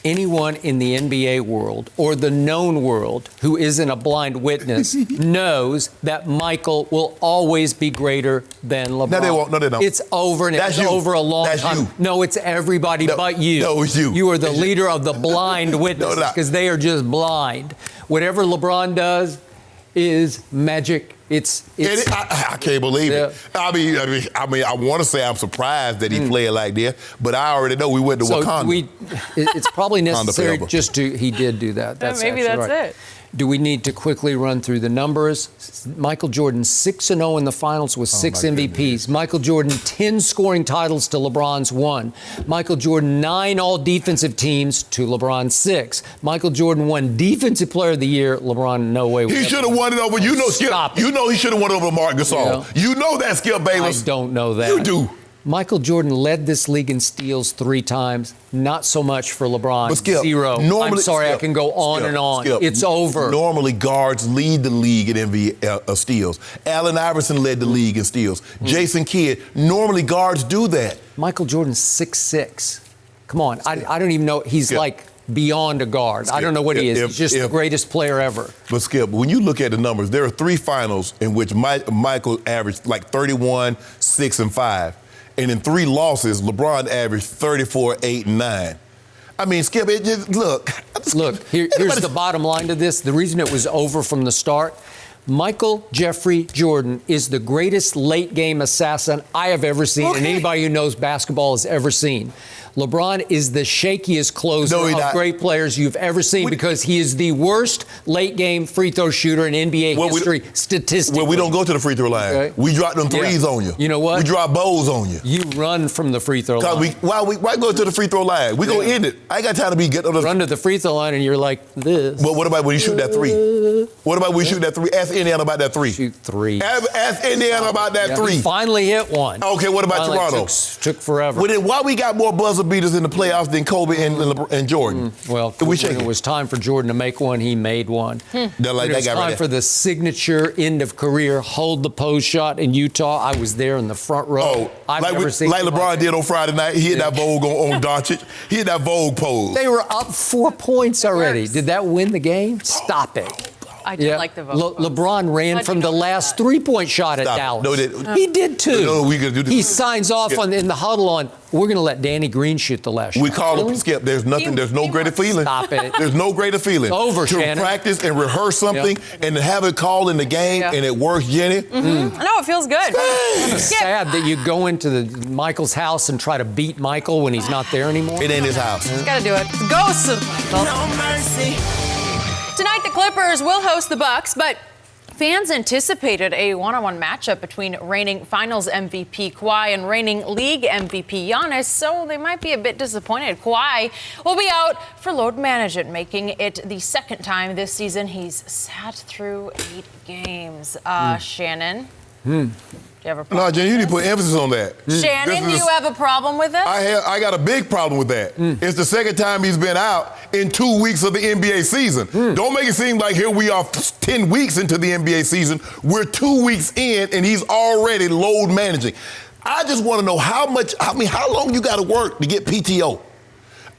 anyone in the NBA world or the known world who isn't a blind witness knows that Michael will always be greater than LeBron. No, they won't. No, they don't. It's over, and That's it's you. over a long That's time. you. No, it's everybody but you. No, it's you. You are the leader of the blind witnesses No. because they are just blind. Whatever LeBron does is magic. I can't believe it. I mean, I want to say I'm surprised that he played like this, but I already know we went to Wakanda. It's probably necessary forever. just to. He did do that. That's maybe actually that's right. it. Do we need to quickly run through the numbers? Michael Jordan 6-0 in the finals with 6 MVPs. goodness. Michael Jordan 10 scoring titles to LeBron's 1. Michael Jordan 9 all-defensive teams to LeBron's 6. Michael Jordan won Defensive Player of the Year. LeBron, no way. He should have won it over. You know, Skip. Stop it. You know he should have won over Mark Gasol. You know that, Skip Bayless. I don't know that. You do. Michael Jordan led this league in steals 3 times. Not so much for LeBron. But Skip, 0. I'm sorry, Skip, I can go on Skip, and on. Skip. It's over. Normally, guards lead the league in steals. Allen Iverson led the league in steals. Jason Kidd. Normally, guards do that. Michael Jordan's 6'6". Come on, I don't even know. He's like beyond a guard. I don't know what he is. He's just the greatest player ever. But Skip, when you look at the numbers, there are 3 finals in which Michael averaged like 31, 6, and 5. And in 3 losses, LeBron averaged 34, 8, and 9. I mean, Skip, it just, look. Here's the bottom line to this. The reason it was over from the start, Michael Jeffrey Jordan is the greatest late-game assassin I have ever seen, and anybody who knows basketball has ever seen. LeBron is the shakiest closer of great players you've ever seen because he is the worst late-game free throw shooter in NBA history statistically. Well, we don't go to the free throw line. Okay. We drop them threes on you. You know what? We drop bows on you. You run from the free throw line. Why go to the free throw line? We gonna end it. I ain't got time to be getting on the run to the free throw line and you're like this. But what about when you shoot that 3? What about when you shoot that 3? Ask Indiana about that 3. Shoot 3. Ask Indiana about that 3. He finally hit one. Okay, what about Toronto? Took forever. Well, then why we got more buzzer beaters in the playoffs than Kobe and Jordan? Well, when it was time for Jordan to make one, he made one. When it was time for the signature end of career hold the pose shot in Utah, I was there in the front row. I've never seen like LeBron did on Friday night. He hit that Vogue on Doncic. He hit that Vogue pose. They were up 4 points already. Did that win the game? Stop it. I did like the vote. LeBron ran from the last 3-point shot at Dallas. No, he did too. No, we gonna do this. He signs off in the huddle on, we're going to let Danny Green shoot the last shot. We call him Skip. There's no greater feeling. Stop it. There's no greater feeling. It's over, to Shannon. Practice and rehearse something and to have it called in the game and it works, Jenny. No, it feels good. It's sad that you go into Michael's house and try to beat Michael when he's not there anymore. It ain't his house. He's got to do it. It's ghosts of Michael. No mercy. Tonight, the Clippers will host the Bucks, but fans anticipated a one-on-one matchup between reigning Finals MVP Kawhi and reigning League MVP Giannis, so they might be a bit disappointed. Kawhi will be out for load management, making it the second time this season he's sat through 8 games. Shannon? Do you have a problem? No, Jenny, you need to put emphasis on that. Shannon, do you have a problem with it? I got a big problem with that. It's the second time he's been out in 2 weeks of the NBA season. Don't make it seem like here we are 10 weeks into the NBA season. We're 2 weeks in and he's already load managing. I just want to know how long you got to work to get PTO?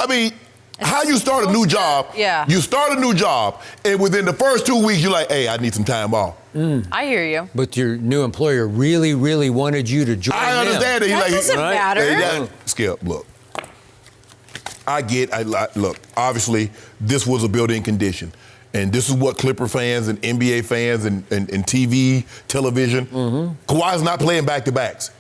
I mean, how you start a new job, you start a new job, and within the first 2 weeks, you're like, hey, I need some time off. I hear you. But your new employer really, really wanted you to join I understand that. That doesn't matter. Skip, look. Look, obviously, this was a built-in condition. And this is what Clipper fans and NBA fans and TV, television, Kawhi's not playing back-to-backs.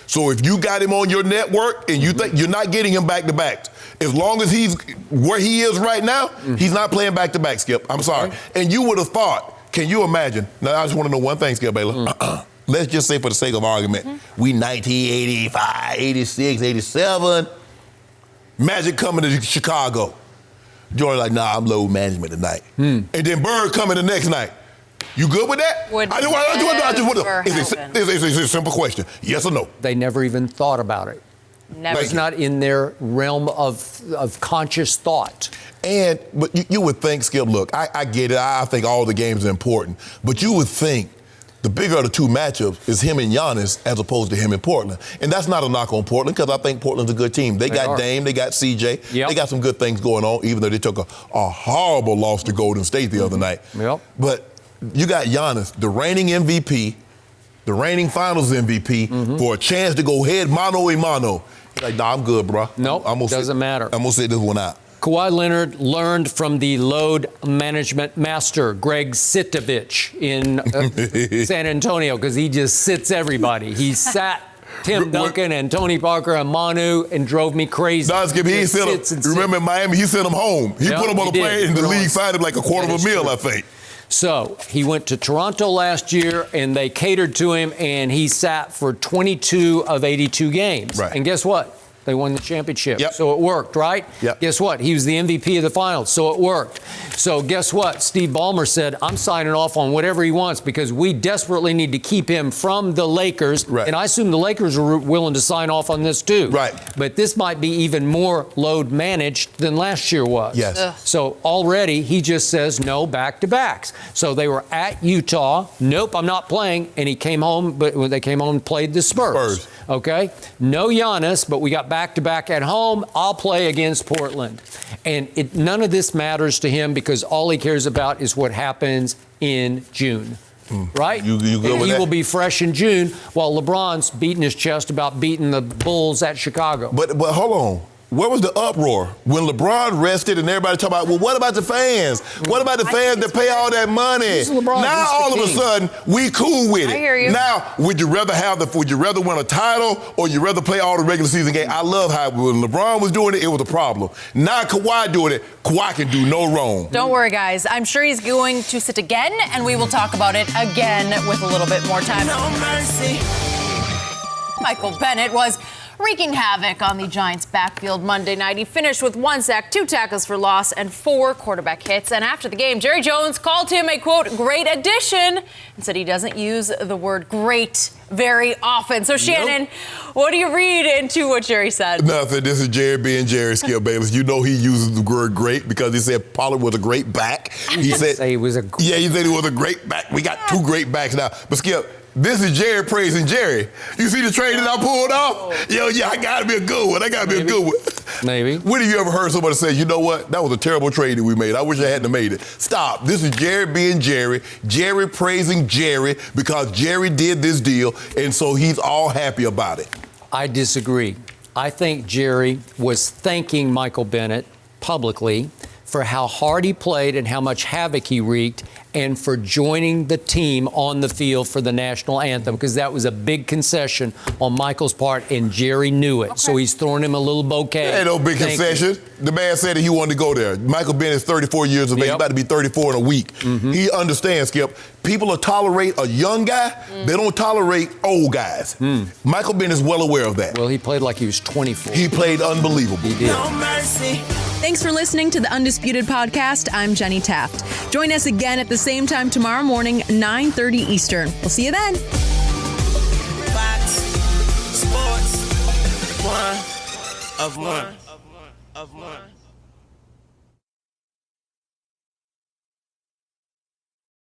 So if you got him on your network and you think you're not getting him back-to-backs, as long as he's where he is right now, he's not playing back-to-back, Skip. I'm sorry. And you would have thought, can you imagine? Now, I just want to know one thing, Skip Baylor. Let's just say for the sake of argument, we 1985, 86, 87, Magic coming to Chicago. Jordan like, nah, I'm load management tonight. And then Bird coming the next night. You good with that? It's a simple question. Yes or no? They never even thought about it. Never. It's not in their realm of conscious thought. But you would think, Skip, look, I get it. I think all the games are important. But you would think the bigger of the two matchups is him and Giannis as opposed to him and Portland. And that's not a knock on Portland because I think Portland's a good team. They got Dame, they got CJ, they got some good things going on, even though they took a horrible loss to Golden State the other night. Yep. But you got Giannis, the reigning MVP, the reigning finals MVP, for a chance to go head mano-a-mano. Like, nah, I'm good, bro. Nope, doesn't matter. I'm going to sit this one out. Kawhi Leonard learned from the load management master, Greg Sitovich, in San Antonio, because he just sits everybody. He sat Tim Duncan and Tony Parker and Manu and drove me crazy. No, Skip, he sent him. Remember in Miami, he sent him home. He put him on a plane and the league signed him like a quarter of a meal, I think. So he went to Toronto last year, and they catered to him, and he sat for 22 of 82 games. Right. And guess what? They won the championship. Yep. So it worked, right? Yep. Guess what? He was the MVP of the finals, so it worked. So guess what? Steve Ballmer said, I'm signing off on whatever he wants because we desperately need to keep him from the Lakers. Right. And I assume the Lakers are willing to sign off on this too. Right. But this might be even more load managed than last year was. Yes. Ugh. So already he just says no back-to-backs. So they were at Utah. Nope, I'm not playing. And he came home, but when they came home and played the Spurs. Okay? No Giannis, but we got back-to-back at home. I'll play against Portland. And none of this matters to him because all he cares about is what happens in June. Right? You good with he that? will be fresh in June while LeBron's beating his chest about beating the Bulls at Chicago. But hold on. Where was the uproar when LeBron rested and everybody talking about, well, what about the fans? What about the fans that pay all that money? Now all of a sudden we cool with it. I hear you. Now would you rather win a title or you rather play all the regular season games? I love how when LeBron was doing it, it was a problem. Now Kawhi doing it, Kawhi can do no wrong. Don't worry, guys. I'm sure he's going to sit again, and we will talk about it again with a little bit more time. No mercy. Michael Bennett was wreaking havoc on the Giants' backfield Monday night. He finished with 1 sack, 2 tackles for loss, and 4 quarterback hits. And after the game, Jerry Jones called him a, quote, great addition and said he doesn't use the word great very often. So, Shannon, what do you read into what Jerry said? Nothing. This is Jerry being Jerry, Skip Bayless. You know he uses the word great because he said Pollard was a great back. He said he was a he said he was a great back. We got 2 great backs now. But Skip, this is Jerry praising Jerry. You see the trade that I pulled off? Yo, I gotta be a good one. I gotta be a good one. Maybe. When have you ever heard somebody say, you know what? That was a terrible trade that we made. I wish I hadn't made it. Stop. This is Jerry being Jerry. Jerry praising Jerry because Jerry did this deal, and so he's all happy about it. I disagree. I think Jerry was thanking Michael Bennett publicly for how hard he played and how much havoc he wreaked and for joining the team on the field for the national anthem because that was a big concession on Michael's part and Jerry knew it. Okay. So he's throwing him a little bouquet. Ain't no big concession. The man said that he wanted to go there. Michael Bennett's 34 years of age. He's about to be 34 in a week. He understands, Skip. People will tolerate a young guy. They don't tolerate old guys. Michael Bennett is well aware of that. Well, he played like he was 24. He played unbelievable. He did. No mercy. Thanks for listening to the Undisputed Podcast. I'm Jenny Taft. Join us again at the same time tomorrow morning, 9:30 Eastern. We'll see you then. Fox Sports. One of one.